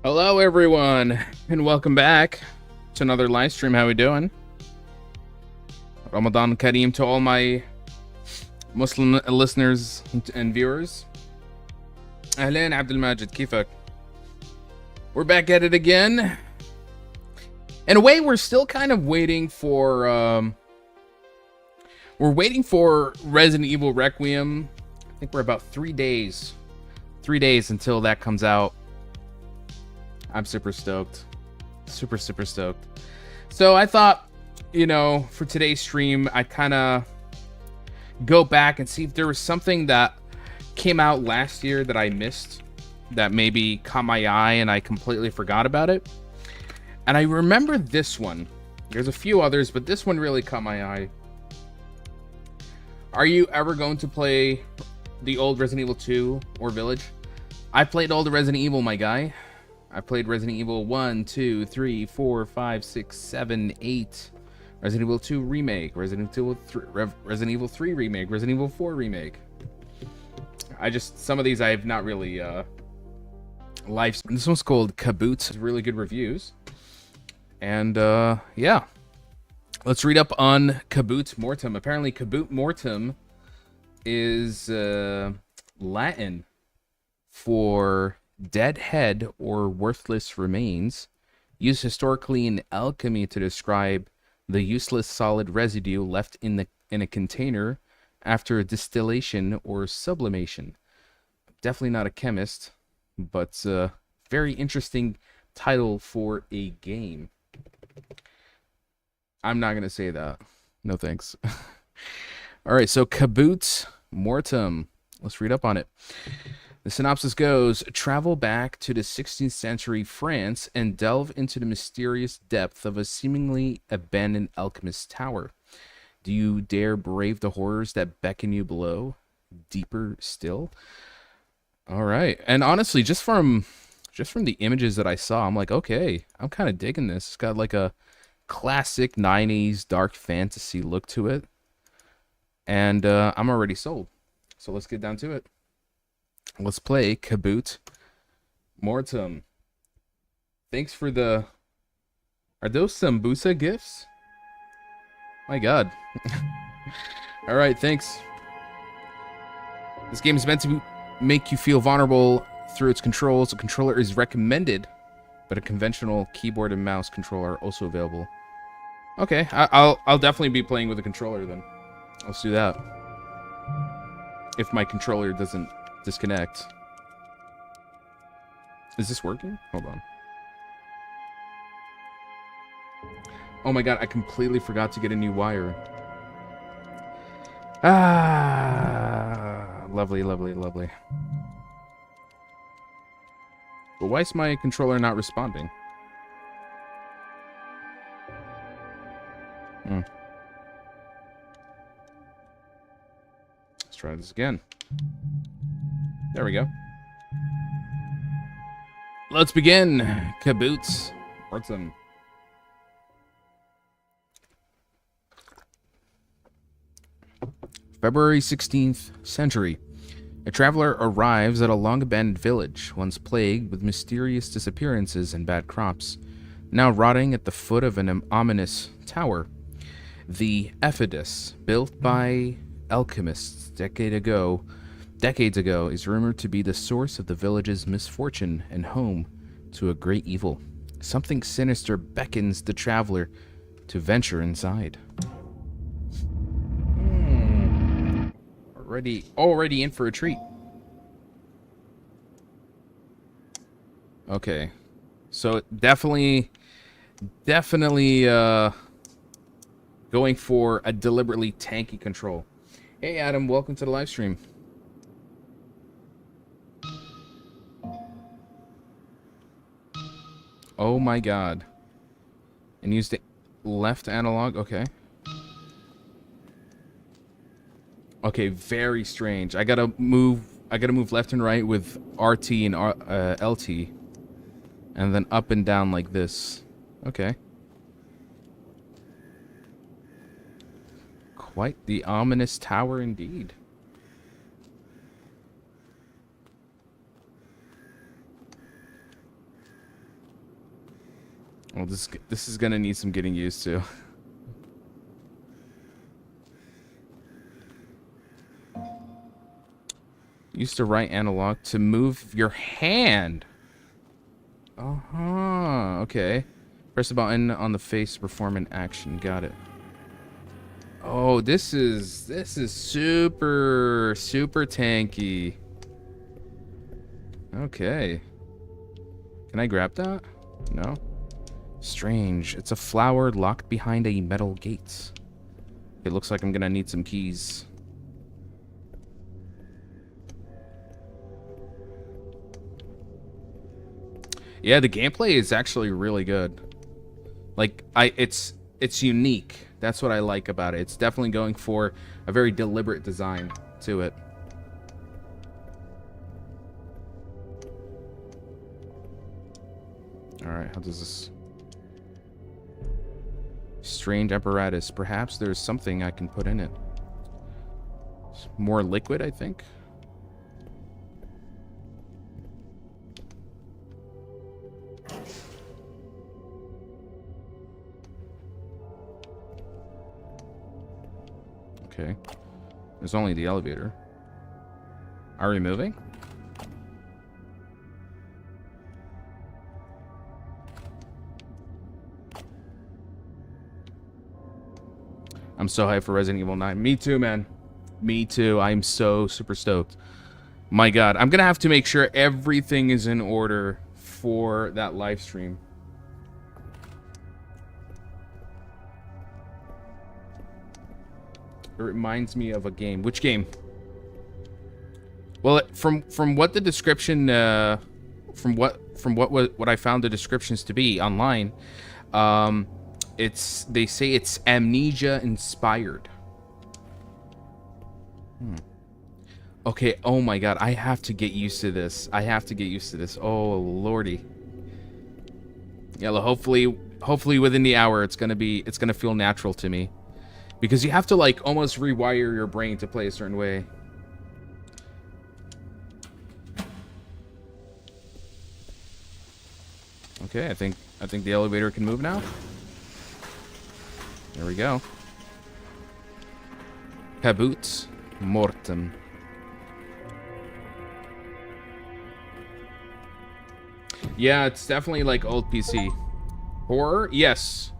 Hello everyone, and welcome back to another live stream. How we doing? Ramadan Kareem to all my Muslim listeners and viewers. Ahlan Abdul Majid, kifak? We're back at it again. In a way, we're still kind of waiting for Resident Evil Requiem. I think we're about 3 days until that comes out. I'm super stoked. Super stoked. So I thought, for today's stream, I'd kind of go back and see if there was something that came out last year that I missed, that maybe caught my eye and I completely forgot about it. And I remember this one. There's a few others, but this one really caught my eye. Are you ever going to play the old Resident Evil 2 or Village? I played all the Resident Evil, my guy. I played Resident Evil 1, 2, 3, 4, 5, 6, 7, 8. Resident Evil 2 Remake. Resident Evil 3 Remake. Resident Evil 4 Remake. Some of these I have not really live. This one's called Caput. Really good reviews. And yeah. Let's read up on Caput Mortum. Apparently Caput Mortum is Latin for dead head or worthless remains, used historically in alchemy to describe the useless solid residue left in a container after distillation or sublimation. Definitely not a chemist, but very interesting title for a game. I'm not gonna say that. No thanks. All right, so Caput Mortum. Let's read up on it. The synopsis goes, travel back to the 16th century France and delve into the mysterious depth of a seemingly abandoned alchemist's tower. Do you dare brave the horrors that beckon you below? Deeper still? All right. And honestly, just from the images that I saw, I'm like, okay, I'm kind of digging this. It's got like a classic 90s dark fantasy look to it. And I'm already sold. So let's get down to it. Let's play Caput Mortum. Thanks for the... Are those Sambusa gifts? My god. Alright, thanks. This game is meant to make you feel vulnerable through its controls. A controller is recommended, but a conventional keyboard and mouse controller are also available. Okay, I'll definitely be playing with a controller then. Let's do that. If my controller doesn't disconnect. Is this working? Hold on. Oh my god, I completely forgot to get a new wire. Ah, lovely. But why is my controller not responding? Let's try this again. There we go. Let's begin. Caput Mortum. February 16th century. A traveler arrives at a long-abandoned village, once plagued with mysterious disappearances and bad crops. Now rotting at the foot of an ominous tower. The Ephesus, built by alchemists decades ago, is rumored to be the source of the village's misfortune and home to a great evil. Something sinister beckons the traveler to venture inside. Already in for a treat. Okay. So definitely going for a deliberately tanky control. Hey Adam, welcome to the live stream. Oh my god. And use the left analog, okay. Okay, very strange. I gotta move left and right with RT and LT. And then up and down like this. Okay. Quite the ominous tower indeed. Well, this is gonna need some getting used to. Use the right analog to move your hand. Uh-huh. Okay. Press the button on the face to perform an action. Got it. Oh, this is super tanky. Okay. Can I grab that? No. Strange. It's a flower locked behind a metal gate. It looks like I'm gonna need some keys. Yeah, the gameplay is actually really good. Like, it's unique. That's what I like about it. It's definitely going for a very deliberate design to it. Alright, how does this... Strange apparatus. Perhaps there's something I can put in it. More liquid, I think. Okay. There's only the elevator. Are we moving? I'm so hyped for Resident Evil 9. Me too, man. Me too. I'm so super stoked. My God. I'm going to have to make sure everything is in order for that live stream. It reminds me of a game. Which game? Well, from what the description, from what I found the descriptions to be online, they say it's Amnesia-Inspired. Okay. Oh my God, I have to get used to this. Oh lordy. Yeah. Hopefully within the hour, it's gonna feel natural to me. Because you have to, like, almost rewire your brain to play a certain way. Okay, I think the elevator can move now. There we go. Caput, Mortum. Yeah, it's definitely like old PC. Horror? Yes.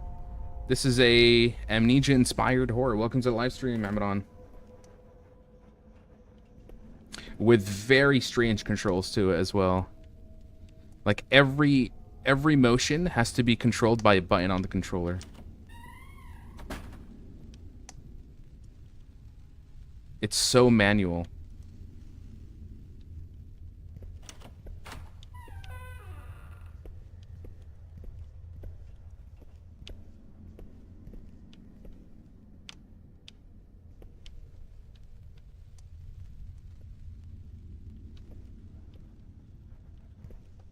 This is a Amnesia-inspired horror. Welcome to the live stream, Ramadan. With very strange controls to it as well. Like every motion has to be controlled by a button on the controller. It's so manual.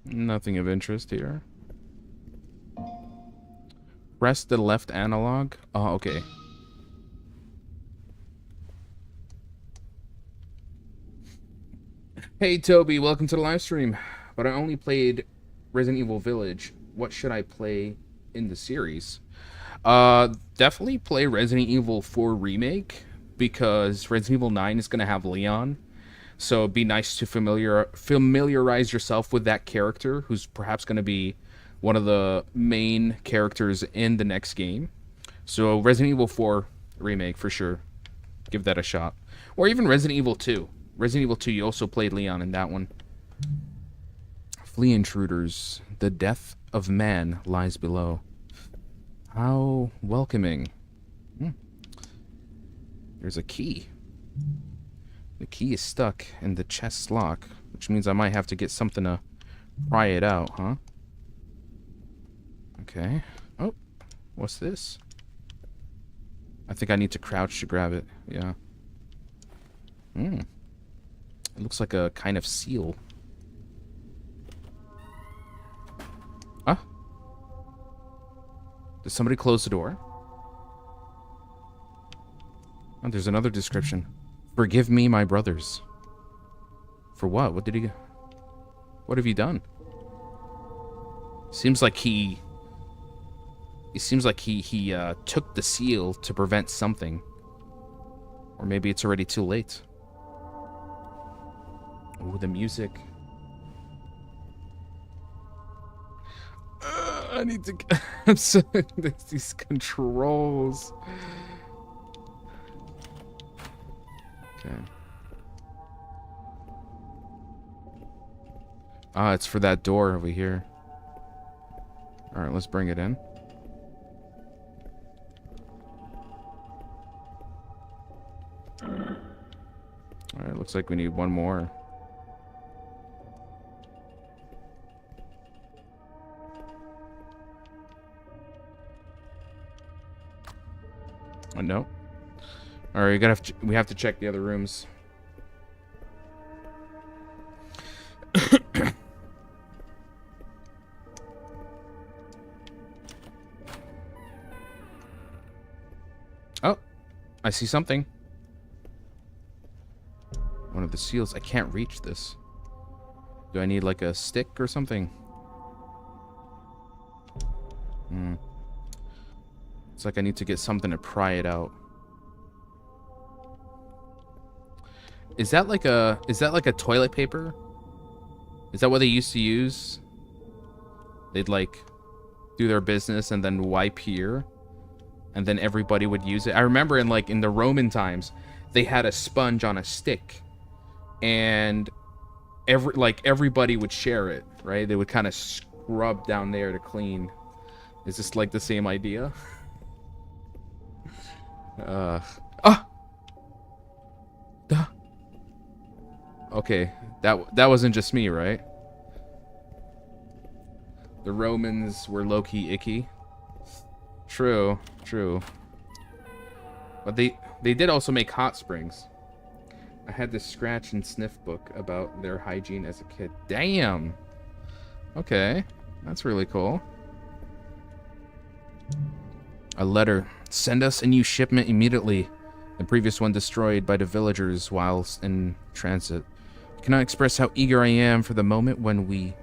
Nothing of interest here. Press the left analog. Oh, okay. Hey, Toby, welcome to the live stream. But I only played Resident Evil Village. What should I play in the series? Definitely play Resident Evil 4 Remake, because Resident Evil 9 is going to have Leon. So it'd be nice to familiarize yourself with that character, who's perhaps going to be one of the main characters in the next game. So Resident Evil 4 Remake, for sure. Give that a shot. Or even Resident Evil 2. Resident Evil 2, you also played Leon in that one. Flee intruders. The death of man lies below. How welcoming. There's a key. The key is stuck in the chest's lock, which means I might have to get something to pry it out, huh? Okay. Oh, what's this? I think I need to crouch to grab it. Yeah. It looks like a kind of seal. Huh? Did somebody close the door? Oh, there's another description. Forgive me, my brothers. For what? What did he... What have you done? Seems like he It seems like he took the seal to prevent something. Or maybe it's already too late. Ooh, the music. I need to... I'm so... these controls. Okay. Ah, it's for that door over here. Alright, let's bring it in. Alright, looks like we need one more. Oh, no. Alright, we have to check the other rooms. Oh, I see something. One of the seals. I can't reach this. Do I need like a stick or something? Hmm. It's like I need to get something to pry it out. Is that like a toilet paper? Is that what they used to use? They'd like do their business and then wipe here, and then everybody would use it. I remember in the Roman times, they had a sponge on a stick, and everybody would share it, right? They would kind of scrub down there to clean. Is this like the same idea? Ah! Duh. Okay, that wasn't just me, right? The Romans were low-key icky. True, true. But they did also make hot springs. I had this scratch and sniff book about their hygiene as a kid. Damn! Okay, that's really cool. A letter. Send us a new shipment immediately. The previous one destroyed by the villagers whilst in transit. I cannot express how eager I am for the moment when we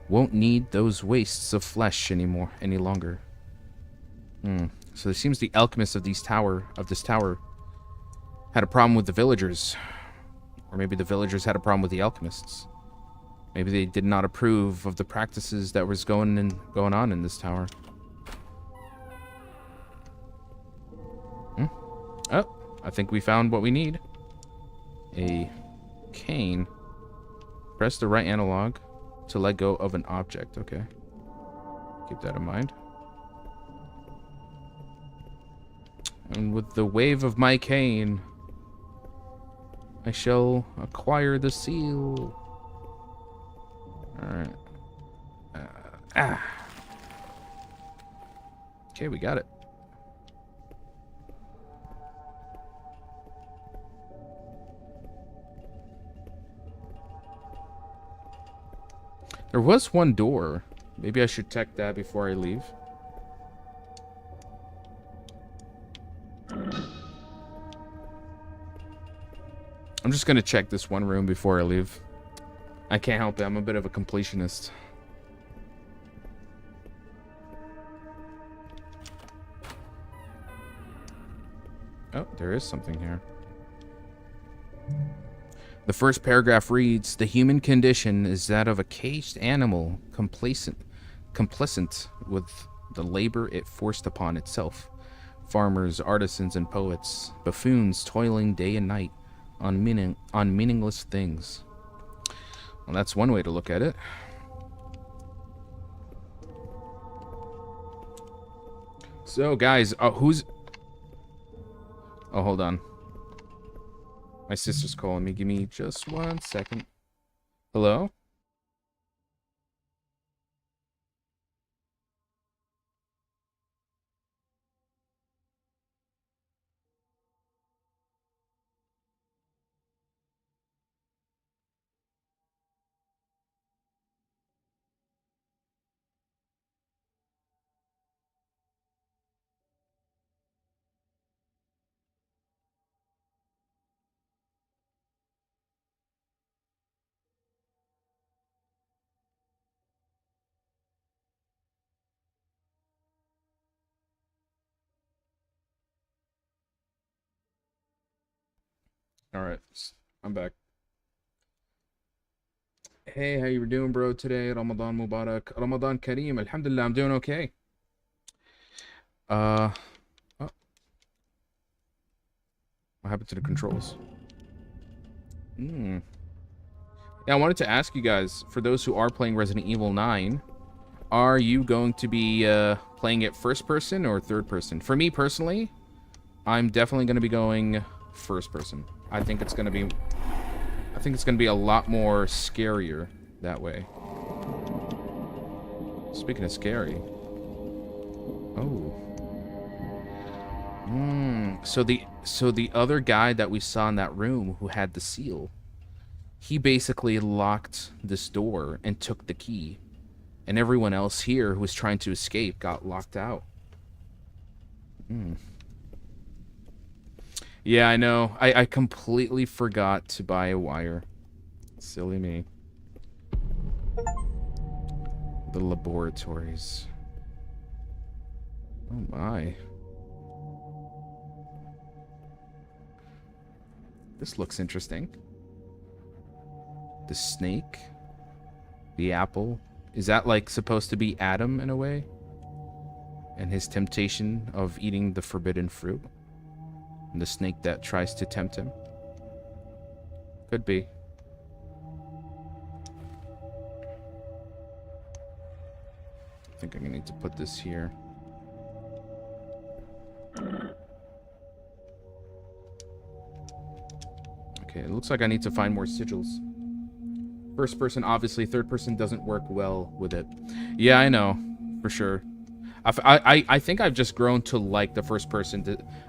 won't need those wastes of flesh any longer. So it seems the alchemist of this tower had a problem with the villagers. Or maybe the villagers had a problem with the alchemists. Maybe they did not approve of the practices that was going on in this tower. Oh, I think we found what we need. A cane. Press the right analog to let go of an object. Okay. Keep that in mind. And with the wave of my cane, I shall acquire the seal. Alright. Okay, we got it. There was one door. Maybe I should check that before I leave. I'm just gonna check this one room before I leave. I can't help it. I'm a bit of a completionist. Oh, there is something here. The first paragraph reads, "The human condition is that of a caged animal, complicit with the labor it forced upon itself. Farmers, artisans, and poets, buffoons toiling day and night on meaningless things." Well, that's one way to look at it. So, guys, who's... Oh, hold on. My sister's calling me. Give me just 1 second. Hello? All right, I'm back. Hey, how you doing, bro? Today, Ramadan Mubarak, Ramadan Kareem. Alhamdulillah, I'm doing okay. Uh, oh, what happened to the controls? Hmm. Yeah, I wanted to ask you guys, for those who are playing Resident Evil 9, are you going to be playing it first person or third person? For me personally, I'm definitely going to be going first person. I think it's going to be a lot more scarier that way. Speaking of scary. Oh. So the other guy that we saw in that room who had the seal, he basically locked this door and took the key. And everyone else here who was trying to escape got locked out. Yeah, I know. I completely forgot to buy a wire. Silly me. The laboratories. Oh my. This looks interesting. The snake. The apple. Is that like supposed to be Adam in a way? And his temptation of eating the forbidden fruit? And the snake that tries to tempt him? Could be. I think I'm gonna need to put this here. Okay, it looks like I need to find more sigils. First person, obviously. Third person doesn't work well with it. Yeah, I know. For sure. I think I've just grown to like the first person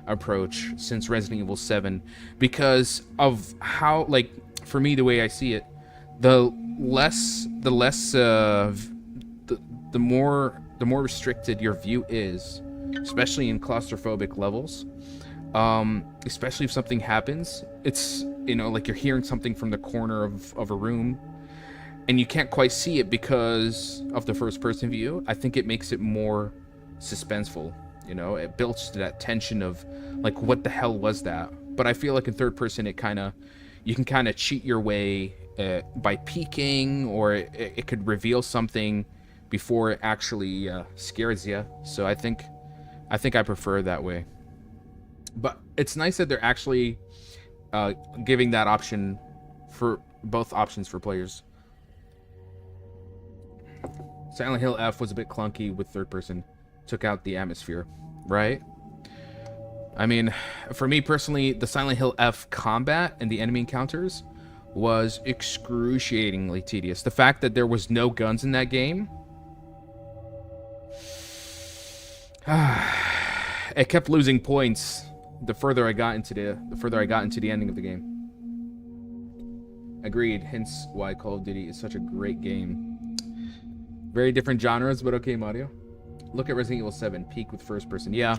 approach since Resident Evil 7 because of how, like, for me, the way I see it, the more restricted your view is, especially in claustrophobic levels. Especially if something happens, it's, you know, like you're hearing something from the corner of a room and you can't quite see it because of the first person view. I think it makes it more suspenseful, you know. It builds to that tension of like, what the hell was that? But I feel like in third person, you can kind of cheat your way by peeking, or it could reveal something before it actually scares you. So I think I prefer it that way. But it's nice that they're actually giving that option for both options for players. Silent Hill F was a bit clunky with third person. Took out the atmosphere, right? I mean, for me personally, the Silent Hill F combat and the enemy encounters was excruciatingly tedious. The fact that there was no guns in that game, it kept losing points the further I got into the ending of the game. Agreed. Hence why Call of Duty is such a great game. Very different genres, but okay, Mario. Look at Resident Evil 7, peak with first person. Yeah,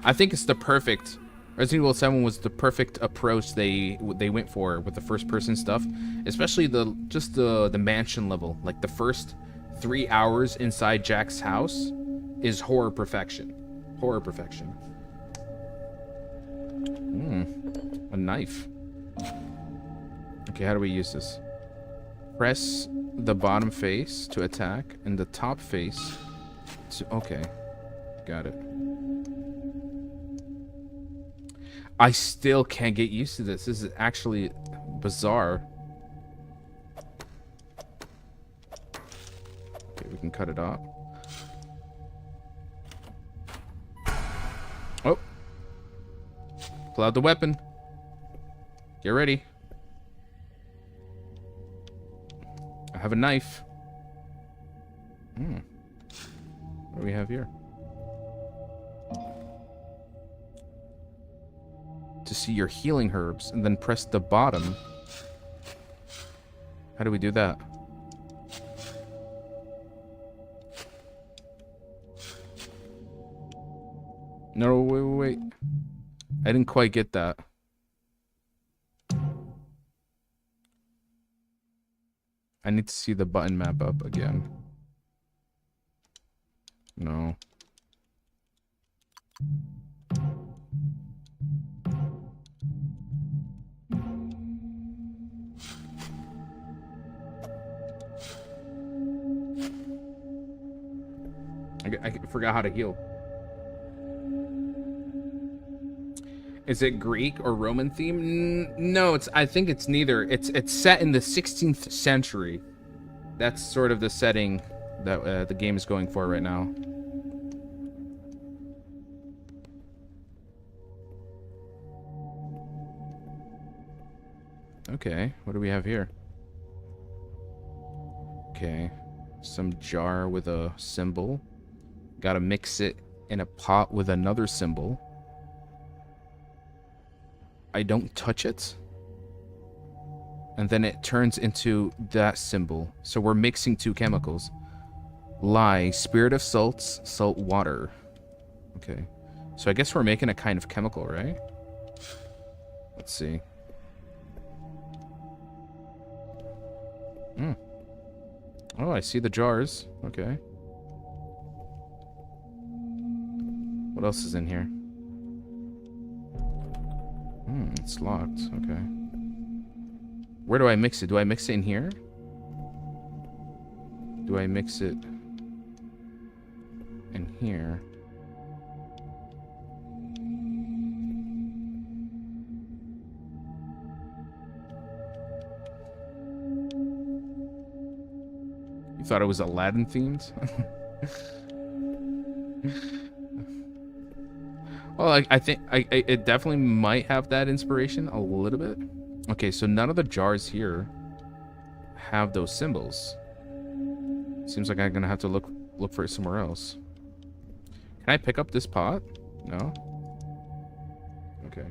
I think it's the perfect. Resident Evil 7 was the perfect approach they went for with the first person stuff, especially the mansion level. Like the first 3 hours inside Jack's house is horror perfection. Horror perfection. A knife. Okay, how do we use this? Press the bottom face to attack and the top face to... Okay, got it. I still can't get used to this. This is actually bizarre. Okay, we can cut it off. Oh. Pull out the weapon. Get ready. I have a knife. What do we have here? To see your healing herbs, and then press the bottom. How do we do that? No, wait. I didn't quite get that. I need to see the button map up again. No. I forgot how to heal. Is it Greek or Roman theme? No, I think it's neither. It's set in the 16th century. That's sort of the setting that the game is going for right now. Okay, what do we have here? Okay, some jar with a symbol. Gotta mix it in a pot with another symbol. I don't touch it. And then it turns into that symbol. So we're mixing two chemicals. Lye, spirit of salts, salt water. Okay. So I guess we're making a kind of chemical, right? Let's see. Oh, I see the jars. Okay. What else is in here? It's locked. Okay. Where do I mix it? Do I mix it in here? Do I mix it in here? You thought it was Aladdin themed? Well, I think it definitely might have that inspiration a little bit. Okay, so none of the jars here have those symbols. Seems like I'm gonna have to look for it somewhere else. Can I pick up this pot? No? Okay.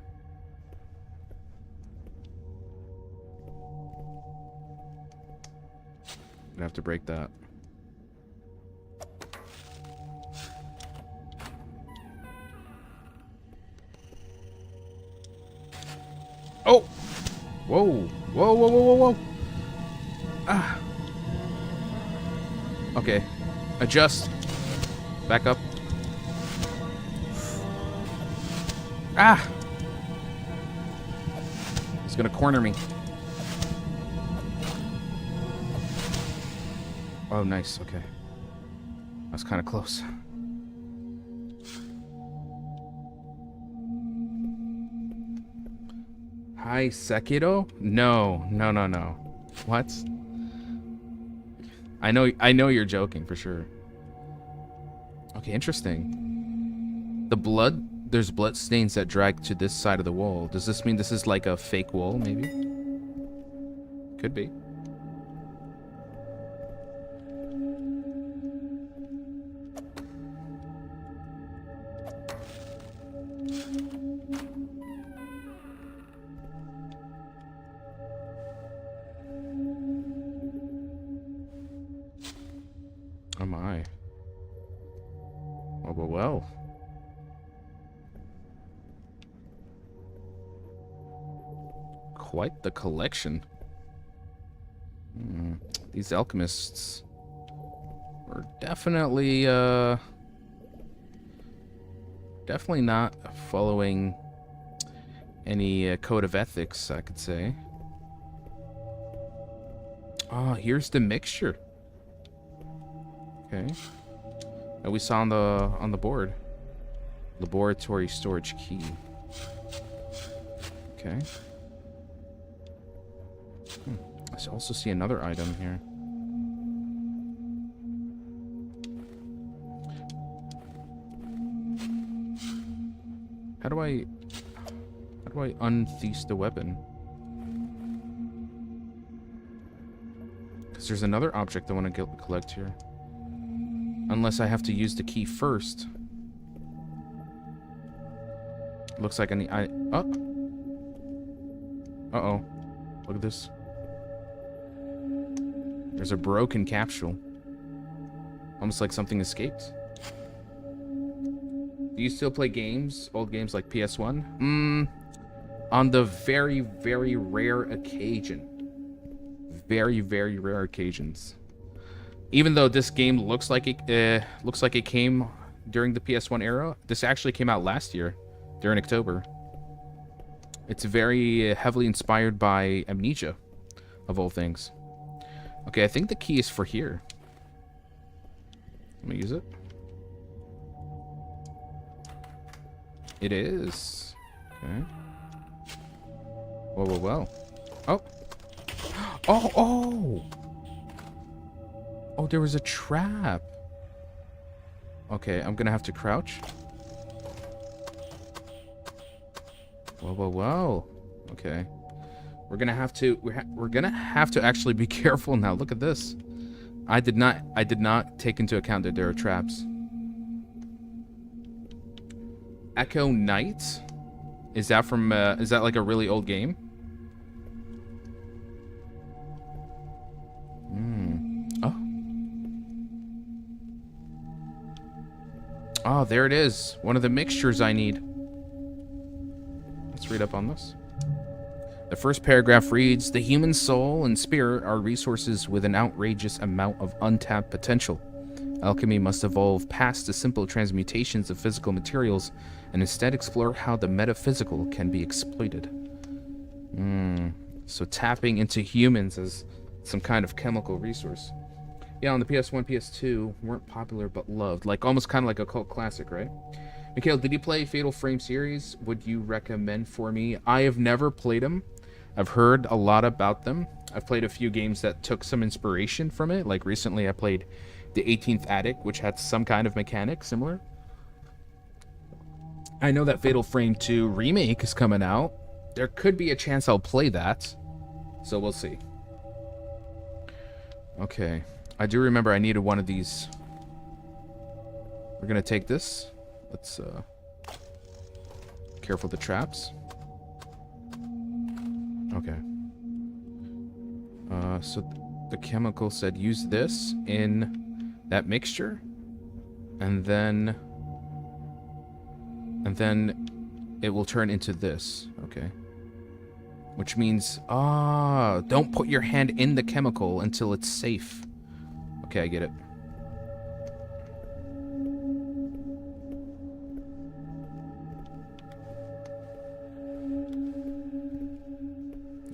Gonna have to break that. Oh! Whoa! Whoa, whoa, whoa, whoa, whoa! Ah! Okay. Adjust. Back up. Ah! He's gonna corner me. Oh, nice. Okay. That's kind of close. Hi, Sekiro? No. No, no, no. What? I know you're joking for sure. Okay, interesting. The blood, there's blood stains that drag to this side of the wall. Does this mean this is like a fake wall, maybe? Could be. Oh my. Well. Quite the collection. These alchemists are definitely not following any code of ethics, I could say. Ah, here's the mixture. Okay. That we saw on the board. Laboratory storage key. Okay. I also see another item here. How do I untheist the weapon? Because there's another object I want to collect here. Unless I have to use the key first. Looks like uh-oh. Look at this. There's a broken capsule. Almost like something escaped. Do you still play games? Old games like PS1? On the very, very rare occasion. Very, very rare occasions. Even though this game looks like it came during the PS1 era, this actually came out last year, during October. It's very heavily inspired by Amnesia, of all things. Okay, I think the key is for here. Let me use it. It is. Okay. Whoa, whoa, whoa. Oh. Oh, oh! Oh, there was a trap. Okay, I'm gonna have to crouch. Whoa, whoa, whoa. Okay. We're gonna have to actually be careful now. Look at this. I did not take into account that there are traps. Echo Knight? Is that from is that like a really old game? Oh. Oh, there it is. One of the mixtures I need. Let's read up on this. The first paragraph reads, "The human soul and spirit are resources with an outrageous amount of untapped potential. Alchemy must evolve past the simple transmutations of physical materials and instead explore how the metaphysical can be exploited." So tapping into humans as some kind of chemical resource. Yeah, on the PS1, PS2 weren't popular but loved. Like almost kind of like a cult classic, right? Mikhail, did you play Fatal Frame series? Would you recommend for me? I have never played them. I've heard a lot about them. I've played a few games that took some inspiration from it. Like recently I played the 18th Attic, which had some kind of mechanic similar. I know that Fatal Frame 2 remake is coming out. There could be a chance I'll play that. So we'll see. Okay. I do remember I needed one of these. We're gonna take this. Let's careful the traps. Okay. So the chemical said use this in that mixture, and then it will turn into this. Okay. Which means don't put your hand in the chemical until it's safe. Okay, I get it.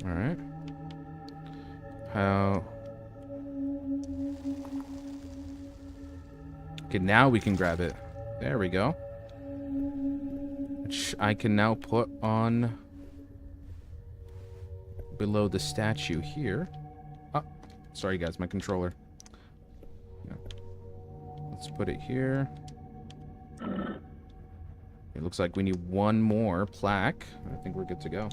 Alright. How... Okay, now we can grab it. There we go. Which I can now put on below the statue here. Oh, sorry guys, my controller. Yeah. Let's put it here. It looks like we need one more plaque. I think we're good to go.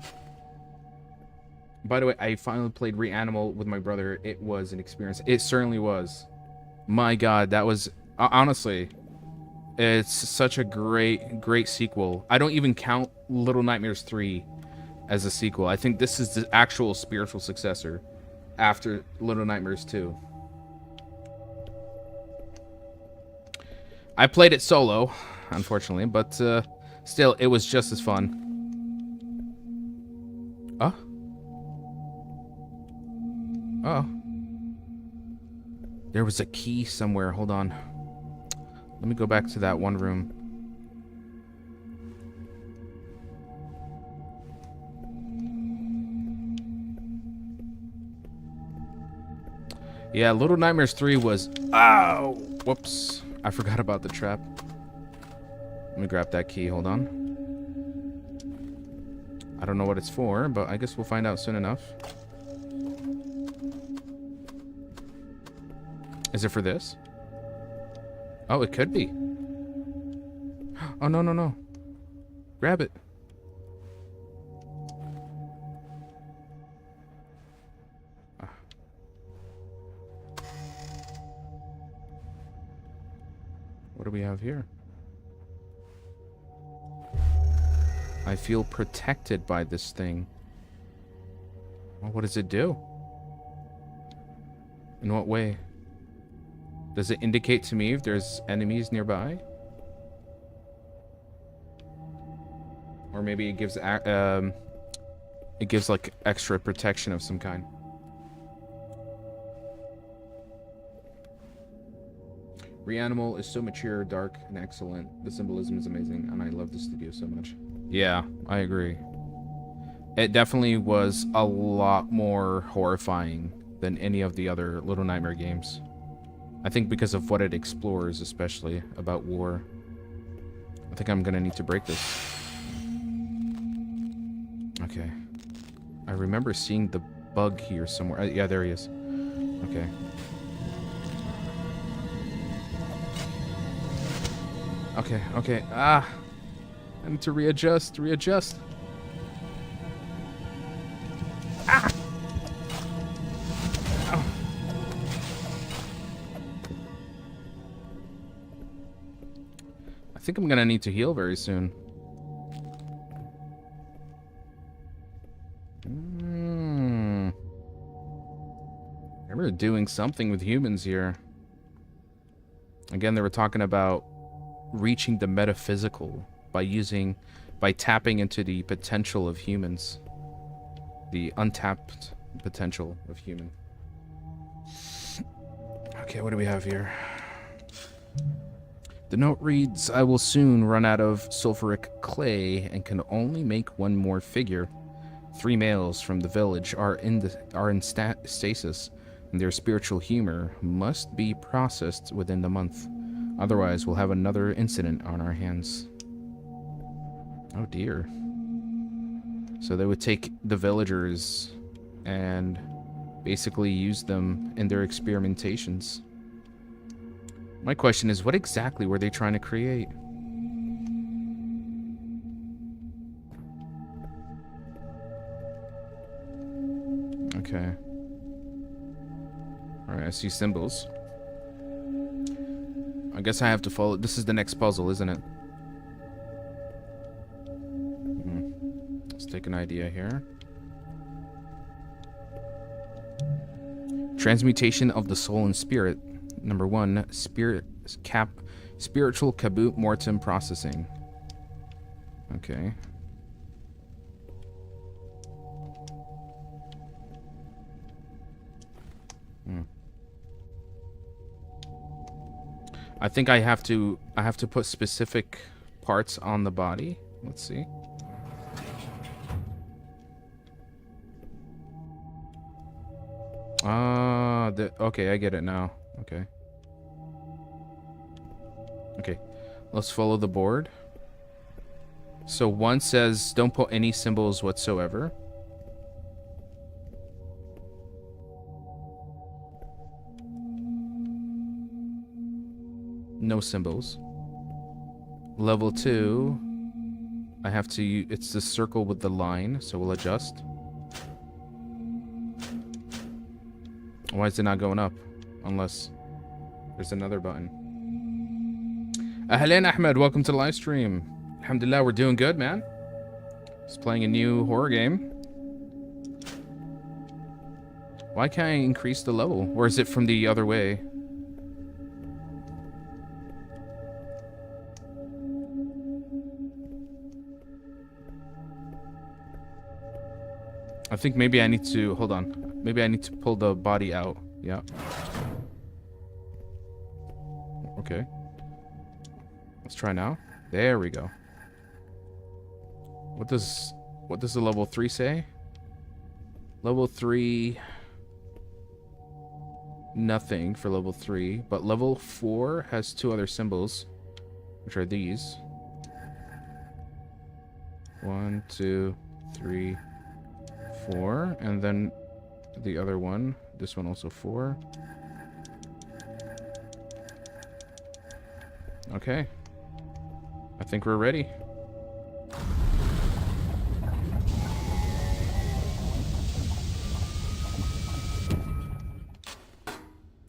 By the way, I finally played Reanimal with my brother. It was an experience. It certainly was. My God, that was... honestly, it's such a great sequel. I don't even count Little Nightmares 3 as a sequel. I think this is the actual spiritual successor after Little Nightmares 2. I played it solo, unfortunately, but still, it was just as fun. Oh. Oh. There was a key somewhere. Hold on. Let me go back to that one room. Yeah, Little Nightmares 3 was... Ow! Whoops. I forgot about the trap. Let me grab that key. Hold on. I don't know what it's for, but I guess we'll find out soon enough. Is it for this? Oh, it could be. Oh, no, no, no. Grab it. What do we have here? I feel protected by this thing. Well, what does it do? In what way? Does it indicate to me if there's enemies nearby? Or maybe it gives like extra protection of some kind. Reanimal is so mature, dark, and excellent. The symbolism is amazing, and I love the studio so much. Yeah, I agree. It definitely was a lot more horrifying than any of the other Little Nightmare games. I think because of what it explores, especially about war. I think I'm gonna need to break this. Okay. I remember seeing the bug here somewhere. Yeah, there he is. Okay. Okay, okay. Ah! I need to readjust. Ah! Oh. I think I'm gonna need to heal very soon. We're doing something with humans here. Again, they were talking about reaching the metaphysical by tapping into the potential of humans. The untapped potential of human. Okay, what do we have here? The note reads, I will soon run out of sulfuric clay and can only make one more figure. 3 males from the village are in stasis, and their spiritual humor must be processed within the month. Otherwise, we'll have another incident on our hands. Oh dear. So they would take the villagers and basically use them in their experimentations. My question is, what exactly were they trying to create? Okay. Alright, I see symbols. I guess I have to follow. This is the next puzzle, isn't it? Let's take an idea here. Transmutation of the soul and spirit. Number 1, spiritual Caput Mortum processing. Okay. I think I have to put specific parts on the body. Let's see. Okay, I get it now. Okay. Okay. Let's follow the board. So 1 says don't put any symbols whatsoever. No symbols. Level 2, I have to, it's the circle with the line, so we'll adjust. Why is it not going up? Unless there's another button. Ahlan Ahmed, welcome to the live stream. Alhamdulillah, we're doing good, man. Just playing a new horror game. Why can't I increase the level? Or is it from the other way? I think maybe I need to, hold on. Maybe I need to pull the body out. Yeah. Okay. Let's try now. There we go. What does the level 3 say? Level 3, nothing for level 3, but level 4 has 2 other symbols, which are these. 1, 2, 3, 4, and then the other one, this one also 4. Okay. I think we're ready.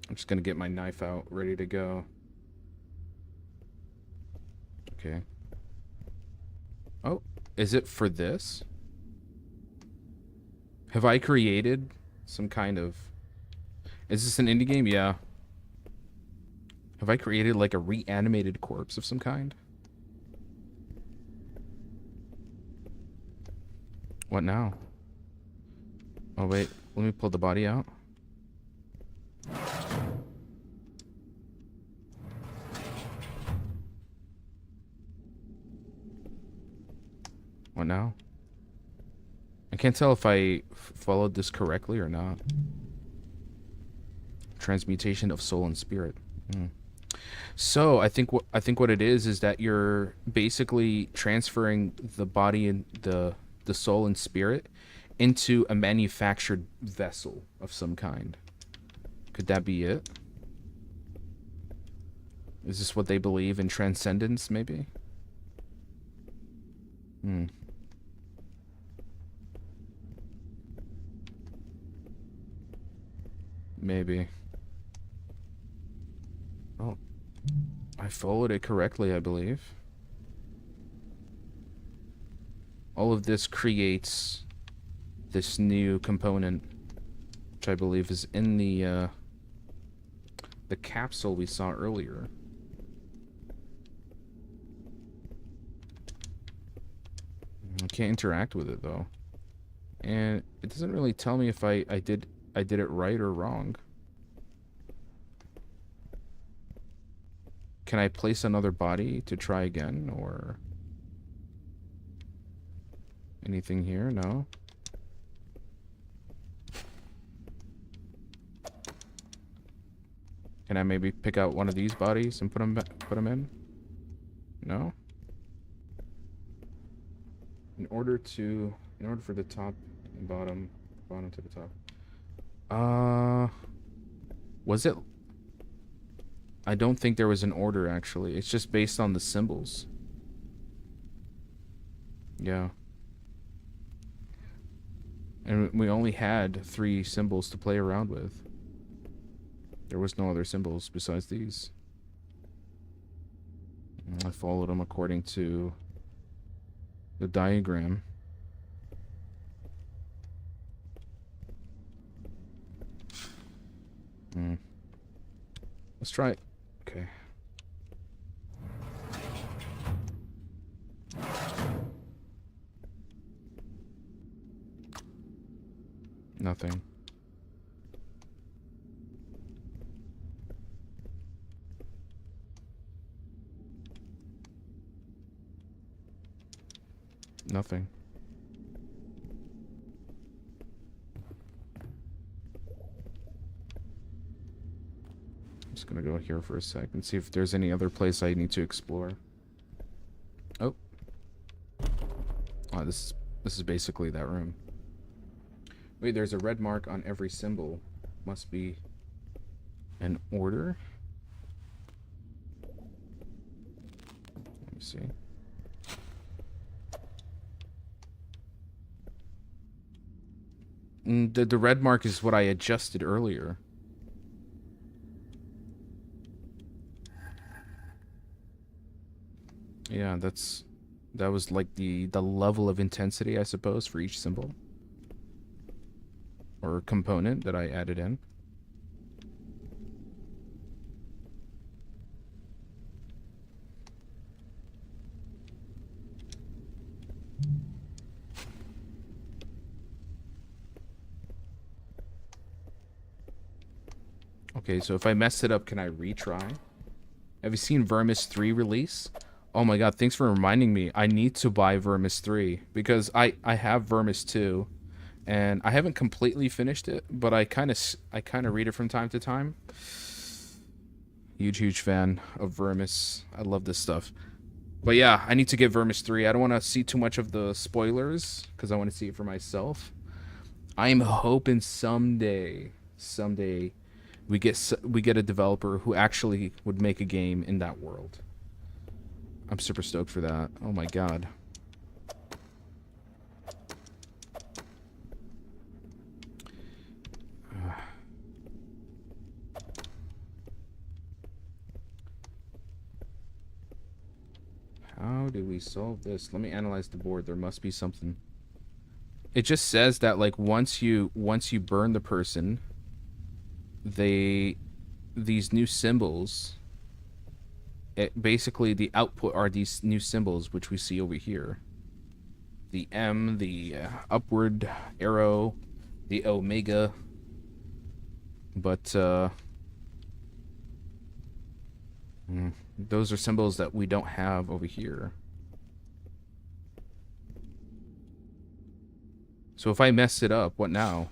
I'm just gonna get my knife out, ready to go. Okay. Oh, is it for this? Have I created some kind of... Is this an indie game? Yeah. Have I created like a reanimated corpse of some kind? What now? Oh wait, let me pull the body out. What now? I can't tell if I followed this correctly or not. Transmutation of soul and spirit. So I think what it is that you're basically transferring the body and the the soul and spirit into a manufactured vessel of some kind. Could that be it? Is this what they believe in transcendence, maybe? Hmm. Maybe. Oh. I followed it correctly, I believe. All of this creates this new component, which I believe is in the capsule we saw earlier. I can't interact with it though, and it doesn't really tell me if I did it right or wrong. Can I place another body to try again, or anything here? No. Can I maybe pick out one of these bodies and put them in? No. In order for the top and bottom to the top. Was it? I don't think there was an order, actually. It's just based on the symbols. Yeah. And we only had 3 symbols to play around with. There was no other symbols besides these. I followed them according to the diagram. Let's try it. Okay. Nothing. Nothing. I'm just gonna go here for a sec and see if there's any other place I need to explore. Oh. Oh, this is basically that room. Wait, there's a red mark on every symbol. Must be an order. Let me see. The red mark is what I adjusted earlier. Yeah, that was like the level of intensity, I suppose, for each symbol or component that I added in. Okay, so if I mess it up, can I retry? Have you seen Vermis 3 release? Oh my god, thanks for reminding me. I need to buy Vermis 3 because I have Vermis 2 and I haven't completely finished it, but I kind of read it from time to time. Huge fan of Vermis. I love this stuff. But yeah, I need to get Vermis 3. I don't want to see too much of the spoilers because I want to see it for myself. I'm hoping someday we get a developer who actually would make a game in that world. I'm super stoked for that. Oh my god. How do we solve this? Let me analyze the board. There must be something. It just says that like once you burn the person, these new symbols, basically the output are these new symbols which we see over here. The M, the upward arrow, the omega. But those are symbols that we don't have over here. So if I mess it up, what now?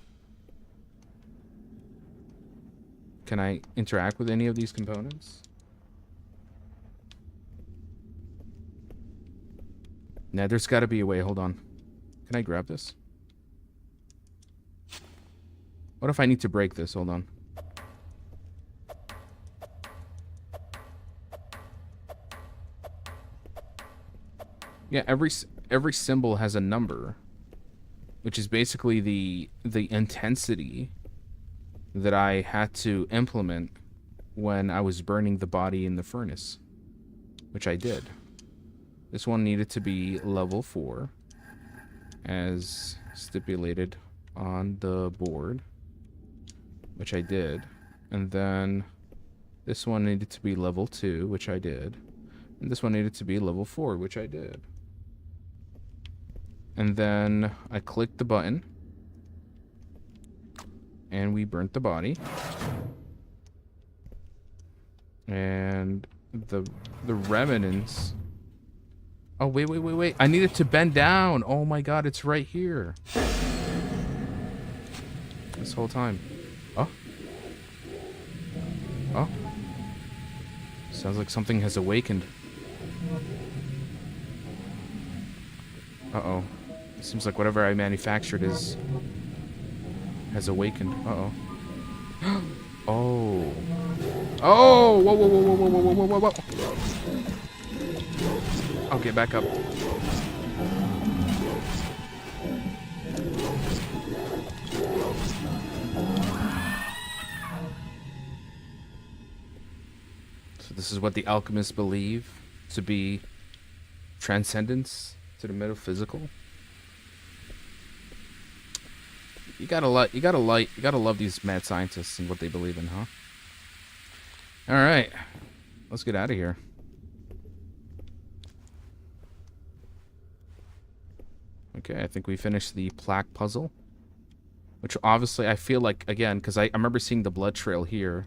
Can I interact with any of these components? Nah, there's got to be a way. Hold on. Can I grab this? What if I need to break this? Hold on. Yeah, every symbol has a number, which is basically the intensity that I had to implement when I was burning the body in the furnace, which I did. This one needed to be level 4, as stipulated on the board, which I did. And then this one needed to be level 2, which I did. And this one needed to be level 4, which I did. And then I clicked the button, and we burnt the body. And the remnants. Oh, wait. I needed to bend down. Oh my god, it's right here. This whole time. Oh. Oh. Sounds like something has awakened. Uh-oh. Seems like whatever I manufactured has awakened. Uh-oh. Oh. Oh! Whoa. I'll get back up. So this is what the alchemists believe to be transcendence to the metaphysical. You gotta love these mad scientists and what they believe in, huh? All right, let's get out of here. Okay, I think we finished the plaque puzzle, which obviously I feel like, again, because I remember seeing the blood trail here.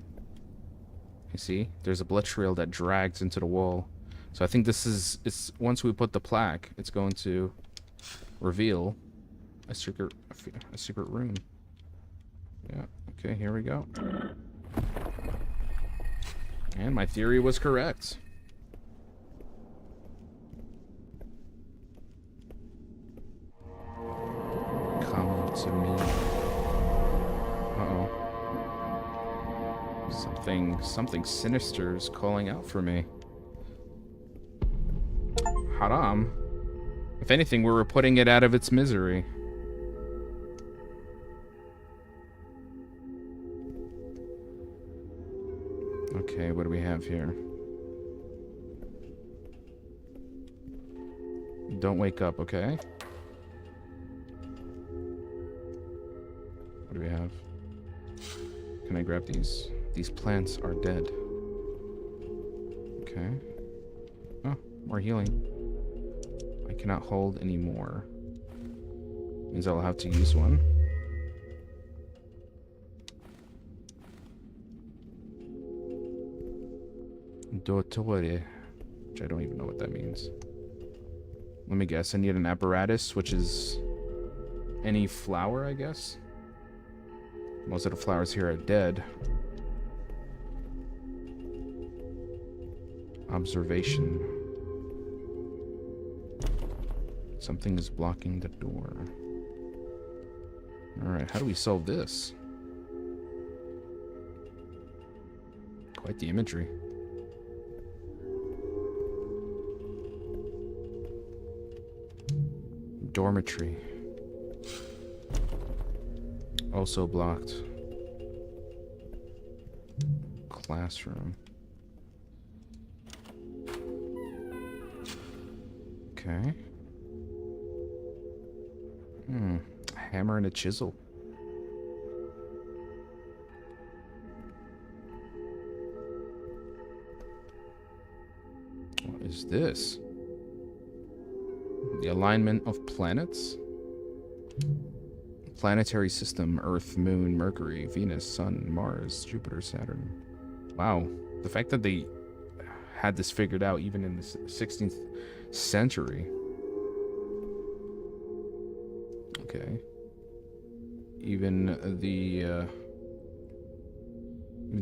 You see, there's a blood trail that drags into the wall. So I think this is, once we put the plaque, it's going to reveal a secret room. Yeah, okay, here we go. And my theory was correct. Come to me. Uh-oh. Something sinister is calling out for me. Haram. If anything, we were putting it out of its misery. Okay, what do we have here? Don't wake up, okay? What do we have? Can I grab these? These plants are dead. Okay. Oh, more healing. I cannot hold any more. Means I'll have to use one. Dottore, which I don't even know what that means. Let me guess. I need an apparatus, which is any flower, I guess. Most of the flowers here are dead. Observation. Something is blocking the door. Alright, how do we solve this? Quite the imagery. Dormitory. Also blocked. Classroom. Okay. A hammer and a chisel. What is this? The alignment of planets? Planetary system: Earth, Moon, Mercury, Venus, Sun, Mars, Jupiter, Saturn. Wow. The fact that they had this figured out even in the 16th century. Okay. Even the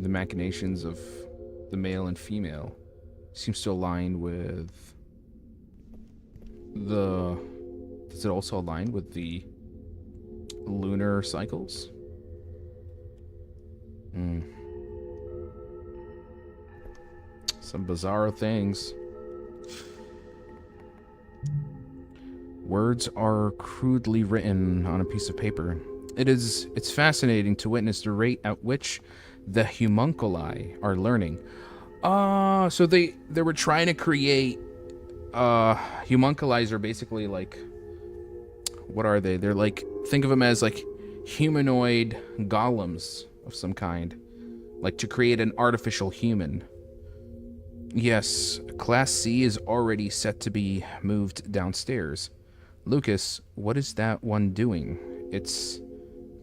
machinations of the male and female seems to align with the Does it also align with the lunar cycles? Some bizarre things. Words are crudely written on a piece of paper. It's fascinating to witness the rate at which the homunculi are learning. So they were trying to create homunculi are basically like, what are they? They're like, think of them as like humanoid golems of some kind, like to create an artificial human. Yes, Class C is already set to be moved downstairs. Lucas, what is that one doing? It's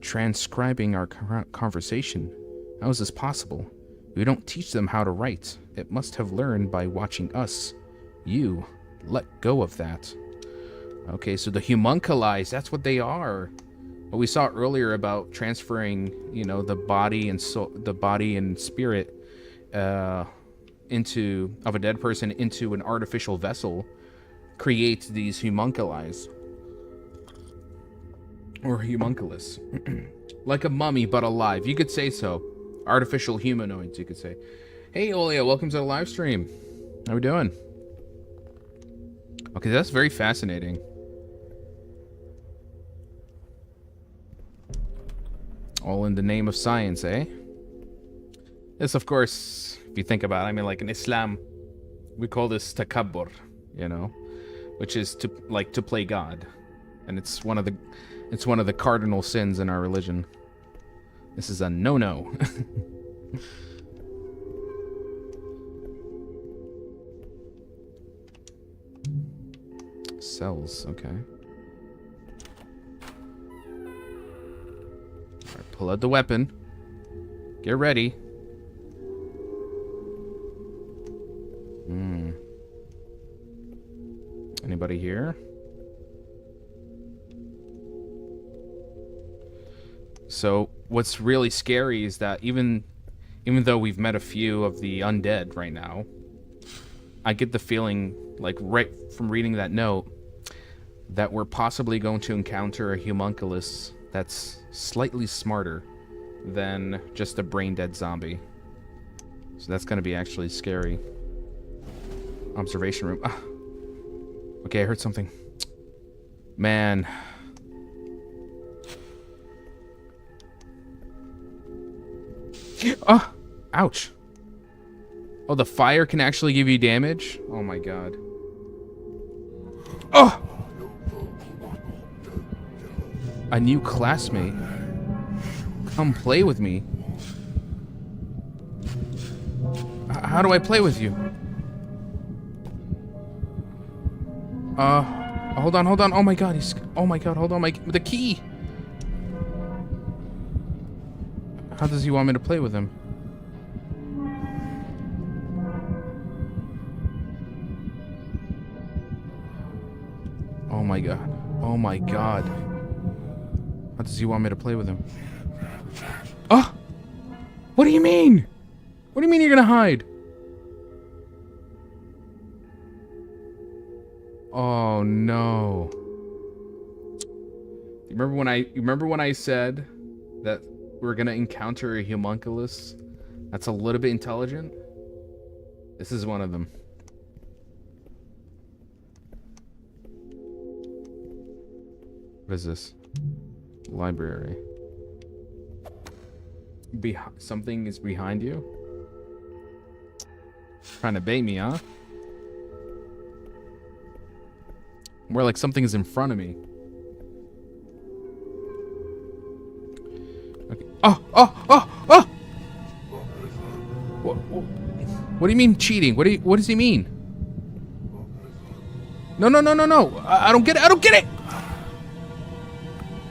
transcribing our conversation. How is this possible? We don't teach them how to write. It must have learned by watching us. You, let go of that. Okay, so the homunculi, that's what they are. What we saw earlier about transferring, you know, the body and soul, the body and spirit of a dead person into an artificial vessel creates these homunculi. Or homunculus. Like a mummy, but alive. You could say so. Artificial humanoids, you could say. Hey, Olia, welcome to the live stream. How we doing? Okay, that's very fascinating. All in the name of science, eh? This, of course, if you think about it, I mean, like in Islam, we call this takabbur, you know, which is to play God, and it's one of the cardinal sins in our religion. This is a no-no. Cells, okay. Alright, pull out the weapon. Get ready. Anybody here? So what's really scary is that even though we've met a few of the undead right now, I get the feeling, like right from reading that note, that we're possibly going to encounter a homunculus that's slightly smarter than just a brain-dead zombie. So that's going to be actually scary. Observation room. Ah. Okay, I heard something. Man. Oh! Ouch. Oh, the fire can actually give you damage? Oh my god. Oh! A new classmate. Come play with me. How do I play with you? Hold on. Oh my god, hold on, the key! How does he want me to play with him? Oh my god. Oh my god. How does he want me to play with him? Oh! What do you mean? What do you mean you're gonna hide? Oh no. You remember when I said that we're gonna encounter a homunculus that's a little bit intelligent? This is one of them. What is this? Library. Something is behind you? Trying to bait me, huh? More like something is in front of me. Okay. Oh! What do you mean cheating? What does he mean? No. I don't get it.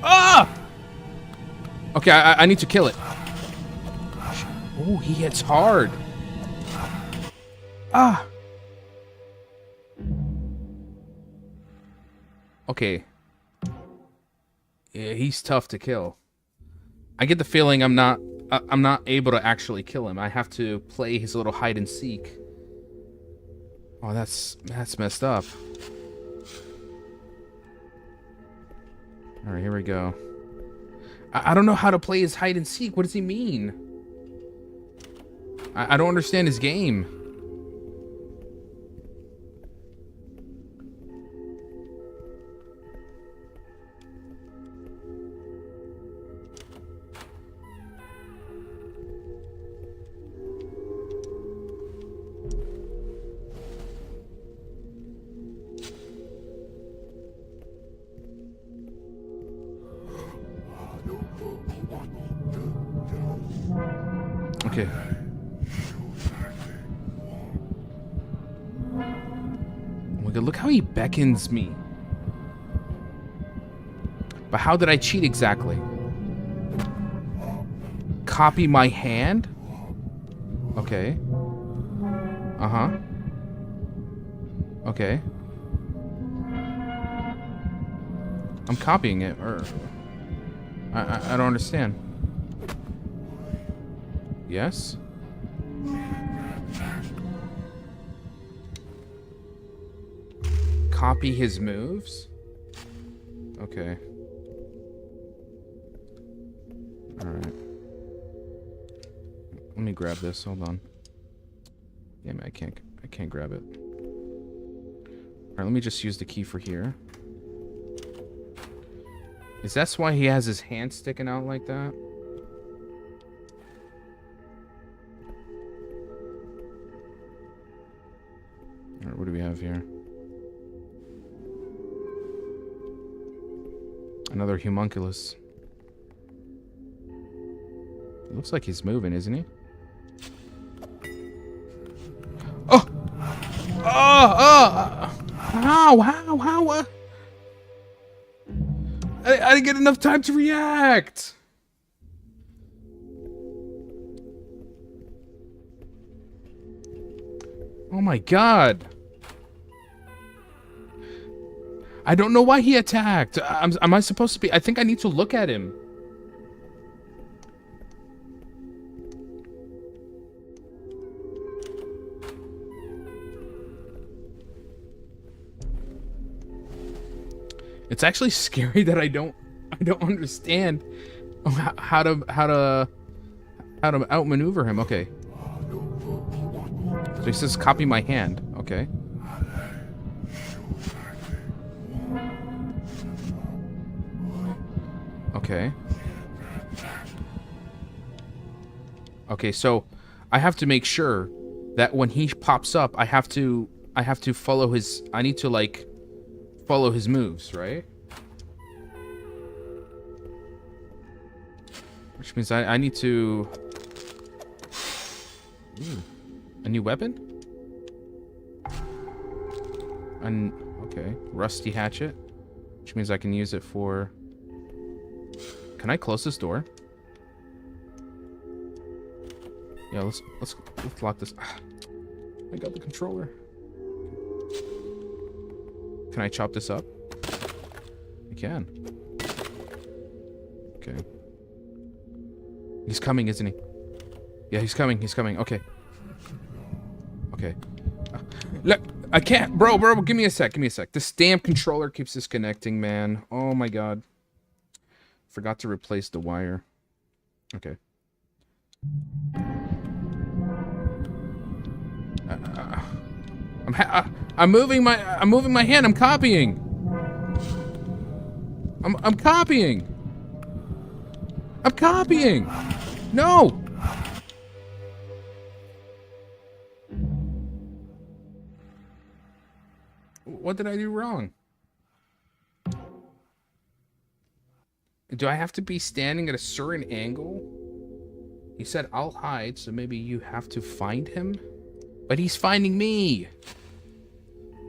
Ah! Okay, I need to kill it. Oh, he hits hard. Ah! Okay. Yeah, he's tough to kill. I get the feeling I'm not able to actually kill him. I have to play his little hide and seek. Oh, that's messed up. Alright, here we go. I don't know how to play his hide and seek. What does he mean? I don't understand his game. Okay. Oh my god, look how he beckons me. But how did I cheat exactly? Copy my hand? Okay. Uh-huh. Okay. I'm copying it, or... I don't understand. Yes? Copy his moves? Okay. Alright. Let me grab this, hold on. Damn it, I can't grab it. Alright, let me just use the key for here. Is that why he has his hand sticking out like that? Alright, what do we have here? Another homunculus. It looks like he's moving, isn't he? Oh! Oh! How? I didn't get enough time to react! Oh my god! I don't know why he attacked. Am I supposed to be... I think I need to look at him. It's actually scary that I don't understand how to outmaneuver him. Okay. So he says copy my hand. Okay. Okay. Okay, so I have to make sure that when he pops up, I have to follow his... I need to, like, follow his moves, right? Which means I need to... Ooh. A new weapon? Okay. Rusty hatchet. Which means I can use it for... Can I close this door? Yeah, let's lock this. I got the controller. Can I chop this up? I can. Okay. He's coming, isn't he? Yeah, he's coming. He's coming. Okay. Okay. Look, I can't. Bro, give me a sec. Give me a sec. This damn controller keeps disconnecting, man. Oh my god. Forgot to replace the wire. Okay. I'm moving my hand. I'm copying. I'm copying. I'm copying. No. What did I do wrong? Do I have to be standing at a certain angle? He said, I'll hide, so maybe you have to find him? But he's finding me!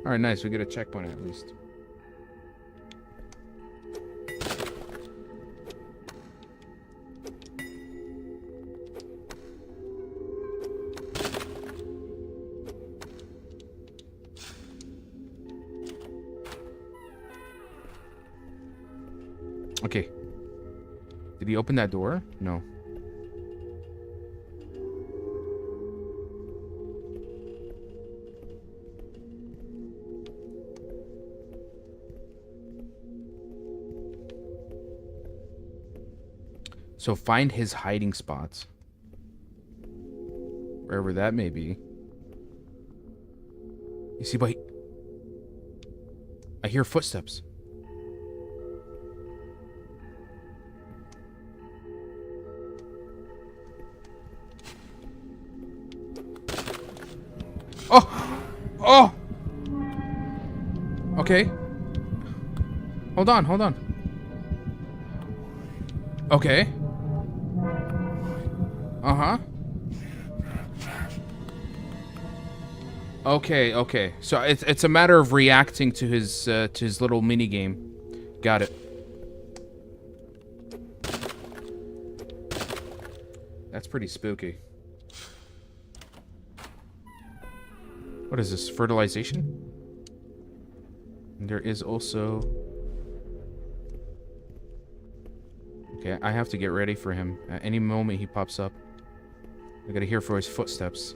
Alright, nice. We get a checkpoint at least. Okay. Did he open that door? No. So find his hiding spots. Wherever that may be. You see, but I hear footsteps. Oh! Oh! Okay. Hold on, hold on. Okay. Uh-huh. Okay, okay. So it's a matter of reacting to his little mini game. Got it. That's pretty spooky. What is this? Fertilization? And there is also... Okay, I have to get ready for him. At any moment he pops up. I gotta hear for his footsteps.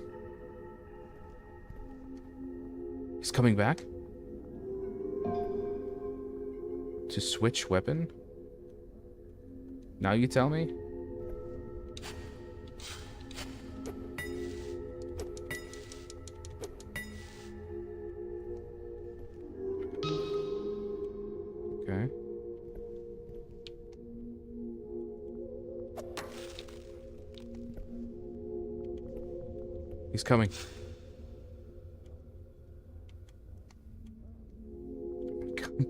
He's coming back? To switch weapon? Now you tell me? Okay. He's coming.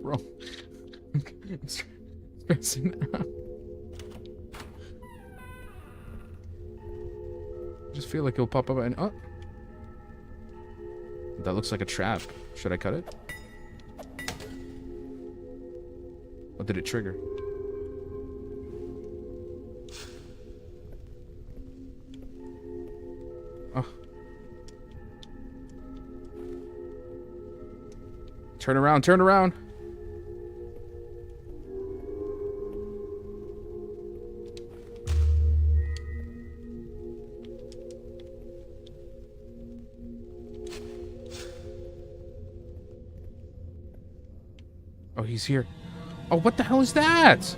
Bro. I'm stressing out. I just feel like he'll pop up and... Oh! That looks like a trap. Should I cut it? What did it trigger? Oh. Turn around, turn around! Oh, he's here. Oh, what the hell is that?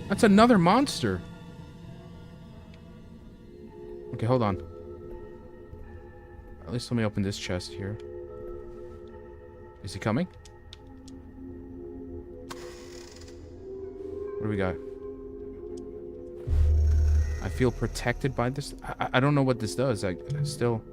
That's another monster. Okay, hold on. At least let me open this chest here. Is he coming? What do we got? I feel protected by this. I don't know what this does. I still...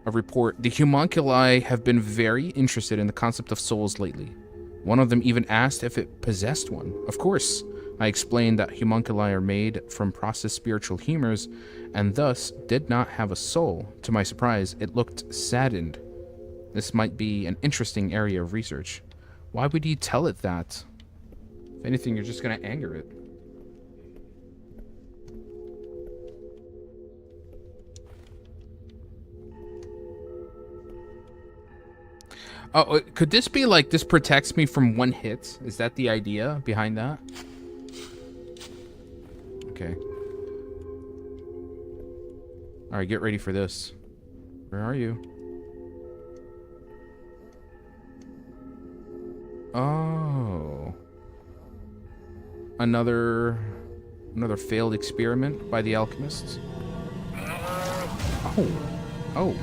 A report. The homunculi have been very interested in the concept of souls lately. One of them even asked if it possessed one. Of course, I explained that homunculi are made from processed spiritual humors and thus did not have a soul. To my surprise, it looked saddened. This might be an interesting area of research. Why would you tell it that? If anything, you're just going to anger it. Oh, could this be like this protects me from one hit? Is that the idea behind that? Okay. Alright, get ready for this. Where are you? Oh. Another failed experiment by the alchemists? Oh. Oh.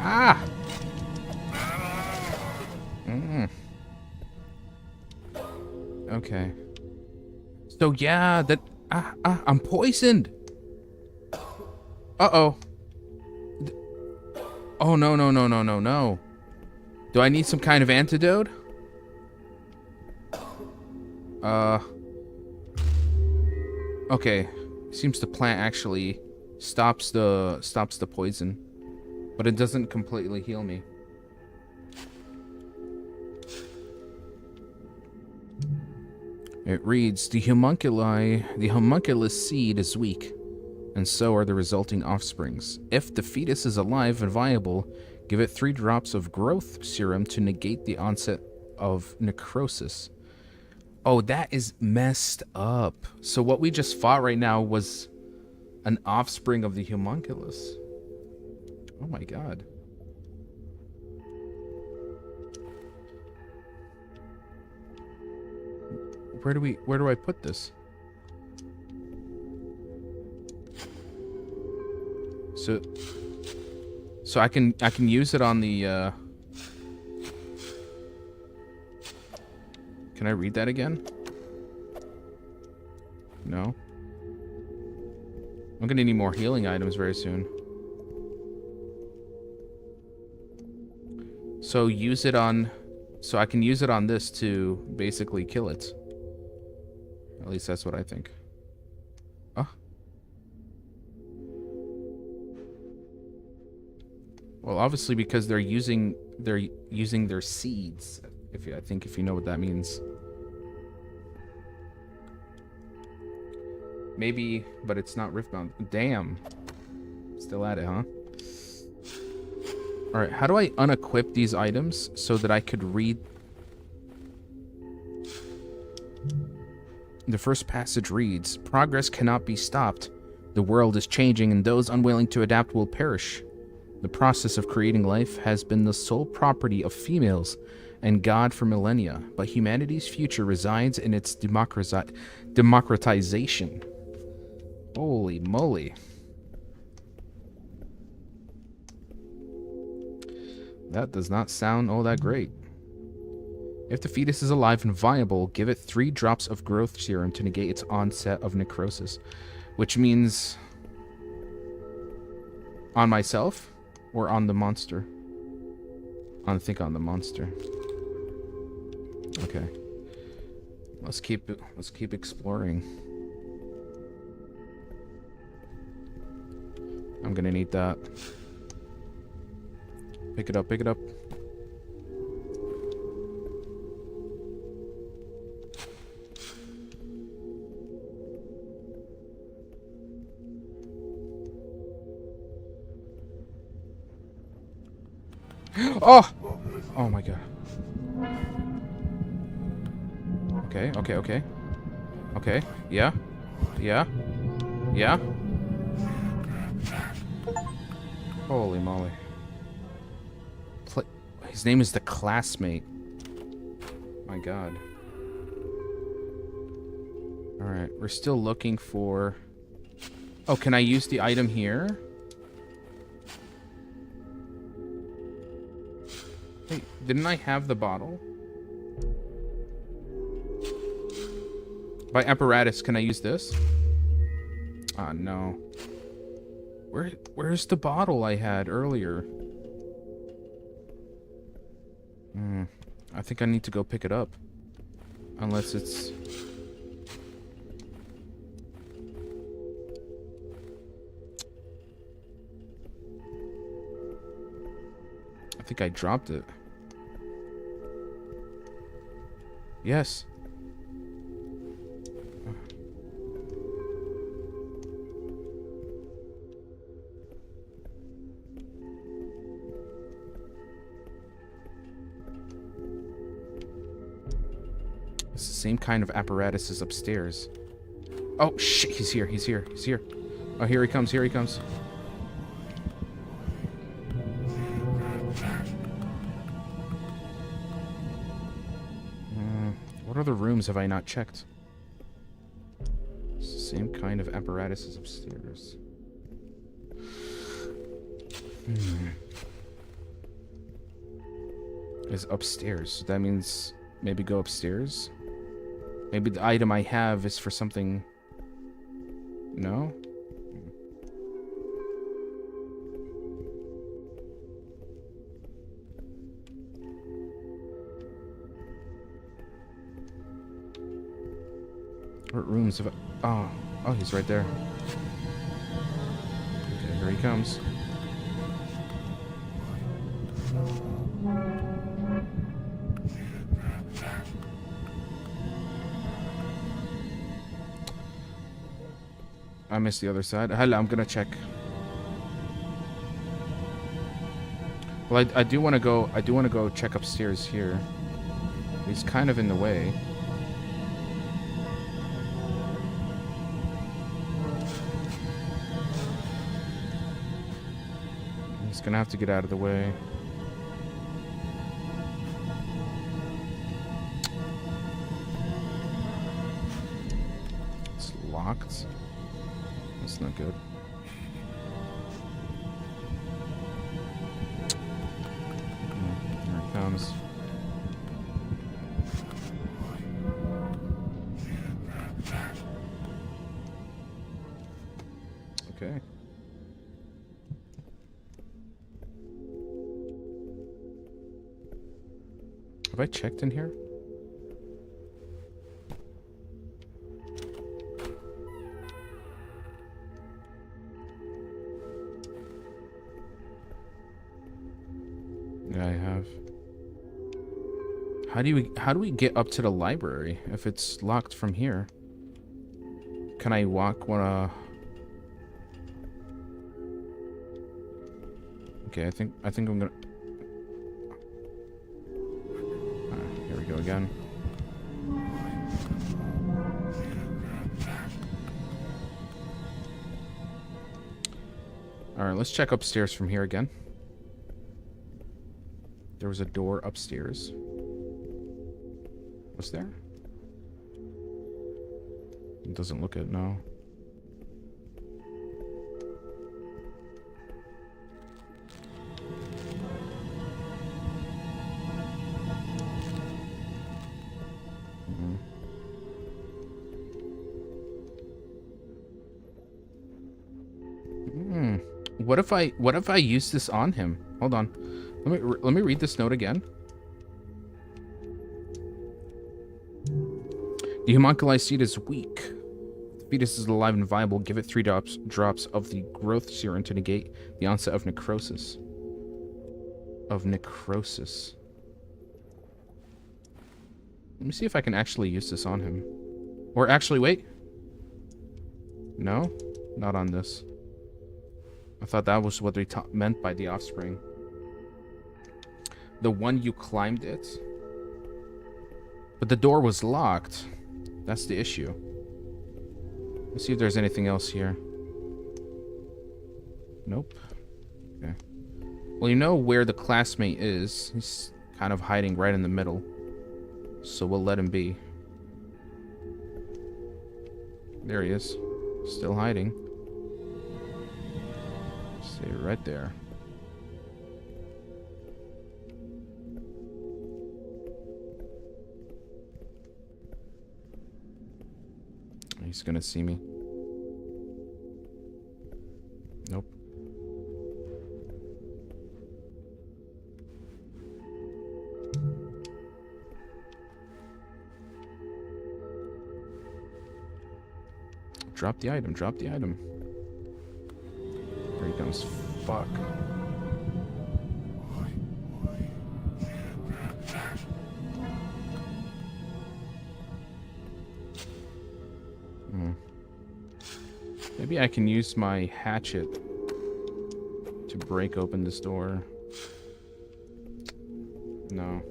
Ah! Okay. So yeah, that... I'm poisoned! Uh-oh. Oh, no, no, no, no, no, no. Do I need some kind of antidote? Okay. Seems the plant actually stops the poison. But it doesn't completely heal me. It reads, the homunculus seed is weak, and so are the resulting offsprings. If the fetus is alive and viable, give it 3 drops of growth serum to negate the onset of necrosis. Oh, that is messed up. So what we just fought right now was an offspring of the homunculus. Oh my god. where do I put this? So I can use it on the Can I read that again? No. I'm gonna need more healing items very soon. So use it on... So I can use it on this to basically kill it. At least that's what I think. Oh. Well, obviously because they're using their seeds. I think if you know what that means. Maybe, but it's not riftbound. Damn. Still at it, huh? Alright, how do I unequip these items so that I could read... The first passage reads, "Progress cannot be stopped. The world is changing and those unwilling to adapt will perish. The process of creating life has been the sole property of females and God for millennia, but humanity's future resides in its democratization." Holy moly. That does not sound all that great. If the fetus is alive and viable, give it 3 drops of growth serum to negate its onset of necrosis. Which means... On myself? Or on the monster? I think on the monster. Okay. Let's keep exploring. I'm gonna need that. Pick it up, pick it up. Oh! Oh my god. Okay, okay, okay. Okay, yeah. Yeah. Yeah. Holy moly. His name is the Classmate. My god. Alright, we're still looking for... Oh, can I use the item here? Hey, didn't I have the bottle? By apparatus, can I use this? Ah, no. Where's the bottle I had earlier? I think I need to go pick it up. Unless it's... I think I dropped it. Yes. It's the same kind of apparatus as upstairs. Oh, shit. He's here. He's here. He's here. Oh, here he comes. Here he comes. What other rooms have I not checked? It's the same kind of apparatus as upstairs. Is upstairs. So that means maybe go upstairs? Maybe the item I have is for something... No? What rooms have I... Oh, he's right there. Okay, here he comes. I missed the other side. Hala, I'm gonna check. Well, I do want to go. I do want to go check upstairs here. He's kind of in the way. He's gonna have to get out of the way. locked. That's not good. Here it comes. Okay. Have I checked in here? Yeah, I have. How do we get up to the library if it's locked from here? Can I walk one Okay, I think I'm gonna here we go again. Alright, let's check upstairs from here again. There was a door upstairs. Was there? It doesn't look it, no. What if I use this on him? Hold on. Let me read this note again. The homunculus seed is weak. If the fetus is alive and viable, give it 3 drops of the growth serum to negate the onset of necrosis. Let me see if I can actually use this on him. Or actually, wait. No? Not on this. I thought that was what they meant by the offspring. The one you climbed it. But the door was locked. That's the issue. Let's see if there's anything else here. Nope. Okay. Well, you know where the classmate is. He's kind of hiding right in the middle. So we'll let him be. There he is. Still hiding. Stay right there. He's gonna see me. Nope. Drop the item, drop the item. Here he comes. Fuck. Maybe I can use my hatchet to break open this door. No.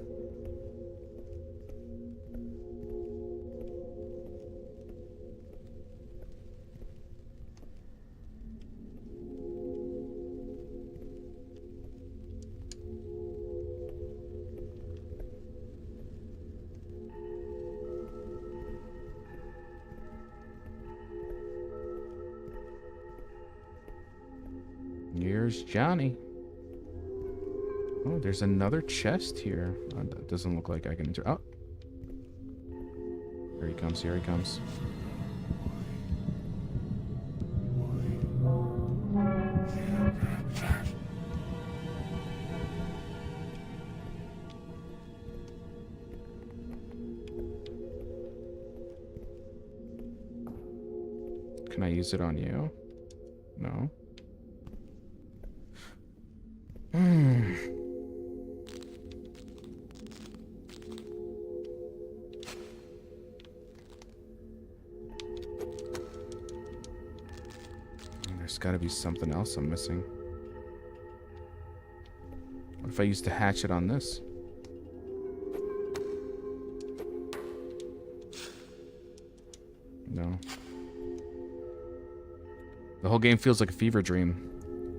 Here's Johnny. Oh, there's another chest here. That doesn't look like I can enter. Oh. Here he comes, here he comes. Can I use it on you? No. There's got to be something else I'm missing. What if I use the hatchet on this? No. The whole game feels like a fever dream.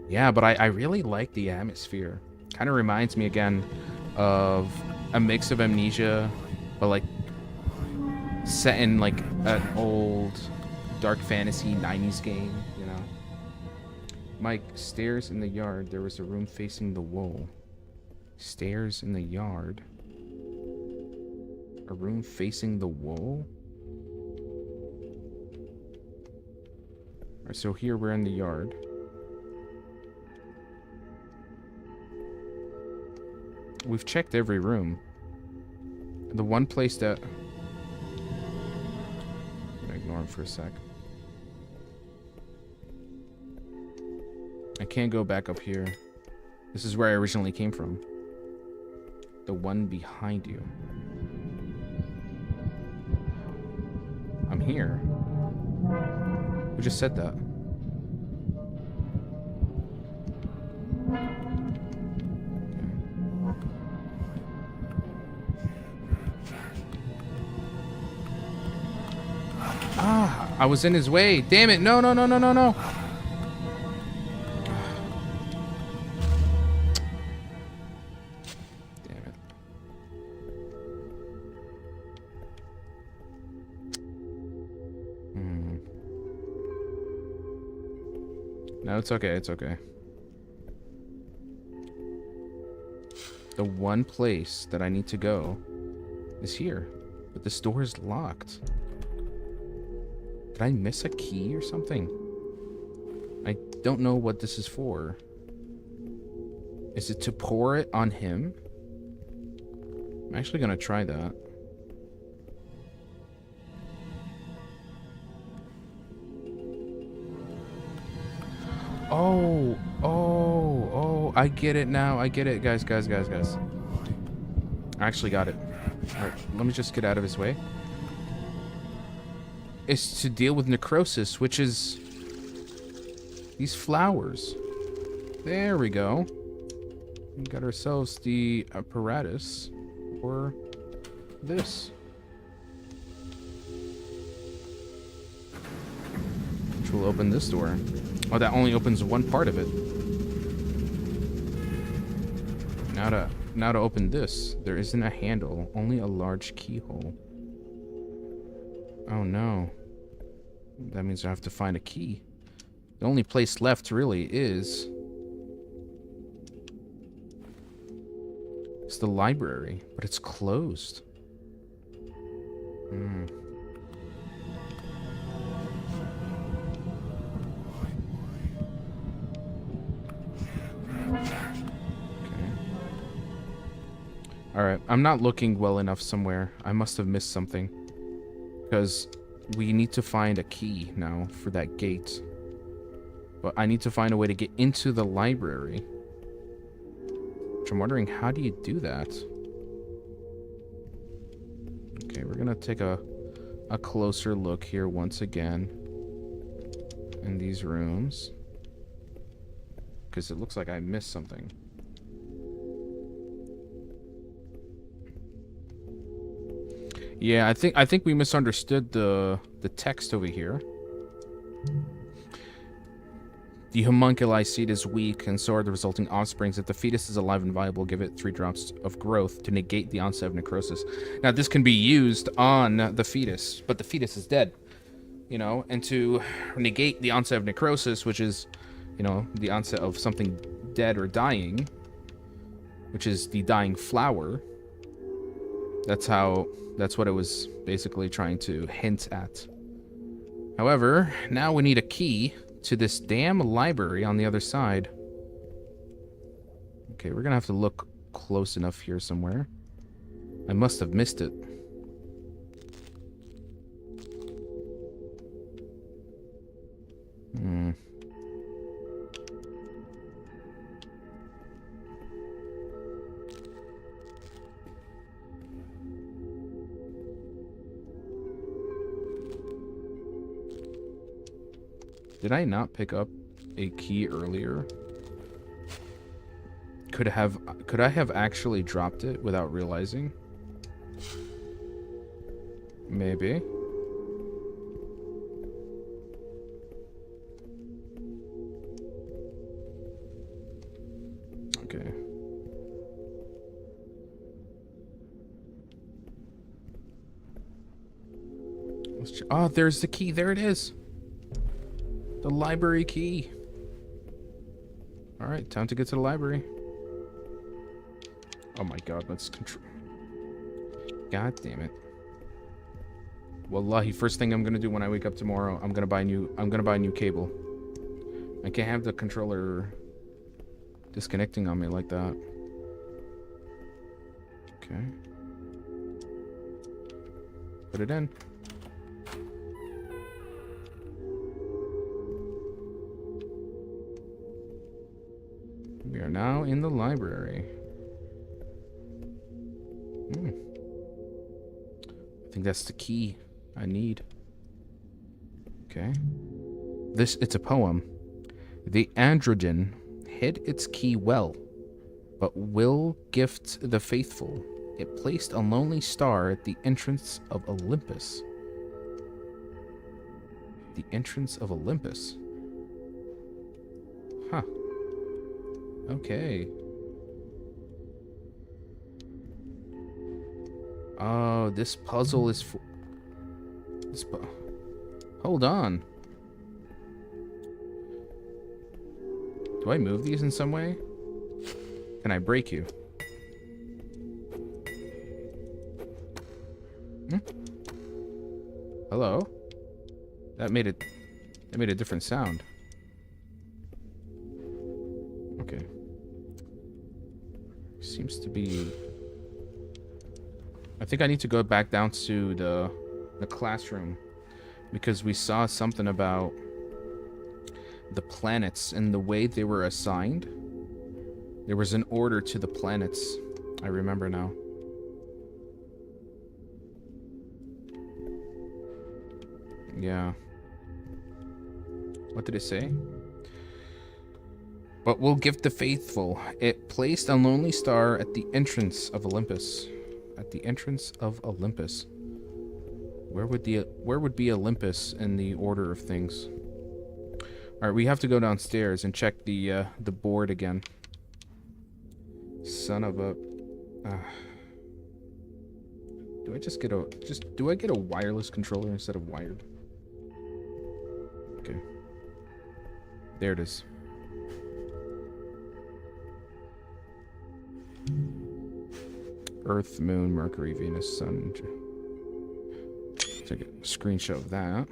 Yeah, but I really like the atmosphere. Kind of reminds me again of a mix of Amnesia, but like set in like an old dark fantasy 90s game, you know. Mike, stairs in the yard. There was a room facing the wall. Stairs in the yard. A room facing the wall? Alright, so here we're in the yard. We've checked every room. The one place that... I'm gonna ignore him for a sec. I can't go back up here. This is where I originally came from. The one behind you. I'm here. Who just said that? Ah, I was in his way. Damn it. No, no, no, no, no, no. Damn it. No, it's okay. It's okay. The one place that I need to go is here. But this door is locked. Did I miss a key or something? I don't know what this is for. Is it to pour it on him? I'm actually gonna try that. Oh, I get it now. I get it, guys. I actually got it. Alright, let me just get out of his way. Is to deal with necrosis, which is these flowers. There we go. We got ourselves the apparatus for this. Which will open this door. Oh, that only opens one part of it. Now to open this, there isn't a handle, only a large keyhole. Oh no. That means I have to find a key. The only place left really is... it's the library, but it's closed. Alright, I'm not looking well enough somewhere. I must have missed something. Because we need to find a key now for that gate. But I need to find a way to get into the library. Which I'm wondering, how do you do that? Okay, we're gonna take a closer look here once again. In these rooms. Because it looks like I missed something. Yeah, I think we misunderstood the text over here. The homunculi seed is weak, and so are the resulting offsprings. If the fetus is alive and viable, give it 3 drops of growth to negate the onset of necrosis. Now, this can be used on the fetus, but the fetus is dead. You know, and to negate the onset of necrosis, which is, you know, the onset of something dead or dying, which is the dying flower. That's what it was basically trying to hint at. However, now we need a key to this damn library on the other side. Okay, we're gonna have to look close enough here somewhere. I must have missed it. Did I not pick up a key earlier? Could I have actually dropped it without realizing? Maybe. Okay. Oh, there's the key. There it is. The library key. Alright, time to get to the library. Oh my god, let's control. God damn it. Wallahi, first thing I'm gonna do when I wake up tomorrow, I'm gonna buy a new cable. I can't have the controller disconnecting on me like that. Okay. Put it in. We are now in the library. I think that's the key I need. Okay. It's a poem. The androgen hid its key well, but will gift the faithful. It placed a lonely star at the entrance of Olympus. The entrance of Olympus? Huh. Okay. Oh, this puzzle is for... Hold on. Do I move these in some way? Can I break you? Hello? That made a different sound. Okay. Seems to be... I think I need to go back down to the classroom, because we saw something about the planets and the way they were assigned. There was an order to the planets. I remember now. Yeah. What did it say? But will gift the faithful. It placed a lonely star at the entrance of Olympus. At the entrance of Olympus. Where would be Olympus in the order of things? All right, we have to go downstairs and check the board again. Son of a. Do I just get a do I get a wireless controller instead of wired? Okay. There it is. Earth, Moon, Mercury, Venus, Sun. Take a screenshot of that.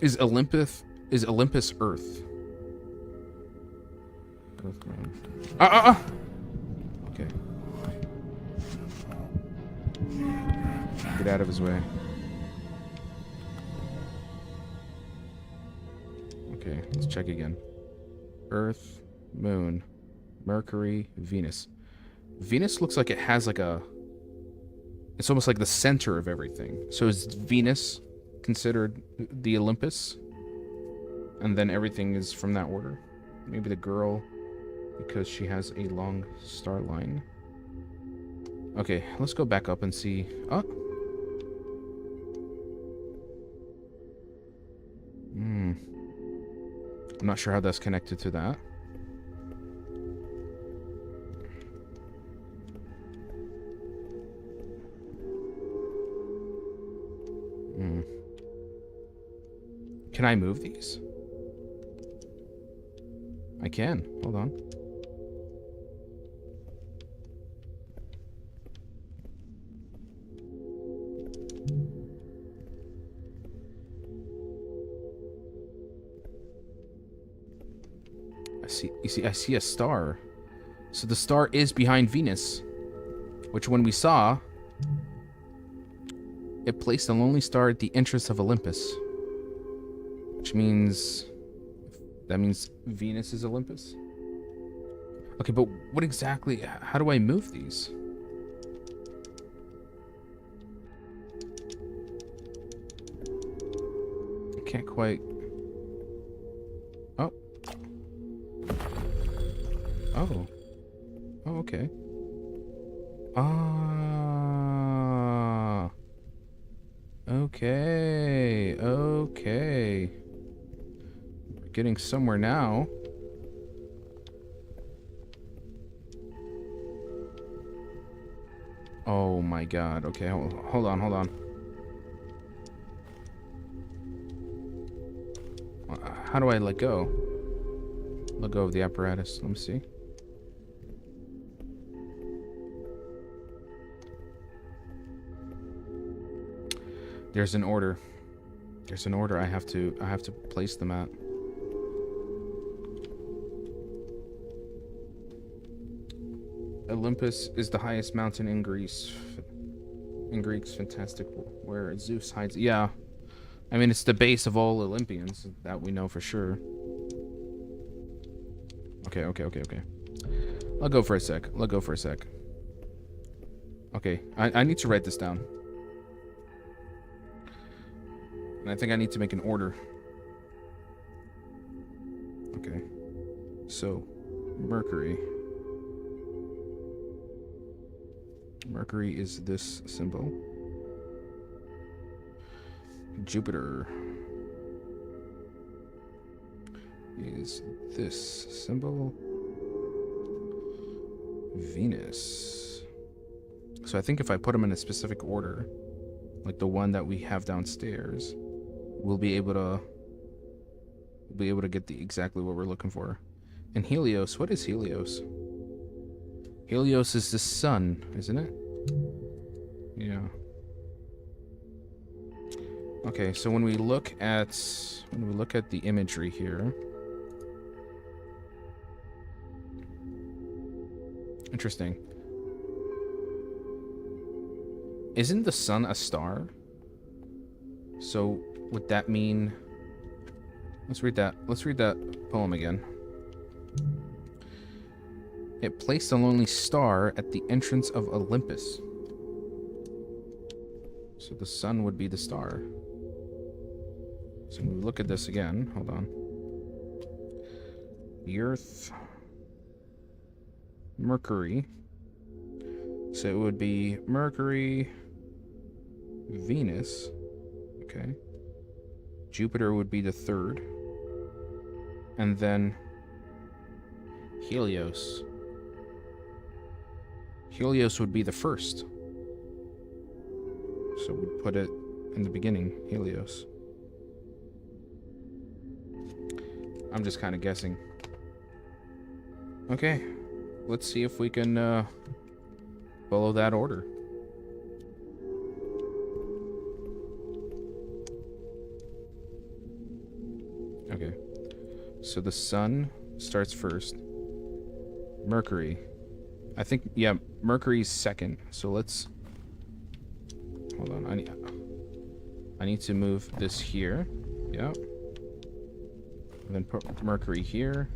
Is Olympus Earth? Earth, Moon. Okay. Get out of his way. Okay, let's check again. Earth, Moon, Mercury, Venus. Venus looks like it has like a... It's almost like the center of everything. So is Venus considered the Olympus? And then everything is from that order? Maybe the girl, because she has a long star line. Okay, let's go back up and see... Oh! I'm not sure how that's connected to that. Can I move these? I can. Hold on. I see a star. So the star is behind Venus, which when we saw, it placed a lonely star at the entrance of Olympus. Which means... That means Venus is Olympus? Okay, but what exactly... How do I move these? I can't quite... Oh. Oh. Oh, okay. Ah. Okay. Okay. We're getting somewhere now. Oh my god. Okay, hold on, hold on. How do I let go? Let go of the apparatus. Let me see. There's an order. There's an order I have to place them at. Olympus is the highest mountain in Greece. In Greek's fantastic where Zeus hides. Yeah. I mean, it's the base of all Olympians. That we know for sure. Okay. I'll go for a sec. Okay. I need to write this down. And I think I need to make an order. Okay. So, Mercury. Mercury is this symbol. Jupiter is this symbol. Venus. So I think if I put them in a specific order, like the one that we have downstairs, we'll be able to get the exactly what we're looking for. And Helios, what is Helios? Helios is the sun, isn't it? Yeah. Okay, so when we look at the imagery here, interesting. Isn't the sun a star? So would that mean? Let's read that poem again. It placed a lonely star at the entrance of Olympus. So the sun would be the star. So when we look at this again, hold on. The Earth, Mercury. So it would be Mercury, Venus. Okay. Jupiter would be the third. And then Helios. Helios would be the first. So we'd put it in the beginning, Helios. I'm just kind of guessing. Okay, let's see if we can follow that order. Okay, so the sun starts first. Mercury. I think, yeah, Mercury's second. So let's... Hold on, I need to move this here. Yeah. And then put Mercury here.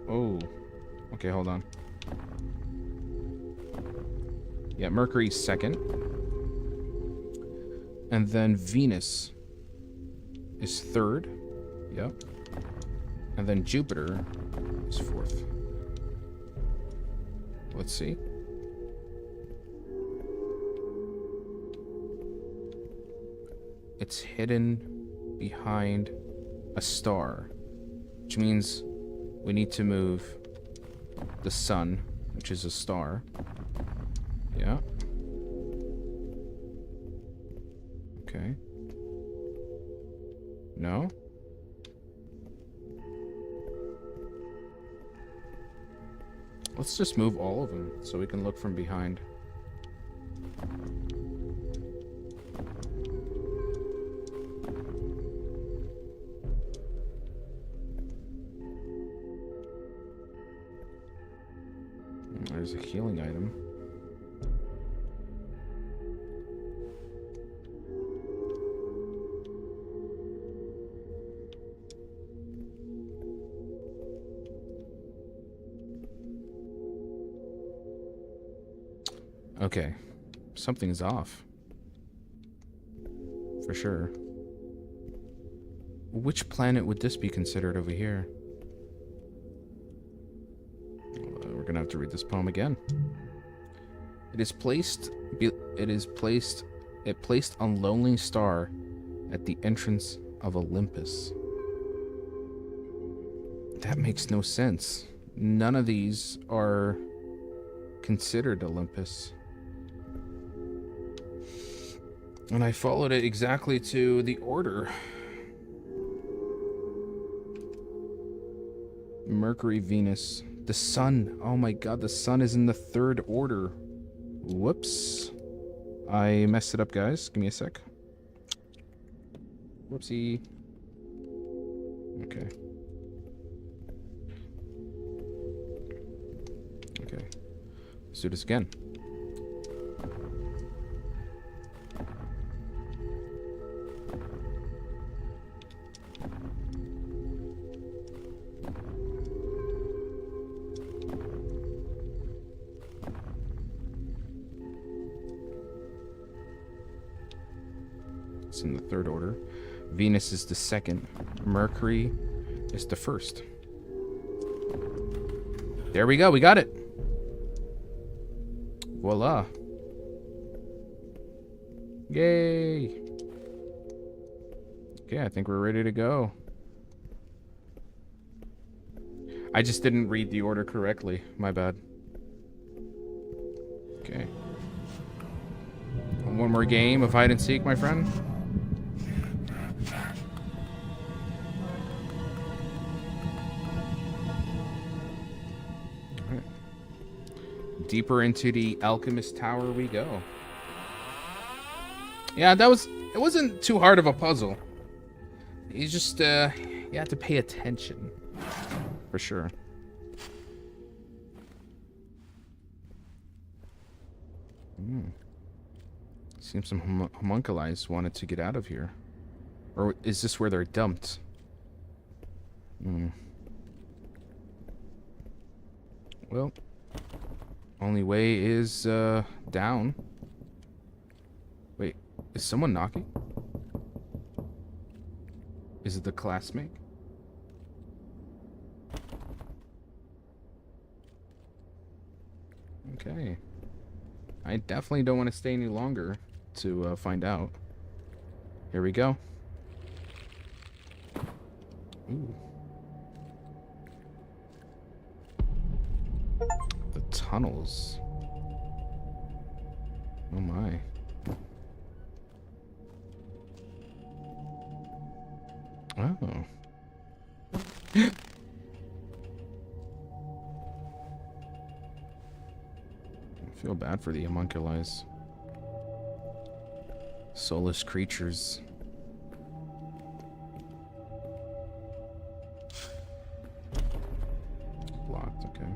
Oh. Okay, hold on. Yeah, Mercury's second. And then Venus is third. Yep. And then Jupiter is fourth. Let's see. It's hidden behind a star, which means we need to move the sun, which is a star. Yeah. Okay. No? Let's just move all of them so we can look from behind. There's a healing item. Okay, something's off. For sure. Which planet would this be considered over here? We're gonna have to read this poem again. It placed a lonely star at the entrance of Olympus. That makes no sense. None of these are considered Olympus. And I followed it exactly to the order. Mercury, Venus, the sun. Oh my god, the sun is in the third order. Whoops. I messed it up, guys. Give me a sec. Whoopsie. Okay. Okay. Let's do this again. It's in the third order. Venus is the second. Mercury is the first. There we go. We got it. Voila. Yay. Okay, I think we're ready to go. I just didn't read the order correctly. My bad. Okay. One more game of hide and seek, my friend. Deeper into the Alchemist Tower we go. Yeah, it wasn't too hard of a puzzle. You just, you have to pay attention. For sure. Seems some homunculi wanted to get out of here. Or is this where they're dumped? Well... only way is, down. Wait, is someone knocking? Is it the classmate? Okay. I definitely don't want to stay any longer to, find out. Here we go. Ooh. Tunnels. Oh my. Oh. I feel bad for the homunculi. Soulless creatures. Blocked, okay.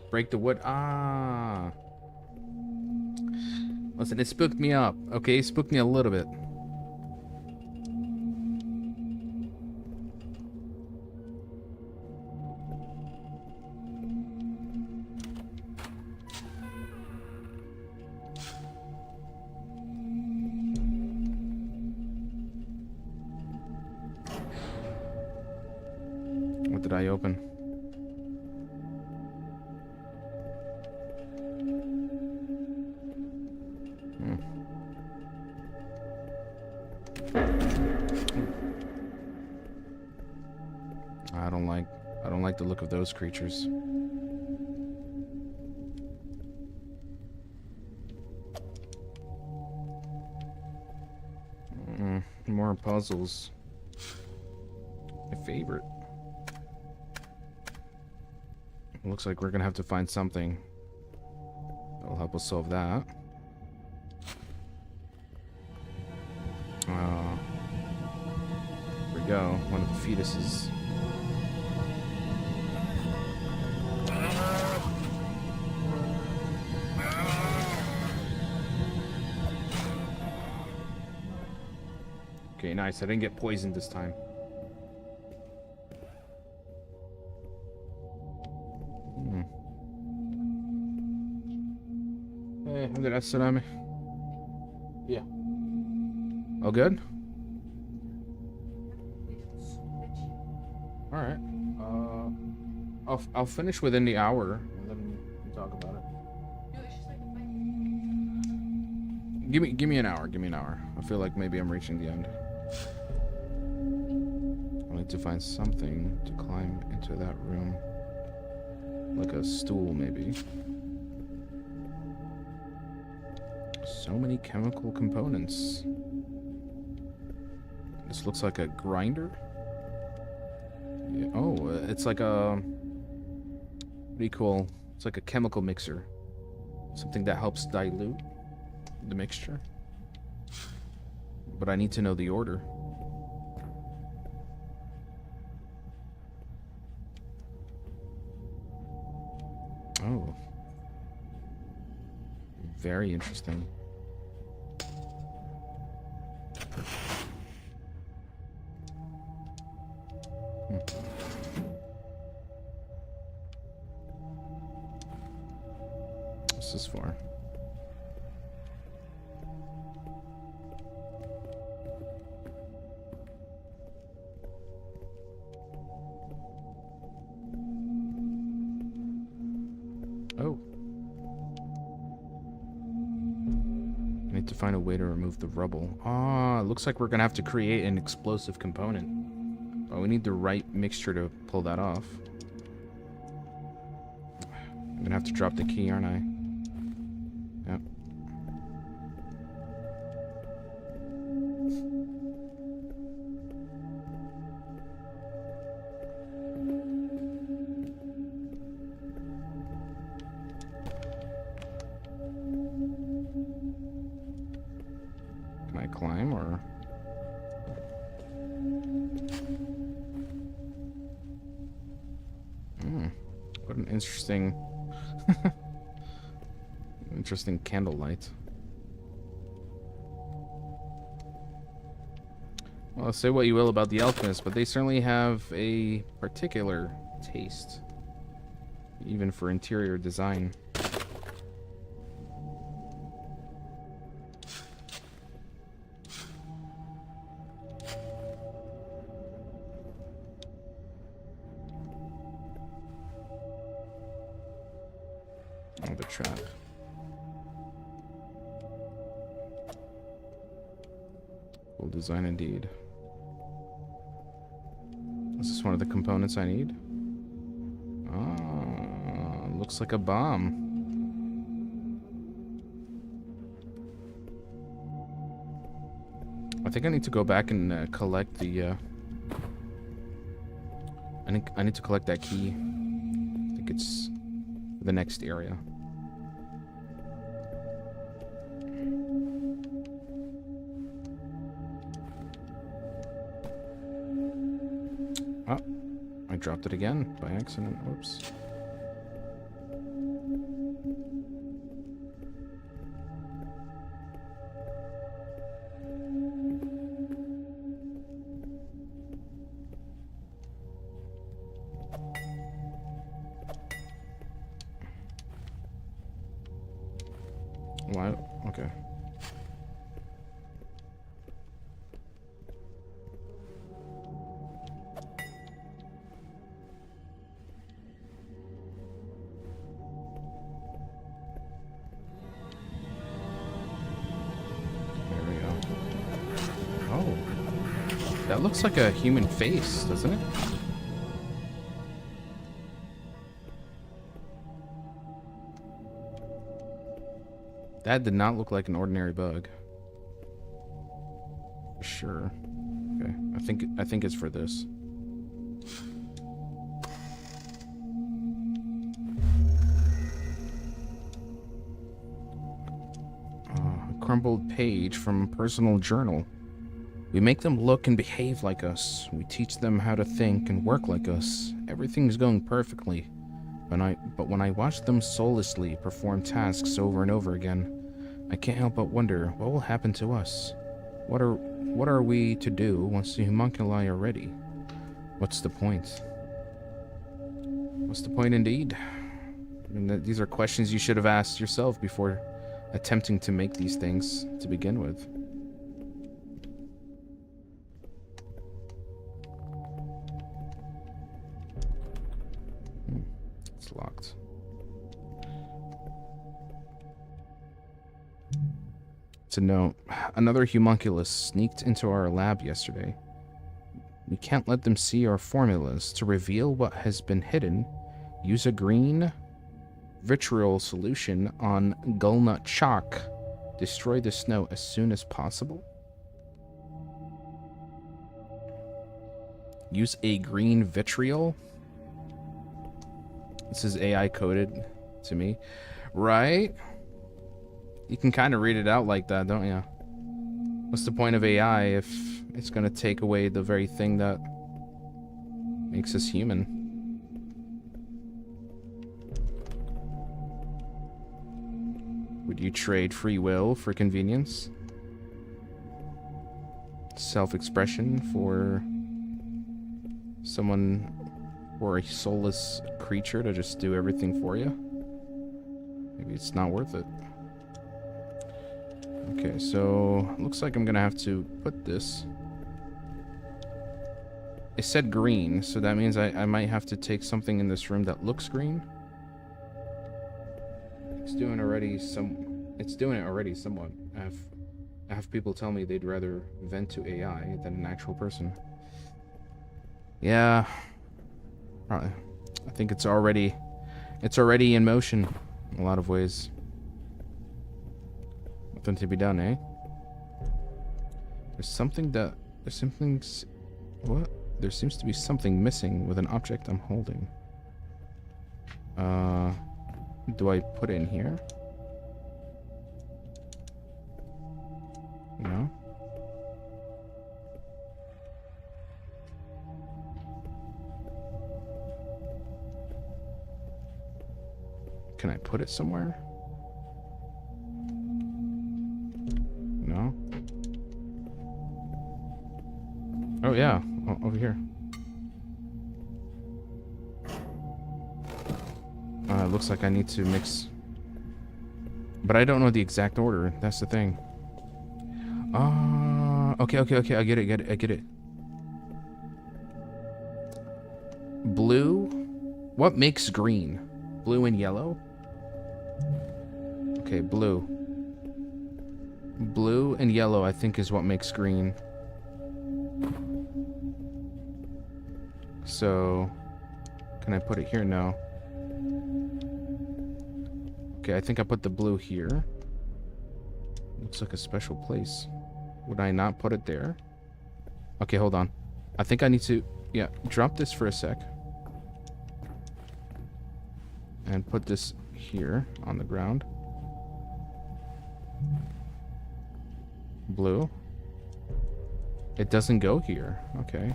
Break the wood. Ah. Listen, it spooked me up. Okay, it spooked me a little bit. What did I open? I don't like the look of those creatures. More puzzles. My favorite. Looks like we're gonna have to find something that will help us solve that. Here we go. One of the fetuses. Okay, nice. I didn't get poisoned this time. Hey, how did that tsunami? Yeah. All good? All right. I'll finish within the hour, and then we can talk about it. Give me an hour. Give me an hour. I feel like maybe I'm reaching the end. I need to find something to climb into that room, like a stool, maybe. So many chemical components. This looks like a grinder. Yeah. Oh, it's like a... What do you call? It's like a chemical mixer. Something that helps dilute the mixture. But I need to know the order. Oh. Very interesting. What's this for? Oh. I need to find a way to remove the rubble. Ah, looks like we're gonna have to create an explosive component. But we need the right mixture to pull that off. I'm gonna have to drop the key, aren't I? Yep. Can I climb or... What an interesting... interesting candlelight. Well, say what you will about the alchemists, but they certainly have a particular taste, even for interior design. Oh, the trap. Cool design indeed. Is this one of the components I need? Ah, looks like a bomb. I think I need to go back and collect the... I need to collect that key. I think it's the next area. Oh, I dropped it again by accident. Whoops. Why? Okay. There we go. Oh. That looks like a human face, doesn't it? That did not look like an ordinary bug. For sure. Okay, I think it's for this. A crumbled page from a personal journal. We make them look and behave like us. We teach them how to think and work like us. Everything's going perfectly. But when I watch them soullessly perform tasks over and over again, I can't help but wonder what will happen to us. What are we to do once the homunculi are ready? What's the point? What's the point indeed? I mean, these are questions you should have asked yourself before attempting to make these things to begin with. It's locked. To note, another homunculus sneaked into our lab yesterday. We can't let them see our formulas. To reveal what has been hidden, use a green vitriol solution on gulnut chalk Destroy the snow as soon as possible. Use a green vitriol. This is AI coded to me. Right? You can kind of read it out like that, don't you? What's the point of AI if it's going to take away the very thing that makes us human? Would you trade free will for convenience? Self-expression for someone, or a soulless creature to just do everything for you? Maybe it's not worth it. Okay, so looks like I'm gonna have to put this. It said green, so that means I might have to take something in this room that looks green. It's doing it already somewhat. I have people tell me they'd rather vent to AI than an actual person. Yeah. I think it's already in motion in a lot of ways. Nothing to be done, eh? There seems to be something missing with an object I'm holding. Do I put it in here? No. Can I put it somewhere? No. Oh yeah, over here. It looks like I need to mix, but I don't know the exact order. That's the thing. Okay. I get it. Blue. What makes green? Blue and yellow. Okay, blue. Blue and yellow, I think, is what makes green. So, can I put it here? No. Okay, I think I put the blue here. Looks like a special place. Would I not put it there? Okay, hold on. I think I need to, yeah, drop this for a sec. And put this here on the ground. Blue. It doesn't go here. Okay.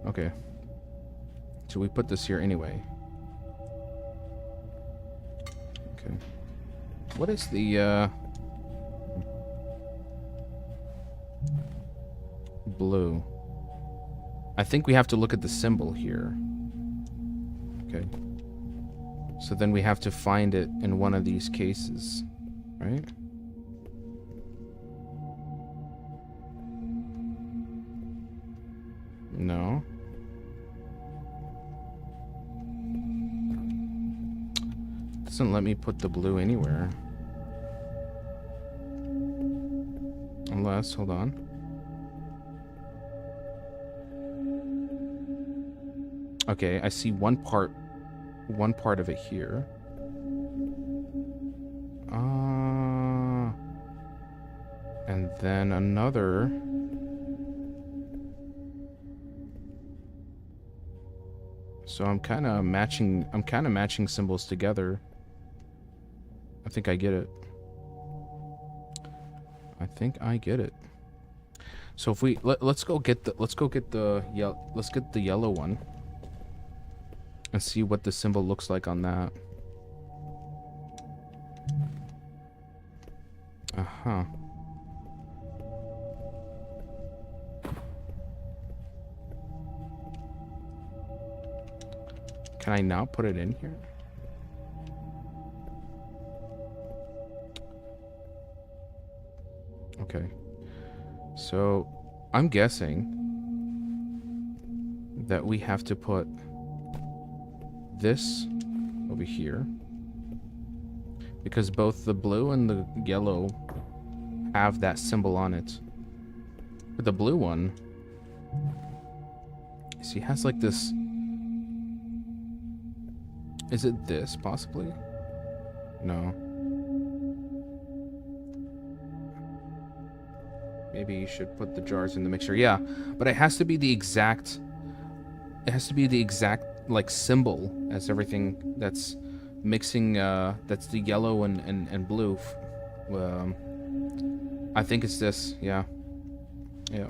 Okay. So we put this here anyway. Okay. What is the blue? I think we have to look at the symbol here. Okay. So then we have to find it in one of these cases, right? No. Doesn't let me put the blue anywhere. Unless, hold on. Okay, I see one part of it here. And then another. So I'm kind of matching symbols together. I think I get it. So if we let's get the yellow one and see what the symbol looks like on that. Uh-huh. Can I now put it in here? Okay. So I'm guessing that we have to put this over here because both the blue and the yellow have that symbol on it. But the blue one, see, has like this. Is it this, possibly? No. Maybe you should put the jars in the mixer. Yeah, but it has to be the exact... It has to be the exact, like, symbol as everything that's mixing, that's the yellow and blue. I think it's this, yeah. Yeah.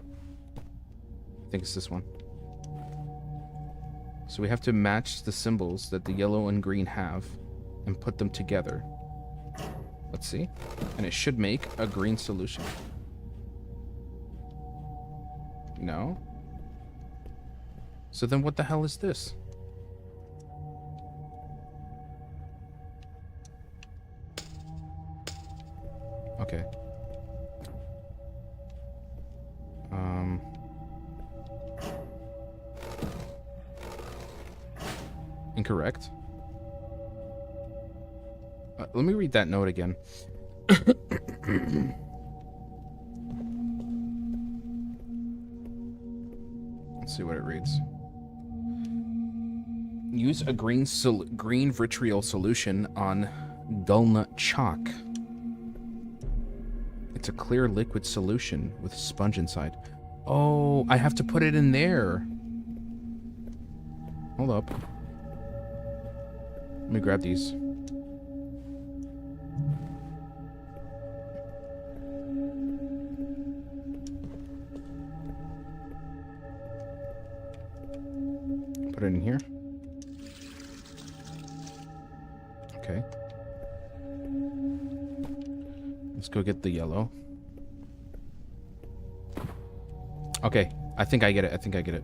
I think it's this one. So we have to match the symbols that the yellow and green have and put them together. Let's see. And it should make a green solution. No? So then what the hell is this? Okay. Incorrect. Let me read that note again. Let's see what it reads. Use a green vitriol solution on gulnut chalk. It's a clear liquid solution with sponge inside. Oh, I have to put it in there. Hold up. Let me grab these. Put it in here. Okay. Let's go get the yellow. Okay, I think I get it. I think I get it.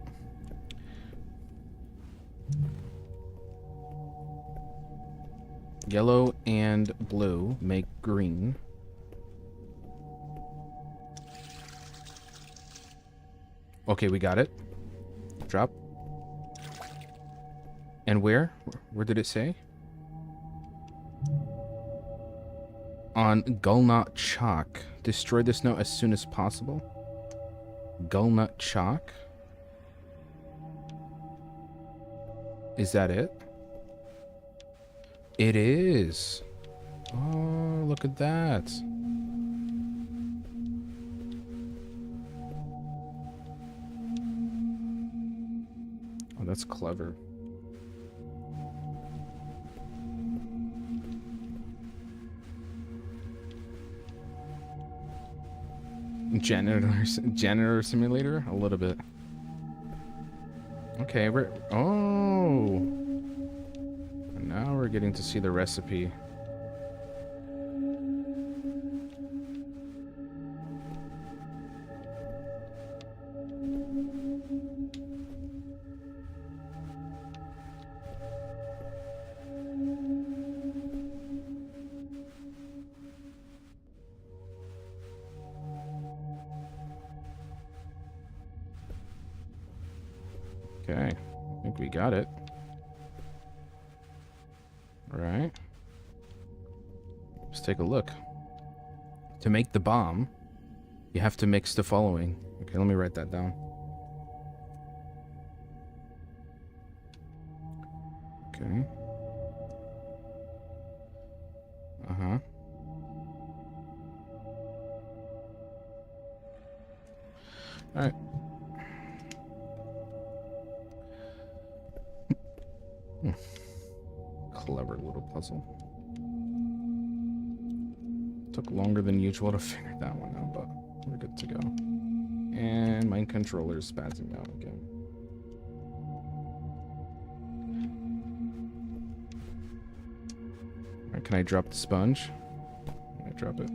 Yellow and blue make green. Okay, we got it. Drop. And where? Where did it say? On gulnut chalk. Destroy this note as soon as possible. Gulnut chalk. Is that it? It is. Oh, look at that. Oh, that's clever. Janitor simulator? A little bit. Okay, we're... Oh! Now we're getting to see the recipe. Okay, I think we got it. All right. Let's take a look. To make the bomb, you have to mix the following. Okay, let me write that down. Okay. Uh-huh. All right. Clever little puzzle. Took longer than usual to figure that one out, but we're good to go. And my controller is spazzing out again. Alright, can I drop the sponge? I drop it.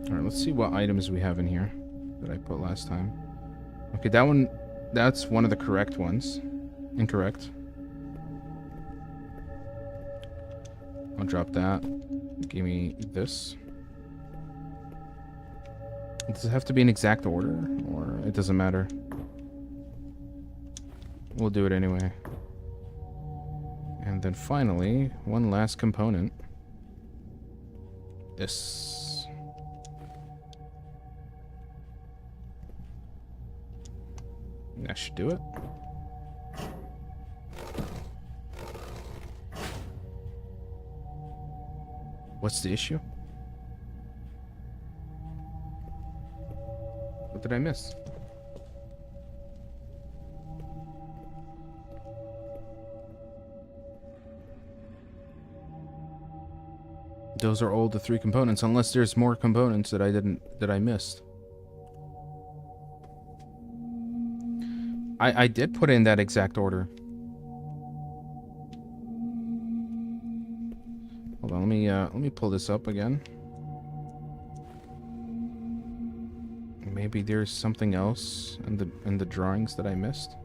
Alright, let's see what items we have in here that I put last time. Okay, that one, that's one of the correct ones. Incorrect. I'll drop that. Give me this. Does it have to be in exact order, or it doesn't matter? We'll do it anyway. And then finally, one last component. This. That should do it. What's the issue? What did I miss? Those are all the 3 components, unless there's more components that I missed. I did put in that exact order. Hold on, let me pull this up again. Maybe there's something else in the drawings that I missed.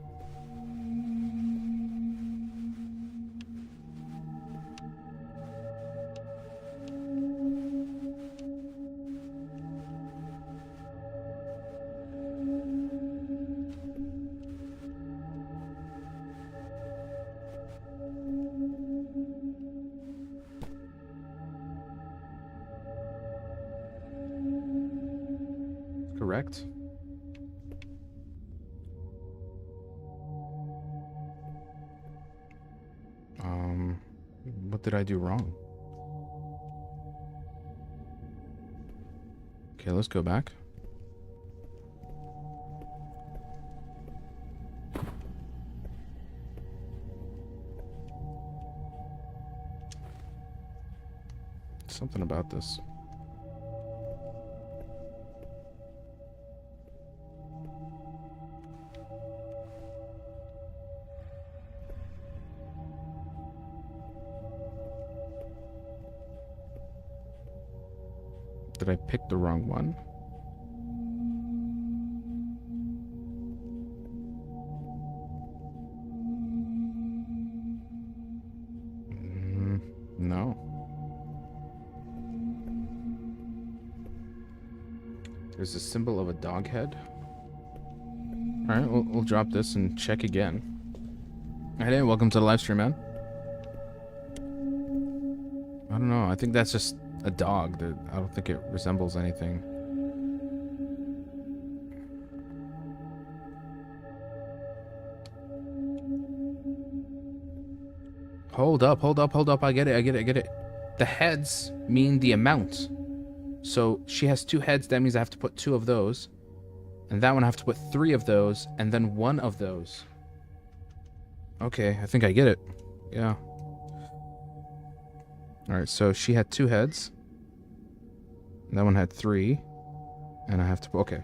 Correct. What did I do wrong? Okay, let's go back. Something about this. Did I pick the wrong one? No. There's a symbol of a dog head. Alright, we'll drop this and check again. Hey, welcome to the live stream, man. I don't know, I think that's just a dog. I don't think it resembles anything. Hold up. I get it. The heads mean the amount. So she has 2 heads, that means I have to put 2 of those. And that one I have to put 3 of those, and then 1 of those. Okay, I think I get it. Yeah. Alright, so she had 2 heads. That one had 3. And I have to... Okay.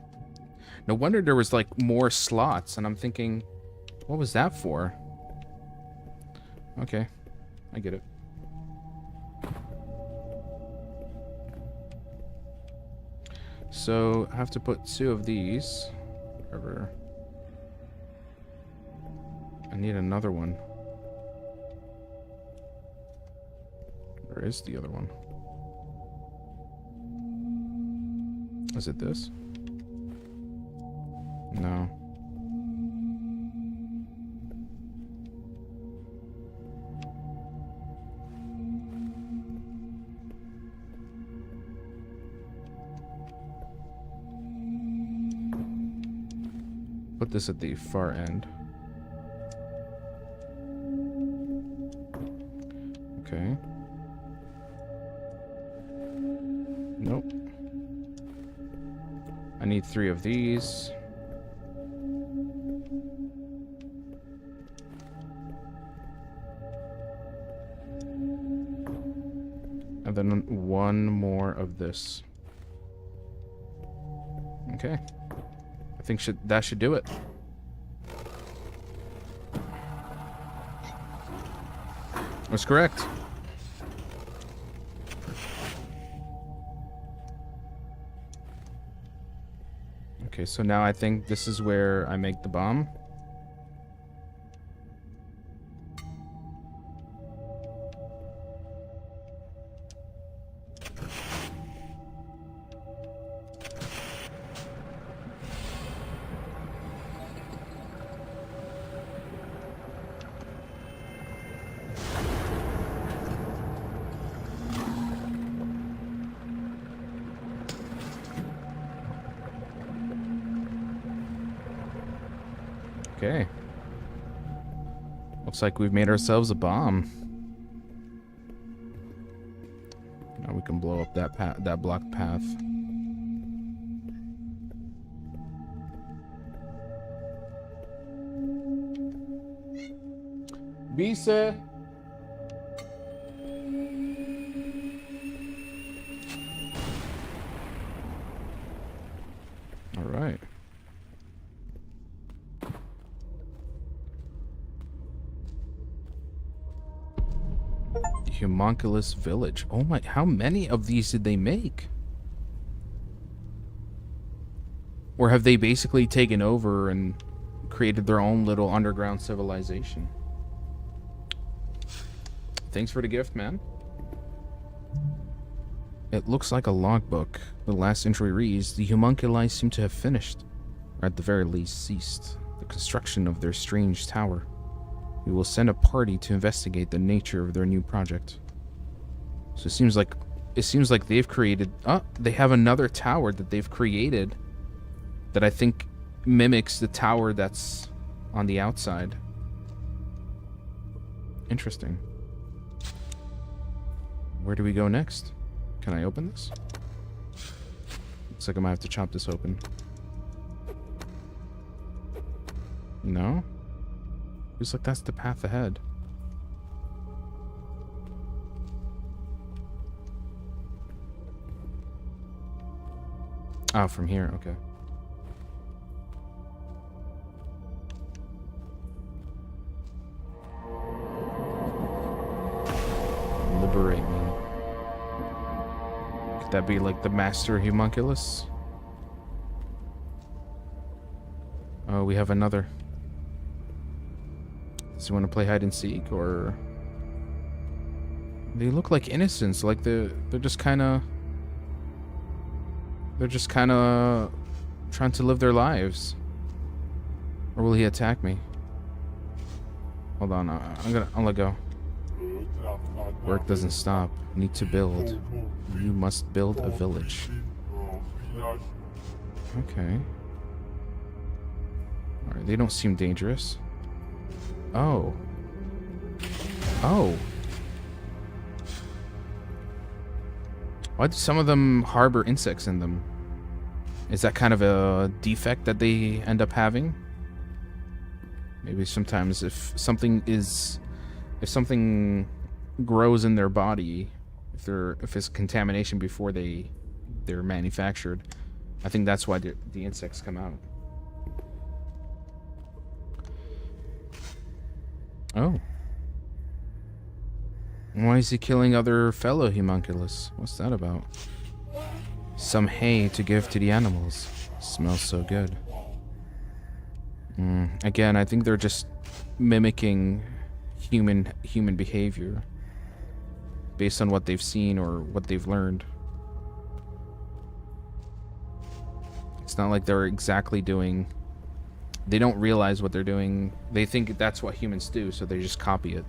No wonder there was, like, more slots. And I'm thinking, what was that for? Okay. I get it. So, I have to put 2 of these. Whatever. I need another one. Where is the other one? Is it this? No. Put this at the far end. Okay. Nope. I need 3 of these. And then 1 more of this. Okay. I think that should do it. That's correct. Okay, so now I think this is where I make the bomb. Okay. Looks like we've made ourselves a bomb. Now we can blow up that blocked path. Visa. All right. Homunculus Village. Oh my, how many of these did they make? Or have they basically taken over and created their own little underground civilization? Thanks for the gift, man. It looks like a logbook. The last entry reads, the homunculi seem to have finished, or at the very least ceased, the construction of their strange tower. We will send a party to investigate the nature of their new project. So it seems like they've created... Oh, they have another tower that they've created that I think mimics the tower that's on the outside. Interesting. Where do we go next? Can I open this? Looks like I might have to chop this open. No? Looks like that's the path ahead. Oh, from here, okay. Liberate me. Could that be like the master homunculus? Oh, we have another. Does he want to play hide and seek, or... They look like innocents, like they're just kind of... They're just kind of trying to live their lives. Or will he attack me? Hold on, I'll let go. Work doesn't stop. Need to build. You must build a village. Okay. Alright, they don't seem dangerous. Oh. Oh. Why do some of them harbor insects in them? Is that kind of a defect that they end up having? Maybe sometimes if something grows in their body, if it's contamination before they're manufactured, I think that's why the insects come out. Oh. Why is he killing other fellow homunculus? What's that about? Some hay to give to the animals. Smells so good. Again, I think they're just mimicking human behavior based on what they've seen or what they've learned. It's not like they're exactly doing... They don't realize what they're doing. They think that's what humans do, so they just copy it.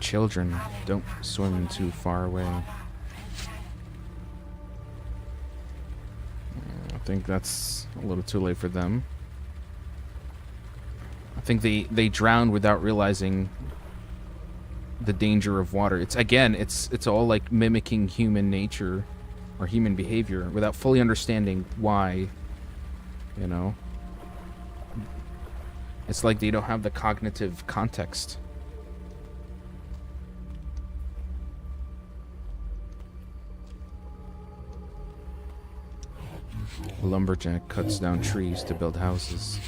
Children, don't swim too far away. I think that's a little too late for them. I think they drowned without realizing the danger of water. It's all like mimicking human nature or human behavior without fully understanding why, you know. It's like they don't have the cognitive context. A lumberjack cuts down trees to build houses.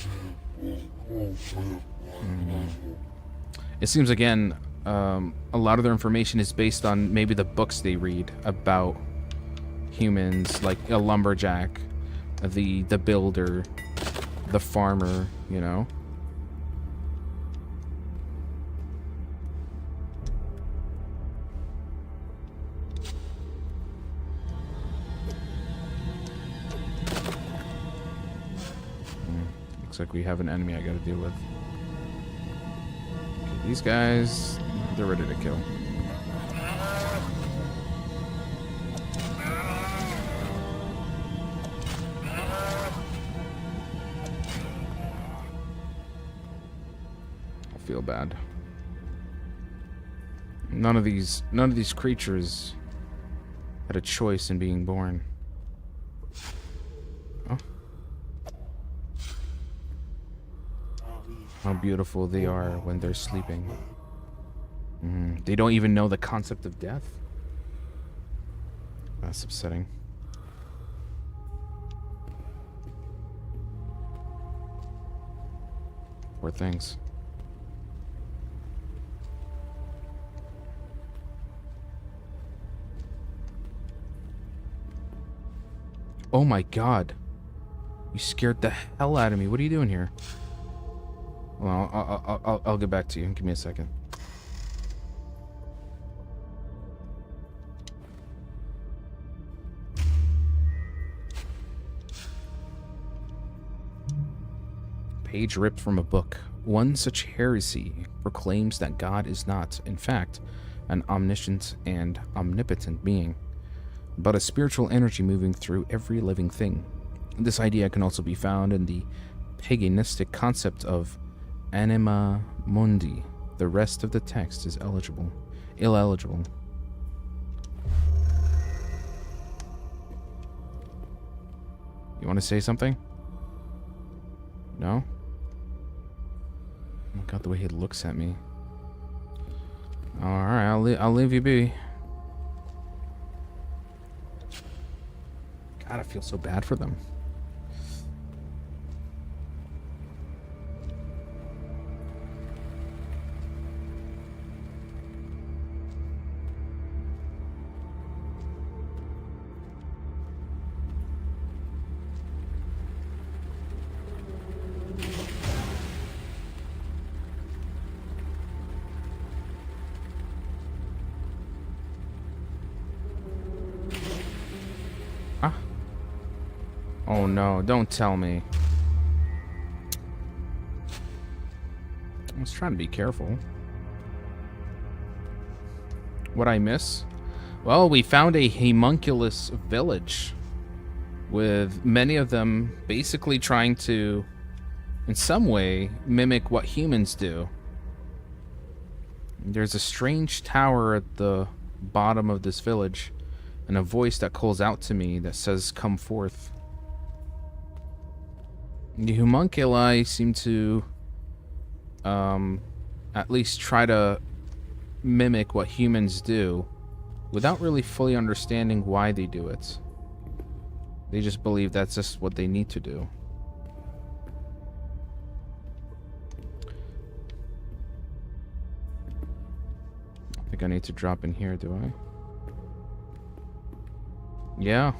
It seems, again, a lot of their information is based on maybe the books they read about humans, like a lumberjack, the builder, the farmer, you know. Looks like we have an enemy I gotta deal with. Okay, these guys, they're ready to kill. bad. None of these creatures had a choice in being born. Oh. How beautiful they are when they're sleeping. They don't even know the concept of death. That's upsetting. Poor things. Oh my god. You scared the hell out of me. What are you doing here? Well, I'll get back to you. Give me a second. Page ripped from a book. One such heresy proclaims that God is not, in fact, an omniscient and omnipotent being, but a spiritual energy moving through every living thing. This idea can also be found in the paganistic concept of anima mundi. The rest of the text is illegible. You want to say something? No? Oh my god, the way he looks at me. Alright, I'll leave you be. God, I feel so bad for them. Oh no, don't tell me. I was trying to be careful. What'd I miss? Well, we found a homunculus village with many of them basically trying to, in some way, mimic what humans do. There's a strange tower at the bottom of this village and a voice that calls out to me that says, "Come forth." The homunculi seem to at least try to mimic what humans do without really fully understanding why they do it. They just believe that's just what they need to do. I think I need to drop in here, do I? Yeah.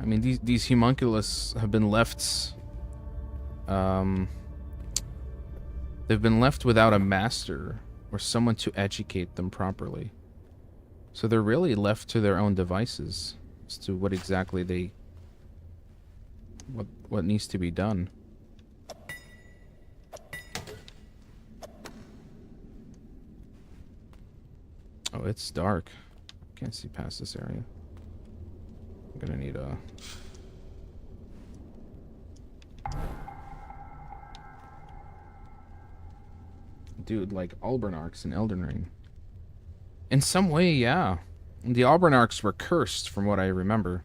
I mean, these homunculus have been left, they've been left without a master or someone to educate them properly. So they're really left to their own devices as to what exactly they, what needs to be done. Oh, it's dark. Can't see past this area. I'm gonna need a... Dude, like Albernarchs in Elden Ring. In some way, yeah. The Albernarchs were cursed, from what I remember.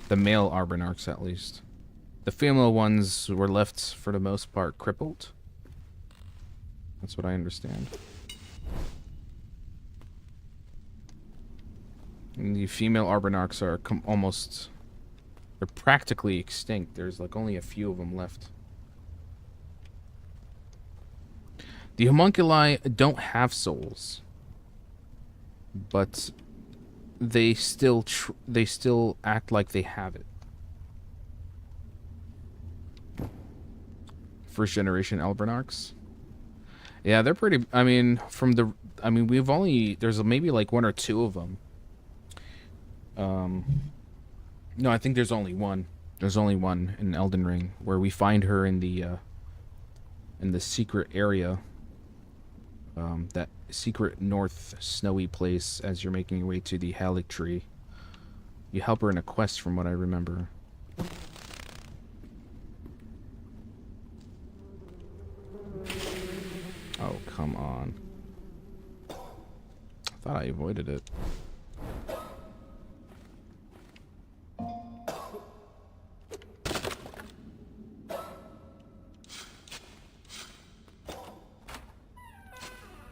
The male Albernarchs, at least. The female ones were left, for the most part, crippled. That's what I understand. And the female Albernarchs are almost... They're practically extinct. There's like only a few of them left. The homunculi don't have souls, but they still act like they have it. First generation Albernarchs. Yeah, they're pretty. I mean, we've only there's maybe like one or two of them. No, I think there's only one. There's only one in Elden Ring where we find her in the secret area. That secret north snowy place as you're making your way to the Halic tree. You help her in a quest from what I remember. Oh, come on. I thought I avoided it.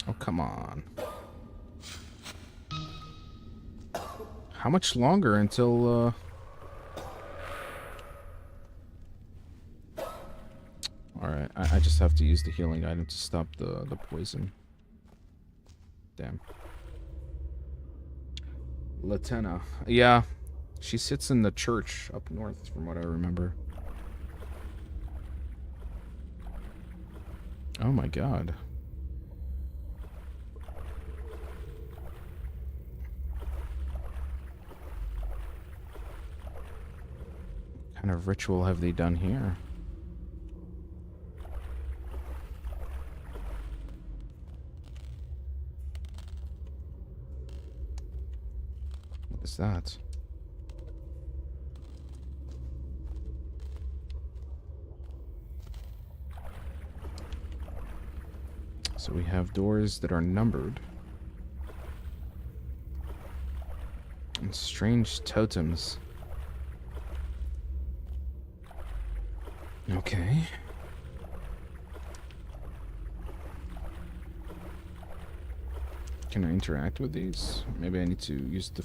Oh, come on. How much longer until, Alright, I just have to use the healing item to stop the poison. Damn. Latenna. Yeah, she sits in the church up north, from what I remember. Oh my god. What kind of ritual have they done here? What is that? So we have doors that are numbered. And strange totems. Okay. Can I interact with these? Maybe I need to use the...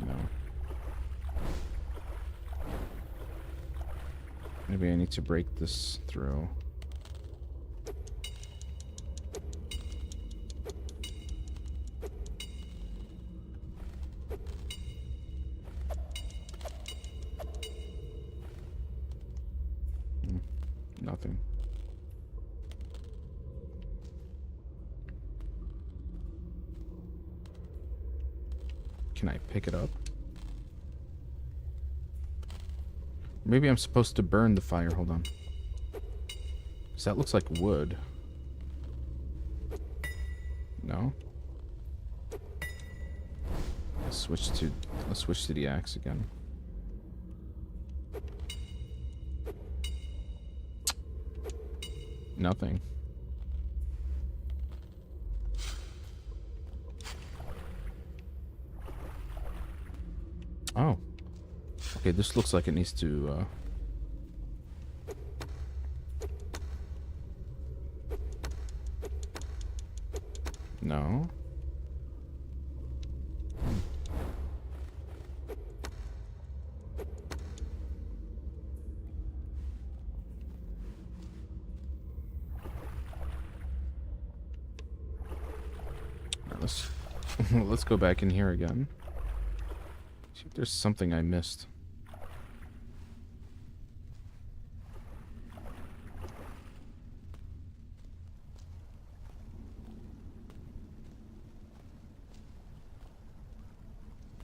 No. Maybe I need to break this through. Nothing. Can I pick it up? Maybe I'm supposed to burn the fire. Hold on. 'Cause that looks like wood. No? Let's switch to the axe again. Nothing. Oh. Okay, this looks like it needs to, No. Let's let's go back in here again. See if there's something I missed.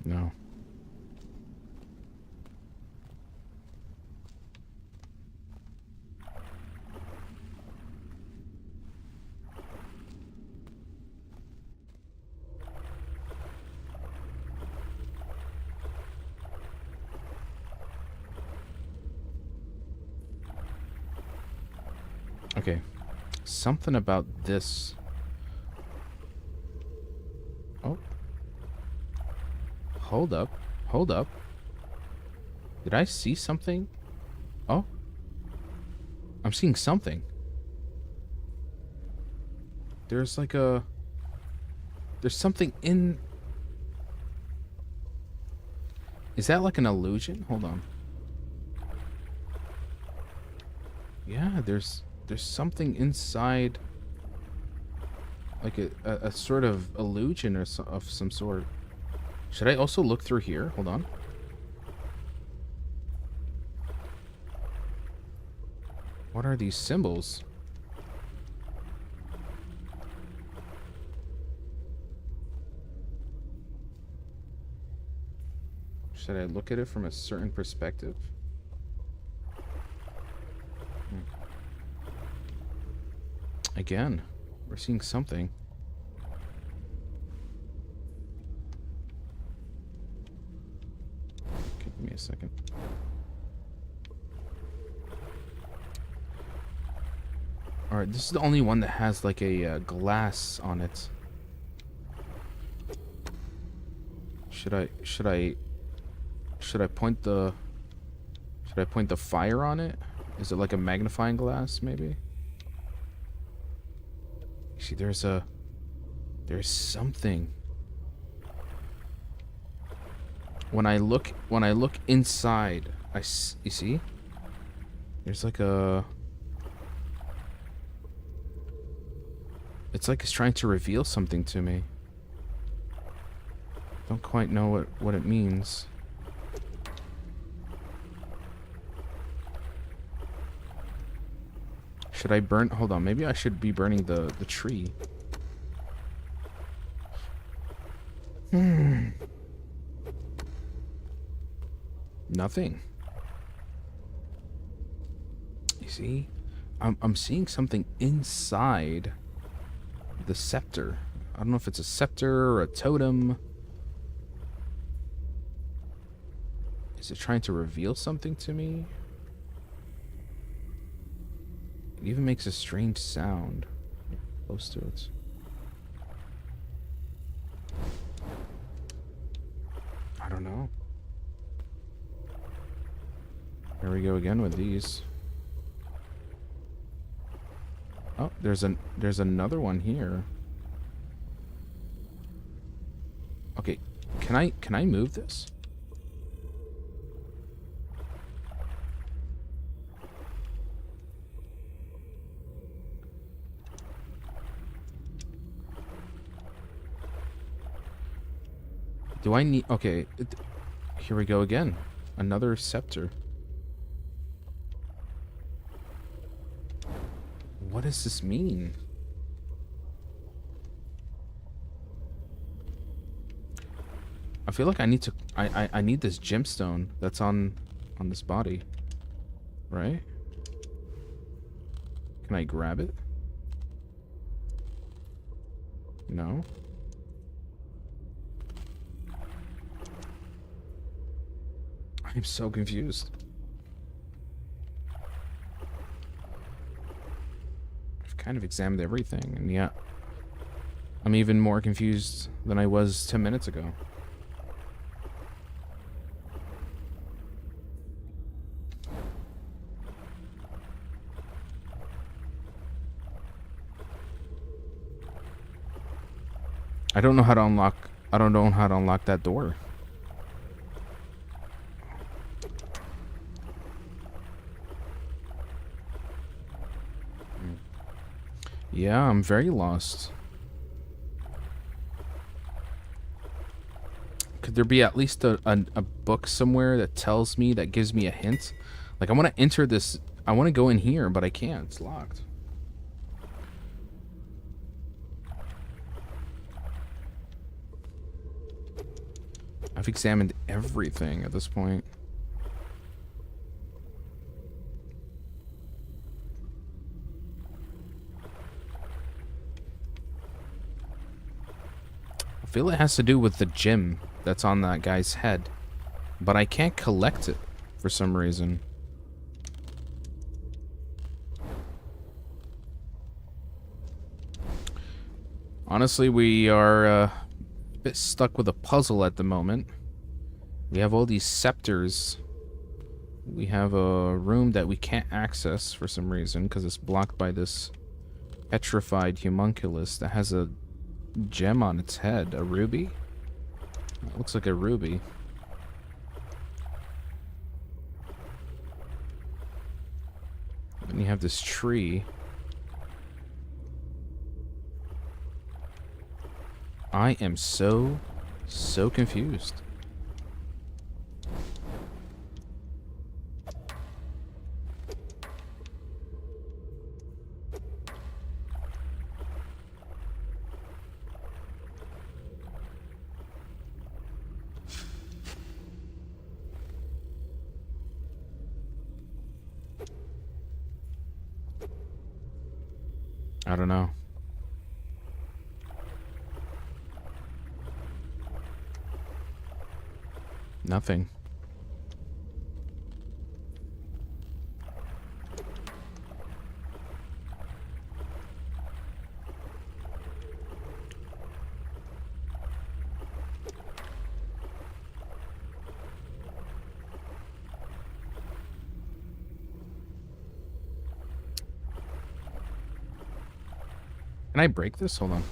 No. Okay. Something about this. Oh. Hold up. Hold up. Did I see something? Oh. I'm seeing something. There's like a... There's something in... Is that like an illusion? Hold on. Yeah, there's something inside, like a sort of illusion or of some sort. Should I also look through here? Hold on. What are these symbols? Should I look at it from a certain perspective? Again, we're seeing something. Okay, give me a second. Alright, this is the only one that has like a glass on it. Should I point the fire on it? Is it like a magnifying glass maybe? See, there's something. When I look inside, you see? There's like a... It's like it's trying to reveal something to me. Don't quite know what it means. Should I burn... Hold on, maybe I should be burning the tree. Nothing. You see? I'm seeing something inside the scepter. I don't know if it's a scepter or a totem. Is it trying to reveal something to me? It even makes a strange sound close to it. I don't know. Here we go again with these. Oh, there's another one here. Okay, can I move this? Do I need... Okay, here we go again. Another scepter. What does this mean? I feel like I need to... I need this gemstone that's on this body. Right? Can I grab it? No? I'm so confused. I've kind of examined everything, and yeah, I'm even more confused than I was 10 minutes ago. I don't know how to unlock that door. Yeah, I'm very lost. Could there be at least a book somewhere that tells me, that gives me a hint? Like, I want to enter this, I want to go in here, but I can't. It's locked. I've examined everything at this point. I feel it has to do with the gem that's on that guy's head, but I can't collect it for some reason. Honestly, we are a bit stuck with a puzzle at the moment. We have all these scepters. We have a room that we can't access for some reason because it's blocked by this petrified homunculus that has a gem on its head. A ruby? It looks like a ruby. Then you have this tree. I am so confused. I don't know. Nothing. Can I break this? Hold on.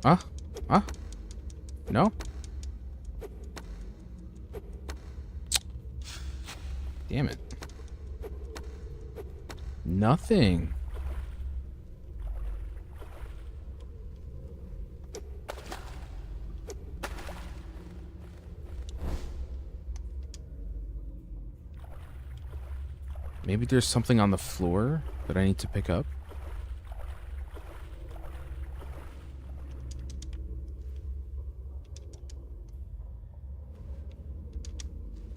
Huh? No? Damn it. Nothing. Maybe there's something on the floor that I need to pick up.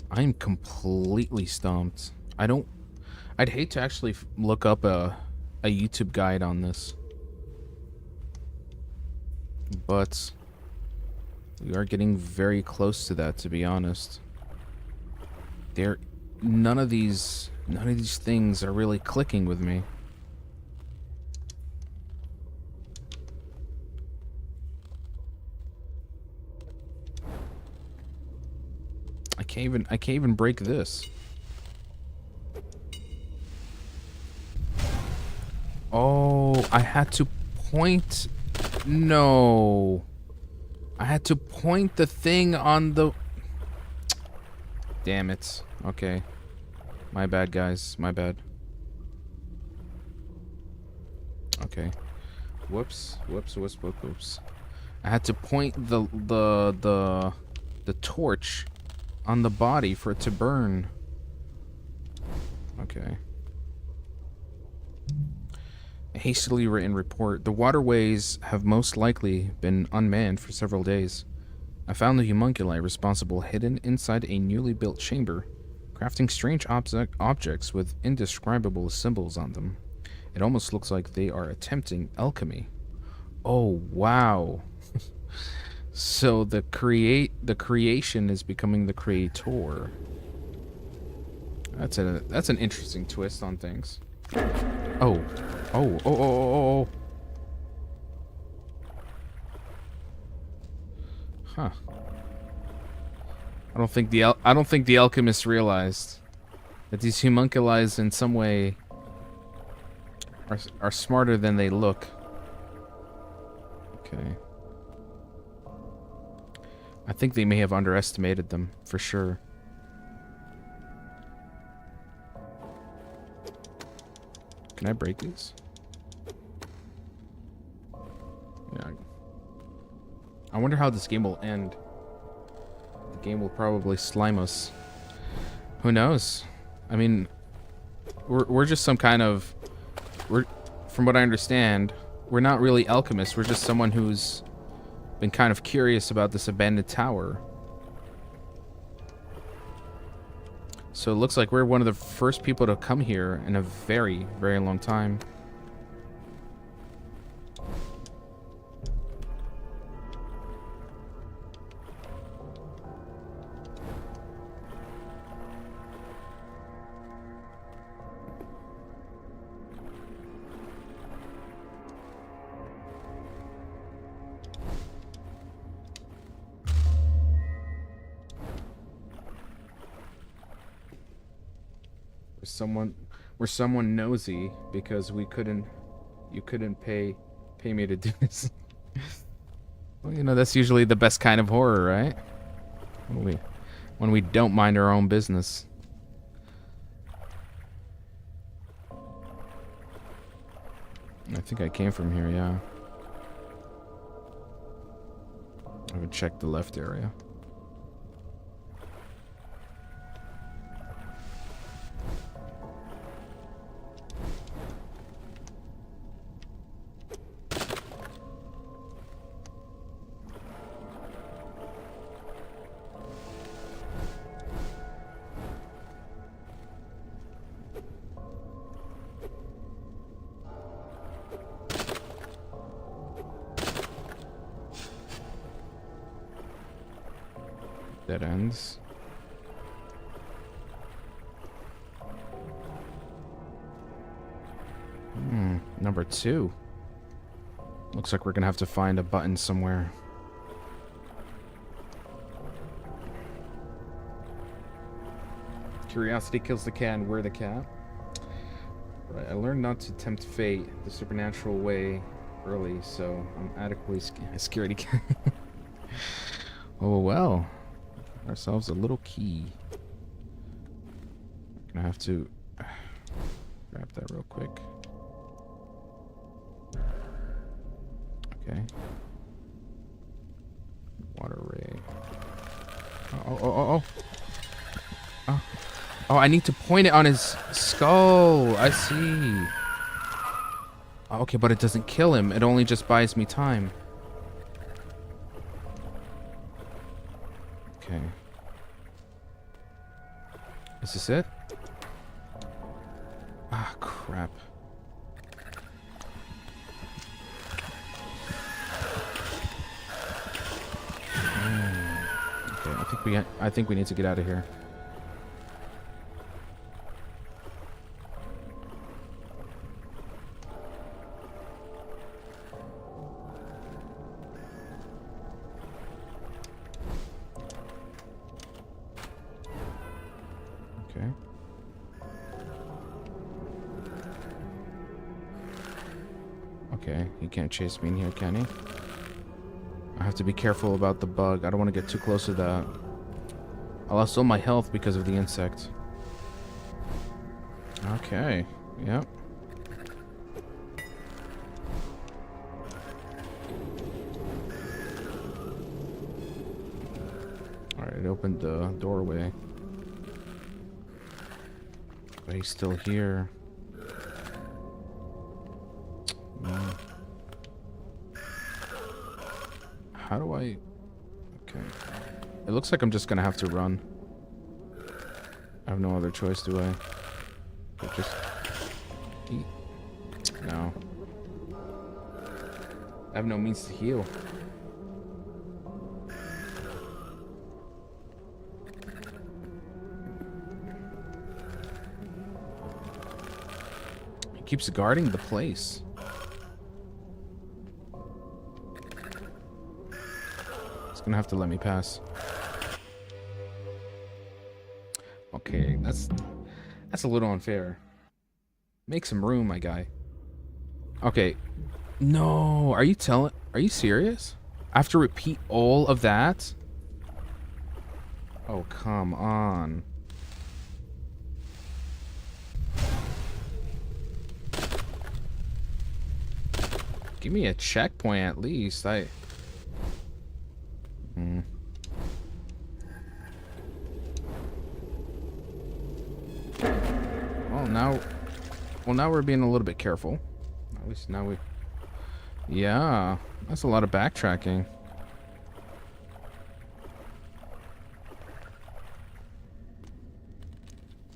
I'm completely stumped. I'd hate to actually look up a YouTube guide on this. But we are getting very close to that, to be honest. None of these things are really clicking with me. I can't even break this. Oh, I had to point. No. I had to point the thing on the... Damn it. Okay. My bad, guys. My bad. Okay. Whoops. Whoops. I had to point the torch on the body for it to burn. Okay. A hastily written report. The waterways have most likely been unmanned for several days. I found the homunculi responsible hidden inside a newly built chamber, crafting strange objects with indescribable symbols on them. It almost looks like they are attempting alchemy. Oh, wow. So the creation is becoming the creator. That's an interesting twist on things. Oh. Oh. Huh. I don't think the alchemists realized that these homunculi in some way are smarter than they look. Okay. I think they may have underestimated them, for sure. Can I break these? Yeah. I wonder how this game will end. The game will probably slime us. Who knows? I mean, we're just some kind of... From what I understand, we're not really alchemists. We're just someone who's been kind of curious about this abandoned tower. So it looks like we're one of the first people to come here in a very, very long time. We're someone nosy because you couldn't pay me to do this. Well, you know, that's usually the best kind of horror, right? When we don't mind our own business. I think I came from here, yeah. I haven't checked the left area. Dead ends. Number 2. Looks like we're gonna have to find a button somewhere. Curiosity kills the cat and we're the cat. Right, I learned not to tempt fate the supernatural way early, so I'm adequately scared. Oh well. Ourselves a little key. Gonna have to grab that real quick. Okay. Water ray. Oh. Oh, I need to point it on his skull. I see. Okay, but it doesn't kill him. It only just buys me time. Okay. Is this it? Ah, crap. Okay, I think we need to get out of here. Okay. Okay, he can't chase me in here, can he? I have to be careful about the bug. I don't want to get too close to that. I lost all my health because of the insect. Okay, yep. Alright, it opened the doorway. But he's still here. How do I... Okay. It looks like I'm just gonna have to run. I have no other choice, do I? Or just... eat? No. I have no means to heal. He keeps guarding the place. Gonna have to let me pass. Okay, that's a little unfair. Make some room, my guy. Okay. No, are you serious? I have to repeat all of that? Oh, come on. Give me a checkpoint at least. Well, now we're being a little bit careful. At least now we... Yeah, that's a lot of backtracking.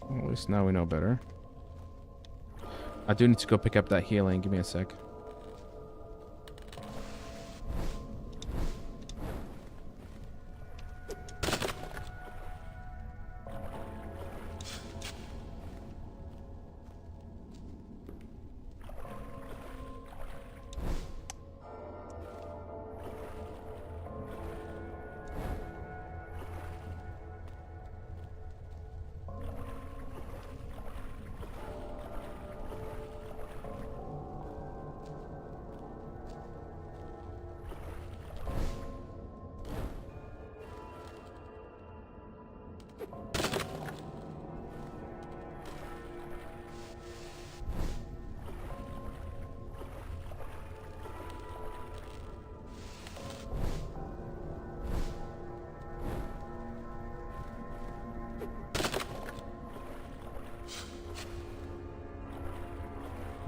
Well, at least now we know better. I do need to go pick up that healing. Give me a sec.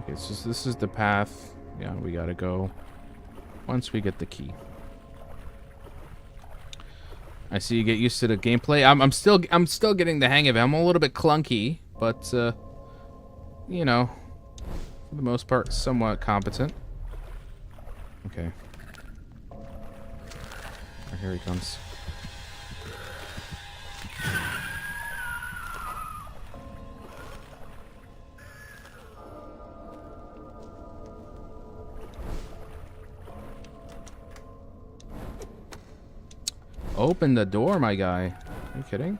Okay, so this is the path. Yeah, we gotta go once we get the key. I see you get used to the gameplay. I'm still getting the hang of it. I'm a little bit clunky, but you know, for the most part, somewhat competent. Okay. Here he comes. Open the door, my guy. Are you kidding?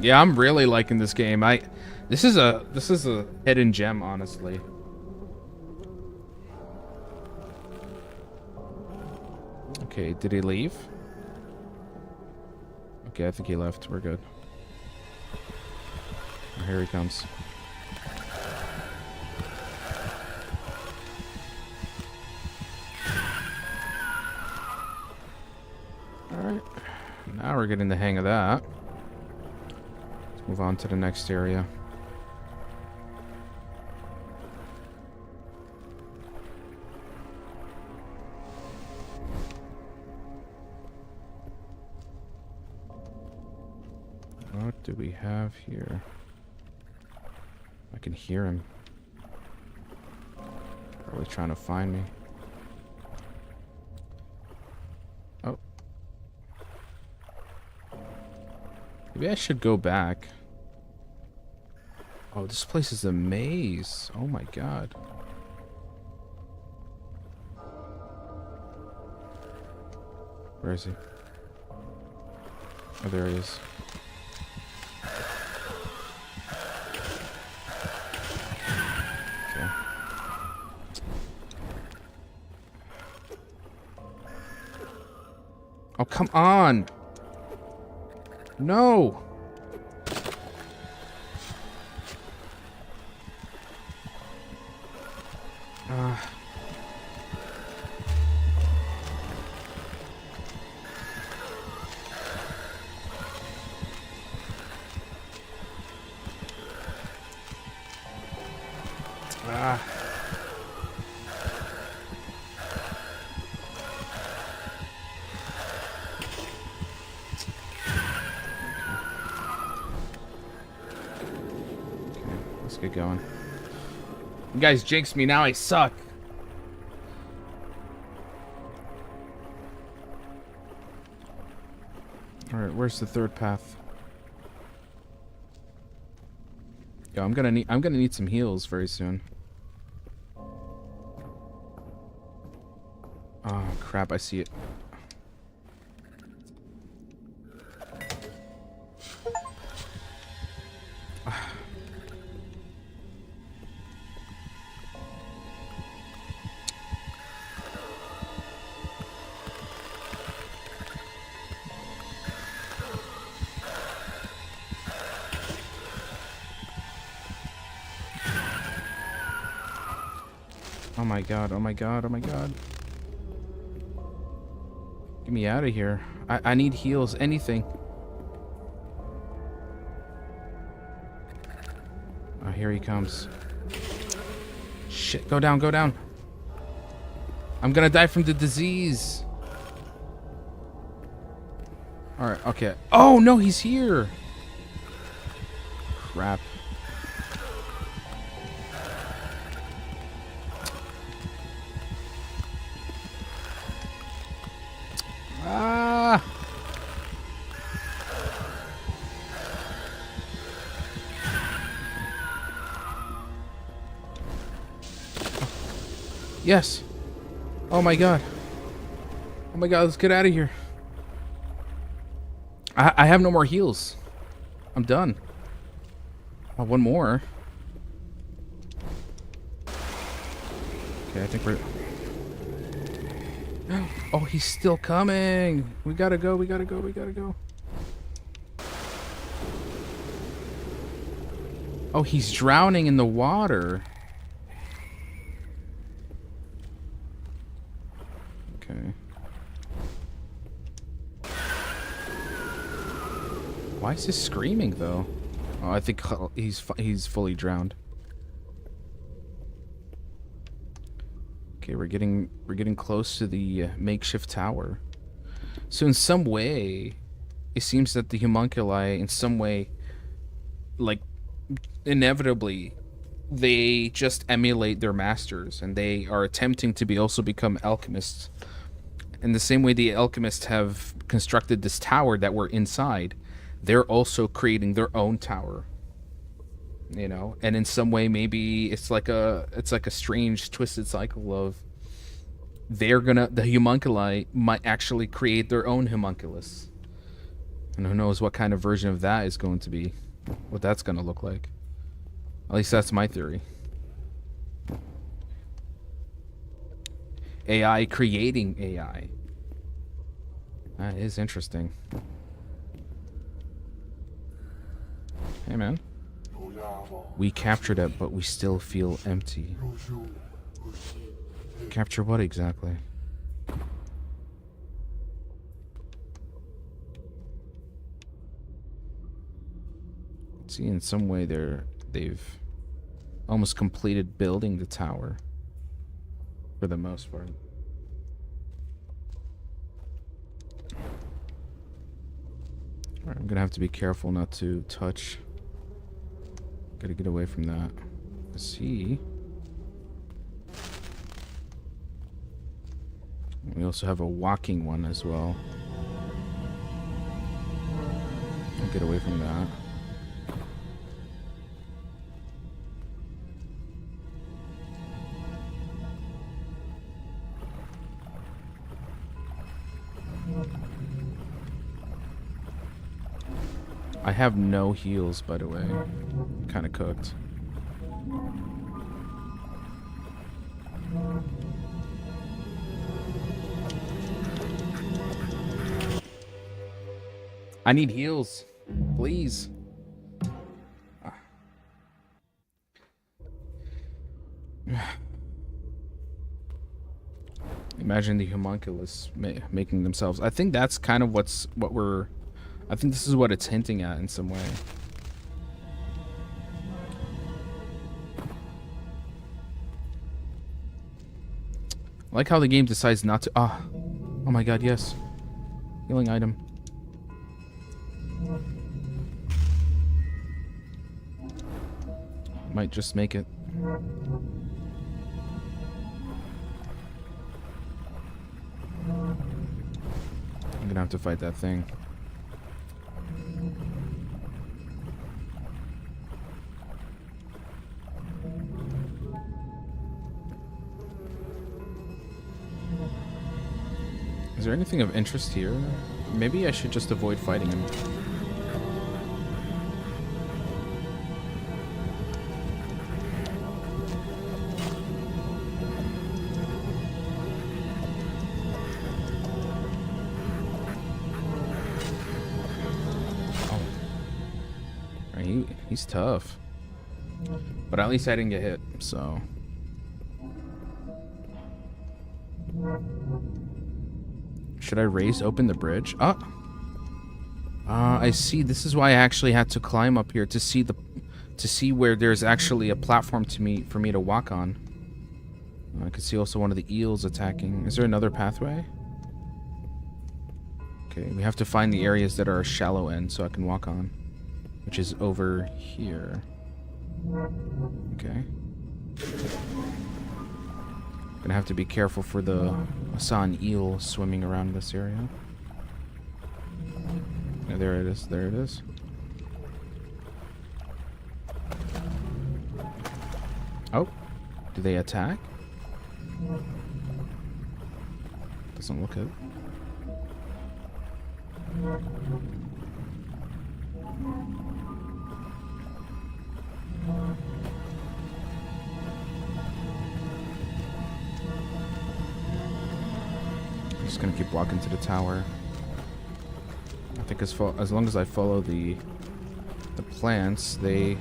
Yeah, I'm really liking this game. This is a hidden gem, honestly. Okay, did he leave? Okay, I think he left. We're good. Here he comes. Alright. Now we're getting the hang of that. Let's move on to the next area. What do we have here? I can hear him. Probably trying to find me. Oh. Maybe I should go back. Oh, this place is a maze. Oh my god. Where is he? Oh, there he is. Oh, come on! No! Let's get going. You guys jinxed me, now I suck. Alright, where's the third path? Yo, I'm gonna need some heals very soon. Oh crap, I see it. Oh my god, oh my god, oh my god. Get me out of here. I need heals, anything. Oh, here he comes. Shit, go down, go down. I'm gonna die from the disease. Alright, okay. Oh no, he's here. Crap. Ah! Yes. Oh my god. Oh my god, let's get out of here. I have no more heals. I'm done. Oh, one more. Okay, I think we're... Oh, he's still coming. We gotta go, we gotta go, we gotta go. Oh, he's drowning in the water. Okay. Why is he screaming though? Oh, I think he's fully drowned. Okay, we're getting close to the makeshift tower. So in some way, it seems that the homunculi, in some way, like inevitably, they just emulate their masters, and they are attempting to also become alchemists. In the same way the alchemists have constructed this tower that we're inside, they're also creating their own tower. You know, and in some way maybe it's like a strange twisted cycle of the homunculi might actually create their own homunculus. And who knows what kind of version of that is going to be, what that's going to look like. At least that's my theory. AI creating AI. That is interesting. Hey, man. We captured it, but we still feel empty. Capture what exactly? See, in some way they've almost completed building the tower for the most part. Alright, I'm gonna have to be careful not to touch. Gotta get away from that. See, we also have a walking one as well. I'll get away from that. I have no heals, by the way. Kind of cooked. I need heals, please. Imagine the homunculus making themselves. I think that's kind of what we're. I think this is what it's hinting at in some way. I like how the game decides not to. Oh my god, yes. Healing item. Might just make it. I'm gonna have to fight that thing. Is there anything of interest here? Maybe I should just avoid fighting him. He's tough. But at least I didn't get hit, so. Should I open the bridge? I see. This is why I actually had to climb up here to see where there's actually a platform for me to walk on. I could see also one of the eels attacking. Is there another pathway? Okay, we have to find the areas that are a shallow end so I can walk on. Which is over here. Okay. Gonna have to be careful for the... I saw an eel swimming around this area. Yeah, there it is. There it is. Oh. Do they attack? Doesn't look it. I'm just gonna keep walking to the tower. I think as long as I follow the plants, they...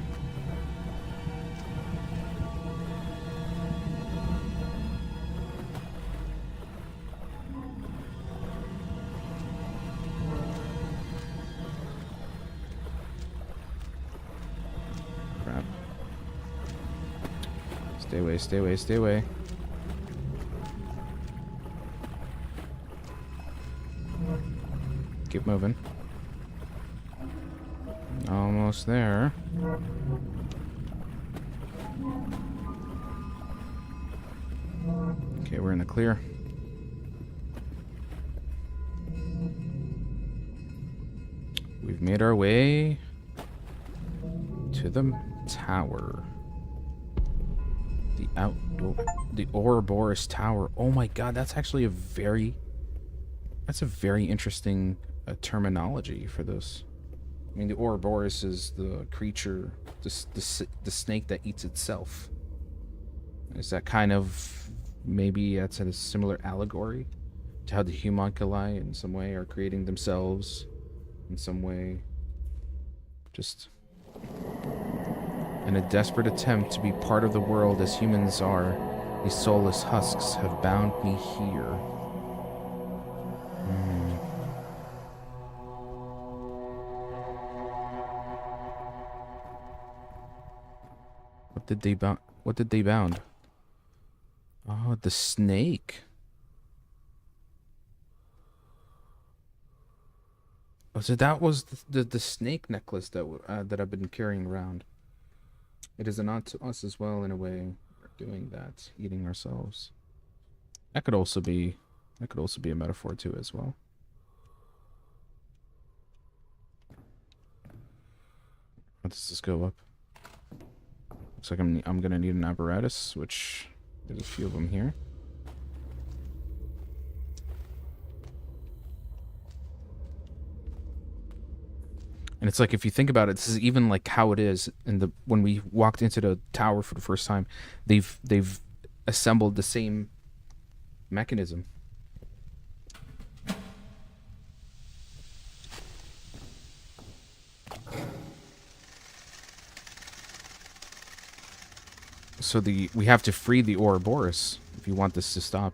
Crap. Stay away, stay away, stay away. Keep moving. Almost there. Okay, we're in the clear. We've made our way to the tower. The Ouroboros Tower. Oh my god, that's actually a very interesting a terminology for this. I mean, the Ouroboros is the creature, the snake that eats itself. Is that kind of, maybe that's a similar allegory to how the homunculi in some way are creating themselves in some way? Just in a desperate attempt to be part of the world as humans are, these soulless husks have bound me here. What did they bound? What did they bound? Oh, the snake. Oh, so that was the snake necklace that I've been carrying around. It is a nod to us as well in a way. We're doing that, eating ourselves. That could also be a metaphor too as well. How does this go up? Looks like I'm gonna need an apparatus, which there's a few of them here. And it's like, if you think about it, this is even like how it is in the when we walked into the tower for the first time. They've assembled the same mechanism. So we have to free the Ouroboros if you want this to stop.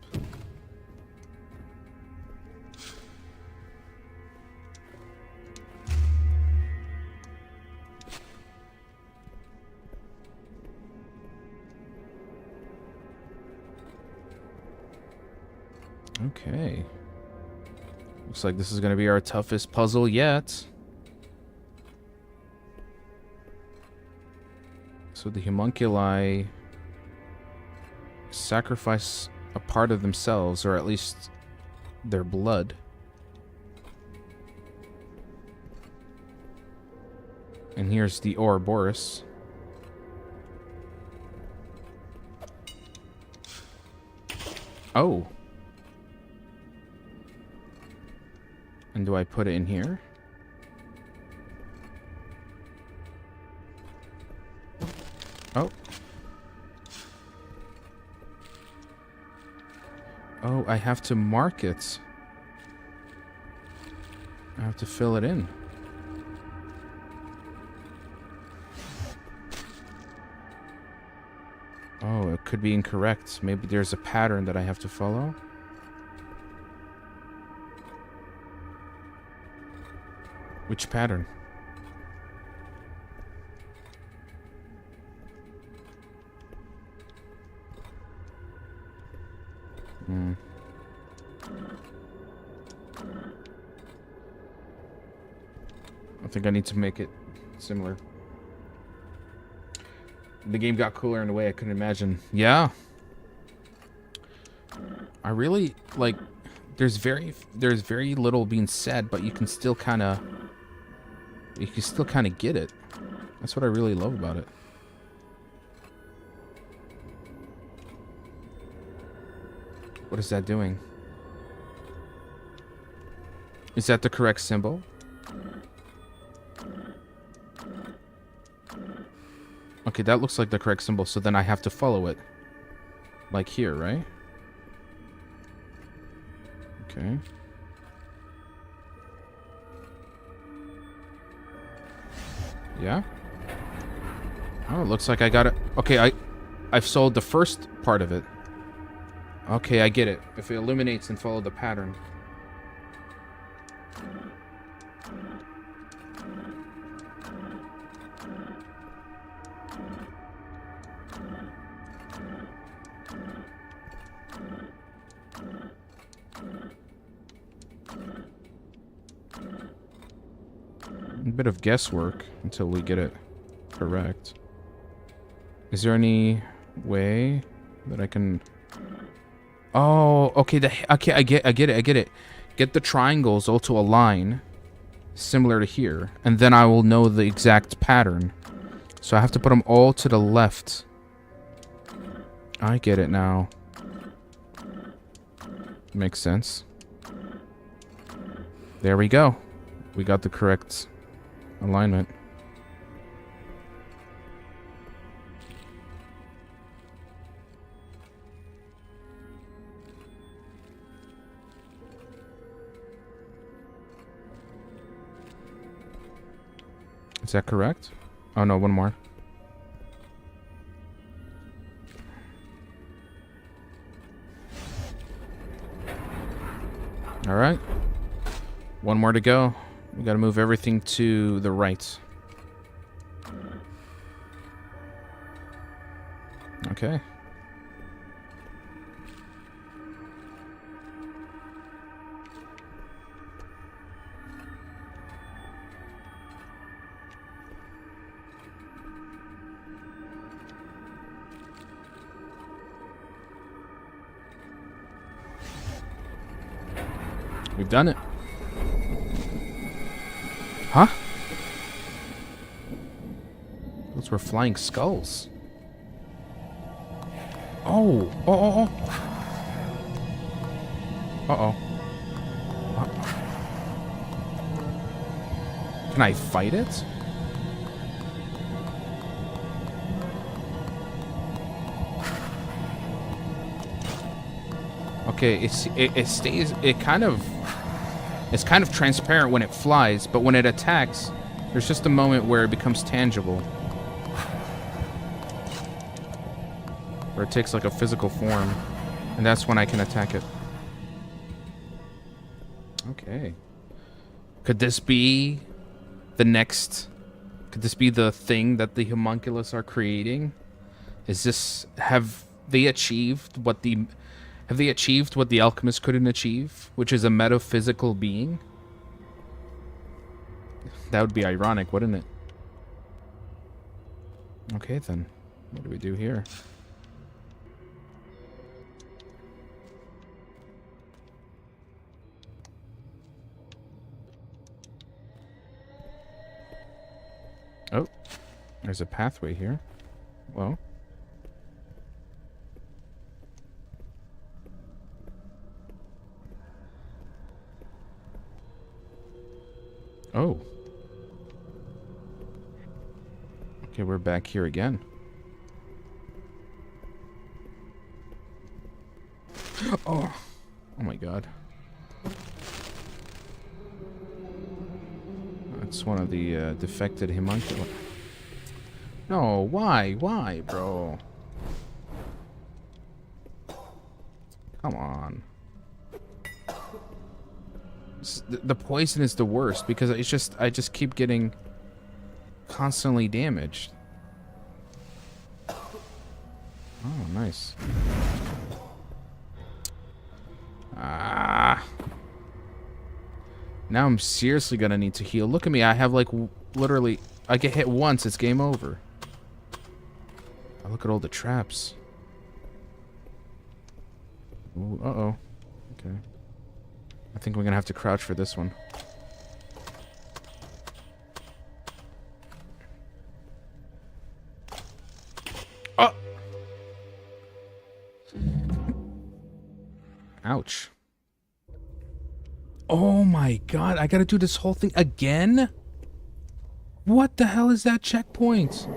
Okay. Looks like this is going to be our toughest puzzle yet. So the homunculi sacrifice a part of themselves, or at least their blood. And here's the Ouroboros. Oh. And do I put it in here? Oh. Oh, I have to mark it. I have to fill it in. Oh, it could be incorrect. Maybe there's a pattern that I have to follow. Which pattern? I think I need to make it similar. The game got cooler in a way I couldn't imagine. Yeah. I really like. There's very little being said, but you can still kind of get it. That's what I really love about it. What is that doing? Is that the correct symbol? Okay, that looks like the correct symbol, so then I have to follow it. Like here, right? Okay. Yeah? Oh, it looks like I got it. Okay, I've sold the first part of it. Okay, I get it. If it illuminates and follow the pattern. A bit of guesswork until we get it correct. Is there any way that I can... Oh, okay. Okay, I get it. Get the triangles all to align, similar to here, and then I will know the exact pattern. So I have to put them all to the left. I get it now. Makes sense. There we go. We got the correct alignment. Is that correct? Oh no, one more. All right. One more to go. We got to move everything to the right. Okay. We've done it. Huh? Those were flying skulls. Oh. Oh. Uh-oh. Can I fight it? Okay, it stays. It's kind of transparent when it flies, but when it attacks, there's just a moment where it becomes tangible. Where it takes like a physical form. And that's when I can attack it. Okay. Could this be the next... Could this be the thing that the homunculus are creating? Is this... Have they achieved what the alchemist couldn't achieve? Which is a metaphysical being? That would be ironic, wouldn't it? Okay, then. What do we do here? Oh. There's a pathway here. Well. Oh. Okay, we're back here again. Oh. Oh my god. That's one of the defected homunculi. No, why? Why, bro? Come on. The poison is the worst because I just keep getting constantly damaged. Oh, nice. Ah. Now I'm seriously gonna need to heal. Look at me. I have like literally. I get hit once. It's game over. Oh, look at all the traps. Ooh, uh-oh. Okay. I think we're gonna have to crouch for this one. Oh! Ouch. Oh my god, I gotta do this whole thing again? What the hell is that checkpoint?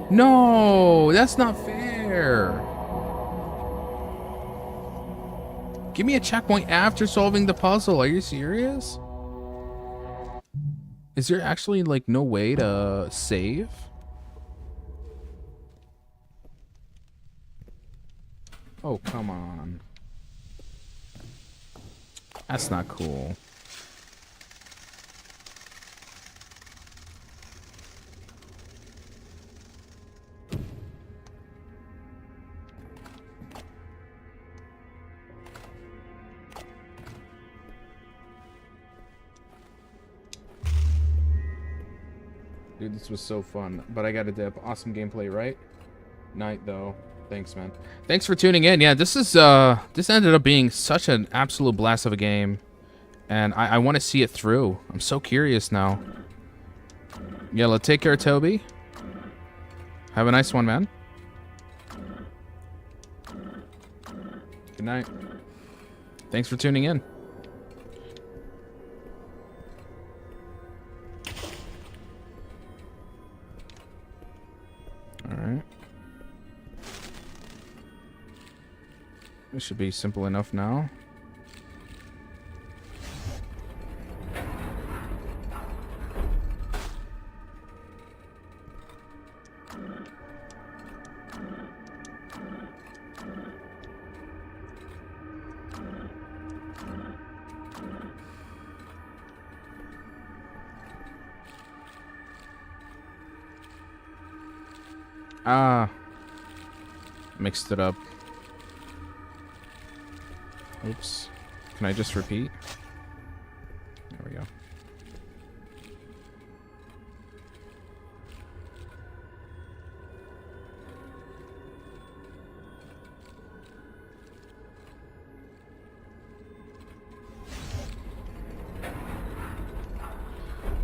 No, that's not fair. Give me a checkpoint after solving the puzzle. Are you serious? Is there actually, like, no way to save? Oh, come on. That's not cool. Dude, this was so fun, but I gotta dip. Awesome gameplay, right? Night, though. Thanks, man. Thanks for tuning in. Yeah, this is, this ended up being such an absolute blast of a game. And I want to see it through. I'm so curious now. Yeah, let's take care, Toby. Have a nice one, man. Good night. Thanks for tuning in. Alright. This should be simple enough now. Ah, mixed it up. Oops. Can I just repeat? There we go.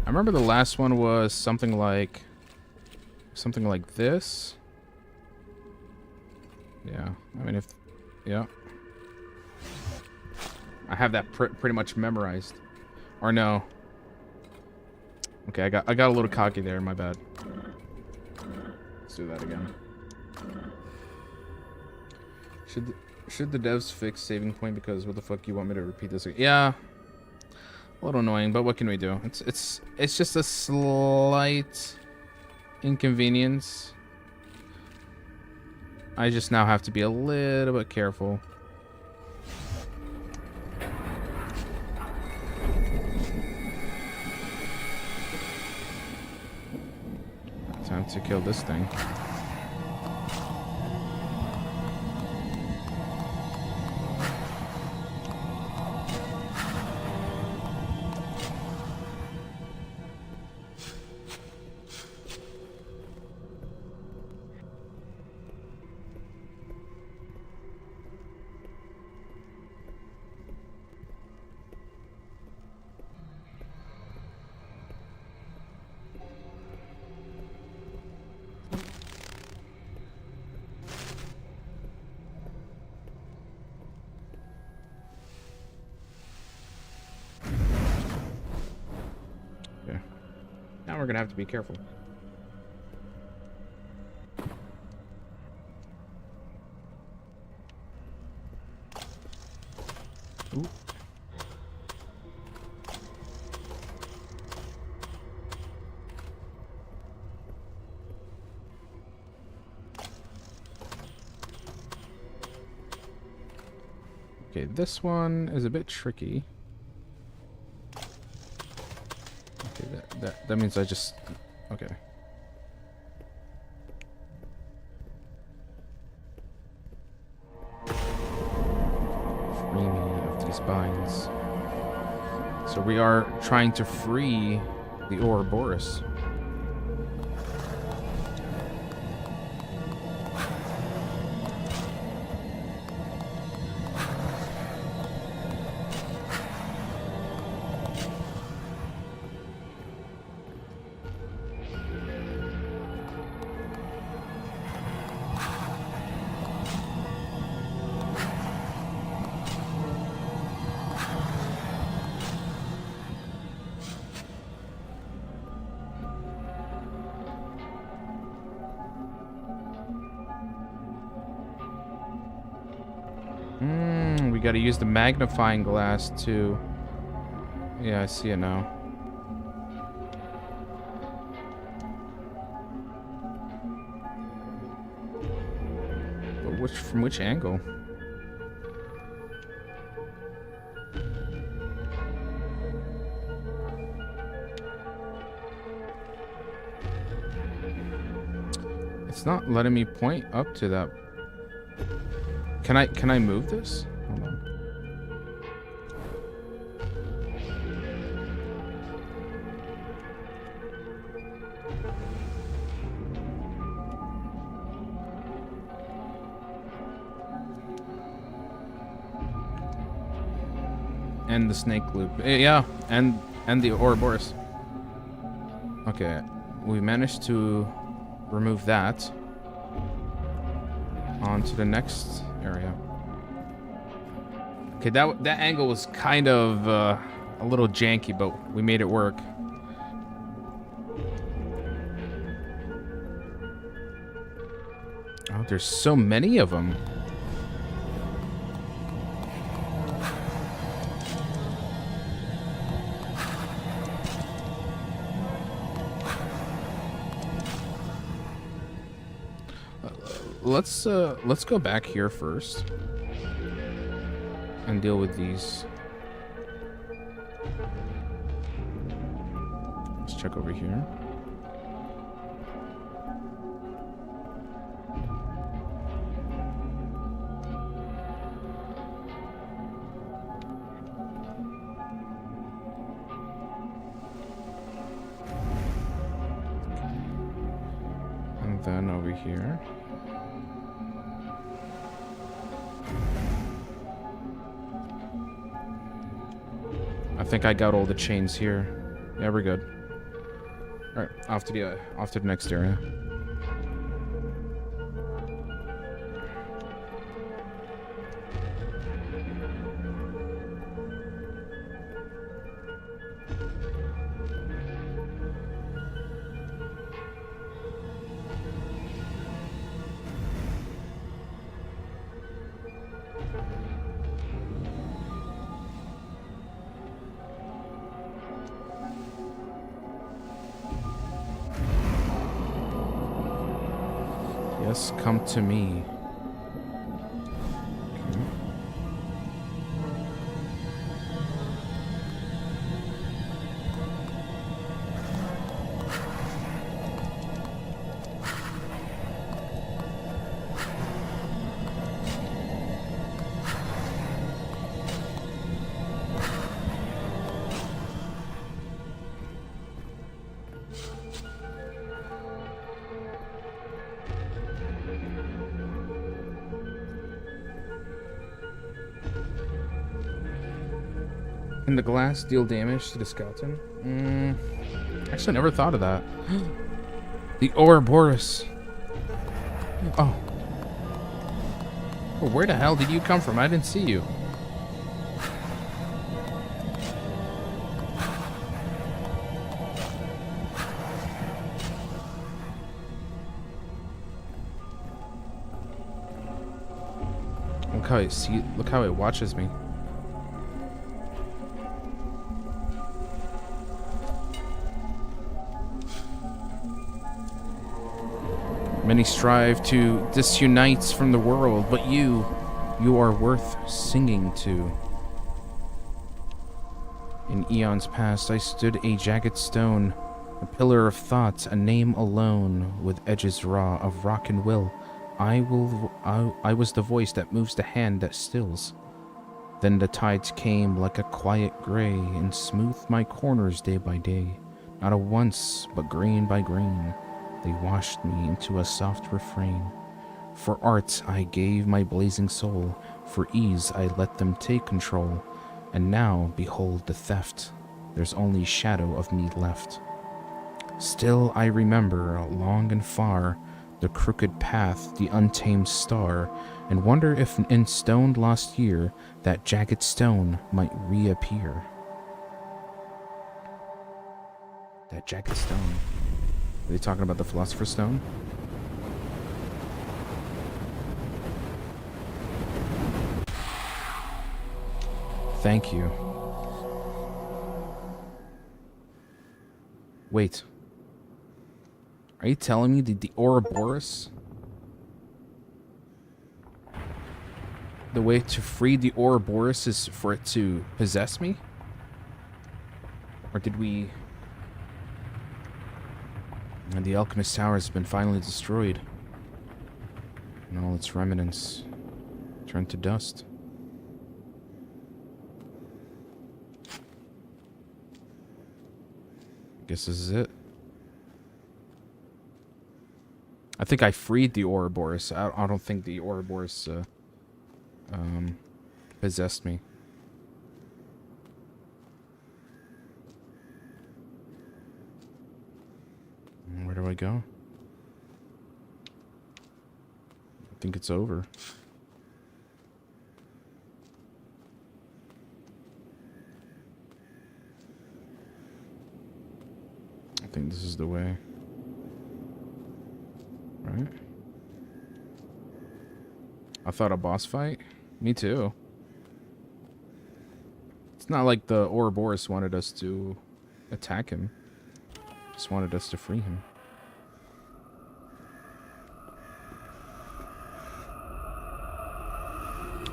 I remember the last one was something like this. Yeah, I mean, if, yeah, I have that pretty much memorized, or no? Okay, I got a little cocky there. My bad. Let's do that again. Should the devs fix saving point? Because what the fuck you want me to repeat this again? Yeah, a little annoying, but what can we do? It's just a slight inconvenience. I just now have to be a little bit careful. Time to kill this thing. Now we're gonna have to be careful. Ooh. Okay, this one is a bit tricky. That means I just... Okay. Free me of these binds. So we are trying to free the Ouroboros. We gotta use the magnifying glass to... Yeah, I see it now. But from which angle? It's not letting me point up to that. Can I move this? Hold on. And the snake loop. Yeah, and the Ouroboros. Okay, we managed to remove that. On to the next area. Okay, that angle was kind of a little janky, but we made it work. Oh, there's so many of them. Let's go back here first and deal with these. Let's check over here. And then over here. I think I got all the chains here. Yeah, we're good. All right, off to the next area. Yes, come to me. Okay. Can the glass deal damage to the skeleton? Actually, never thought of that. The Ouroboros. Oh. Oh, where the hell did you come from? I didn't see you. Look how it watches me. Many strive to disunite from the world, but you are worth singing to. In eons past, I stood a jagged stone, a pillar of thought, a name alone, with edges raw of rock and will. I was the voice that moves the hand that stills. Then the tides came like a quiet gray and smoothed my corners day by day. Not a once, but grain by grain. They washed me into a soft refrain. For art I gave my blazing soul, for ease I let them take control. And now, behold the theft, there's only shadow of me left. Still I remember, long and far, the crooked path, the untamed star, and wonder if in stone lost year, that jagged stone might reappear. That jagged stone. Are they talking about the Philosopher's Stone? Thank you. Wait. Are you telling me the Ouroboros? The way to free the Ouroboros is for it to possess me? Or did we... And the Alchemist Tower has been finally destroyed. And all its remnants turned to dust. Guess this is it. I think I freed the Ouroboros. I don't think the Ouroboros possessed me. Where do I go? I think it's over. I think this is the way. Right? I thought a boss fight? Me too. It's not like the Ouroboros wanted us to attack him. Just wanted us to free him.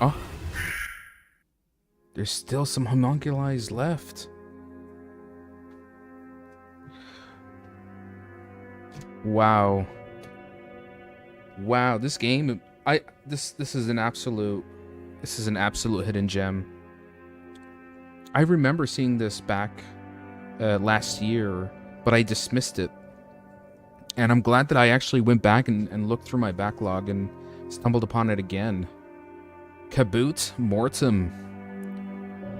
Oh. There's still some homunculi left. Wow. Wow, this game, this is an absolute hidden gem. I remember seeing this back last year, but I dismissed it. And I'm glad that I actually went back and looked through my backlog and stumbled upon it again. Caput, Mortum.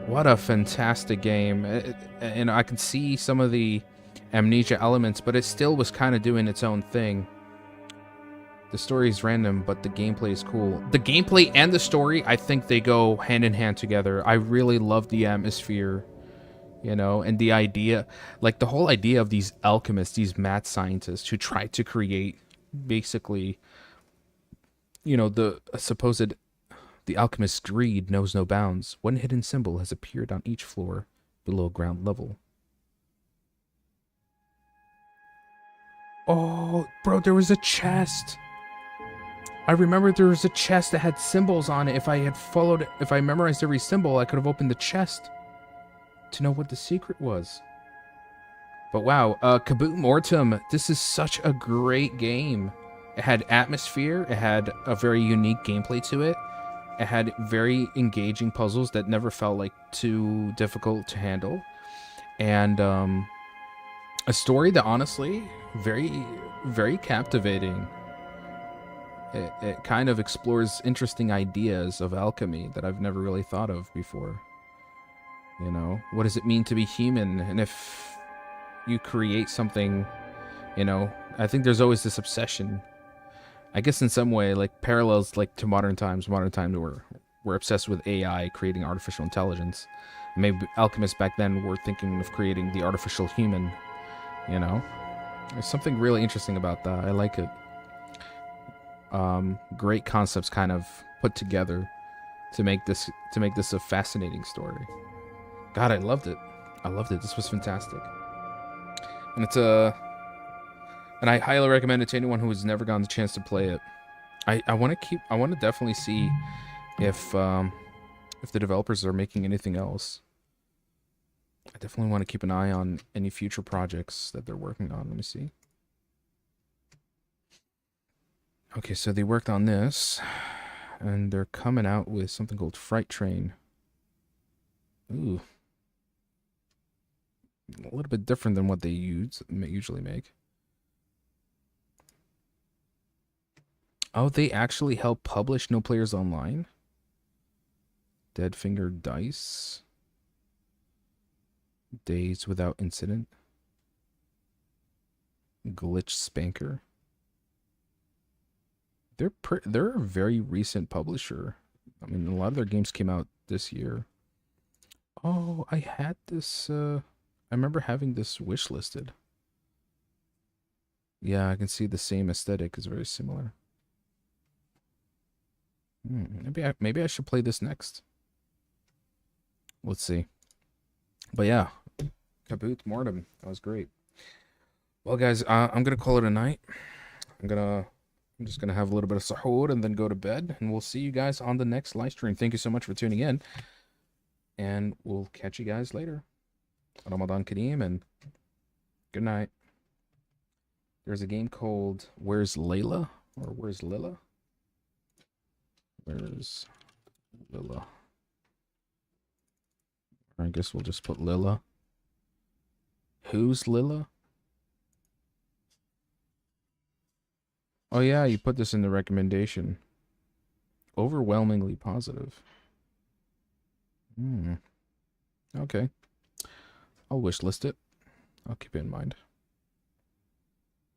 What a fantastic game. And I can see some of the Amnesia elements, but it still was kind of doing its own thing. The story is random, but the gameplay is cool. The gameplay and the story, I think they go hand in hand together. I really love the atmosphere, you know, and the idea, like the whole idea of these alchemists, these mad scientists who try to create basically, you know, the alchemist's greed knows no bounds. One hidden symbol has appeared on each floor below ground level. Oh, bro, there was a chest. I remember there was a chest that had symbols on it. If I memorized every symbol, I could have opened the chest to know what the secret was. But wow, Caput Mortum, this is such a great game. It had atmosphere, it had a very unique gameplay to it. It had very engaging puzzles that never felt like too difficult to handle. And a story that honestly, very, very captivating. It kind of explores interesting ideas of alchemy that I've never really thought of before. You know, what does it mean to be human? And if you create something, you know, I think there's always this obsession. I guess in some way, like parallels like to modern times we're obsessed with AI, creating artificial intelligence. Maybe alchemists back then were thinking of creating the artificial human, you know? There's something really interesting about that. I like it. Great concepts kind of put together to make this a fascinating story. God, I loved it. I loved it. This was fantastic. And and I highly recommend it to anyone who has never gotten the chance to play it. I want to definitely see if the developers are making anything else. I definitely want to keep an eye on any future projects that they're working on. Let me see. Okay, so they worked on this, and they're coming out with something called Fright Train. Ooh. A little bit different than what they usually make. Oh, they actually help publish No Players Online? Dead Finger Dice? Days Without Incident? Glitch Spanker? They're a very recent publisher. I mean, a lot of their games came out this year. Oh, I had this, I remember having this wish listed. Yeah, I can see the same aesthetic is very similar. Maybe I should play this next. Let's see. But yeah, Caput Mortum. That was great. Well, guys, I'm gonna call it a night. I'm just gonna have a little bit of sahur and then go to bed, and we'll see you guys on the next live stream. Thank you so much for tuning in, and we'll catch you guys later. Ramadan Kareem, and good night. There's a game called Where's Layla? Or Where's Lila? Where's Lila? I guess we'll just put Lila. Who's Lila? Oh yeah, you put this in the recommendation. Overwhelmingly positive. Okay. I'll wishlist it. I'll keep it in mind.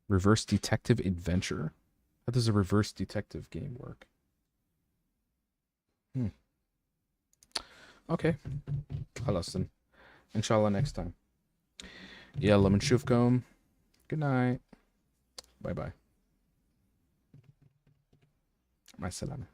Reverse Detective Adventure. How does a reverse detective game work? Okay. Halas then. Inshallah next time. Yalla min shufkom. Good night. Bye bye. Ma salama.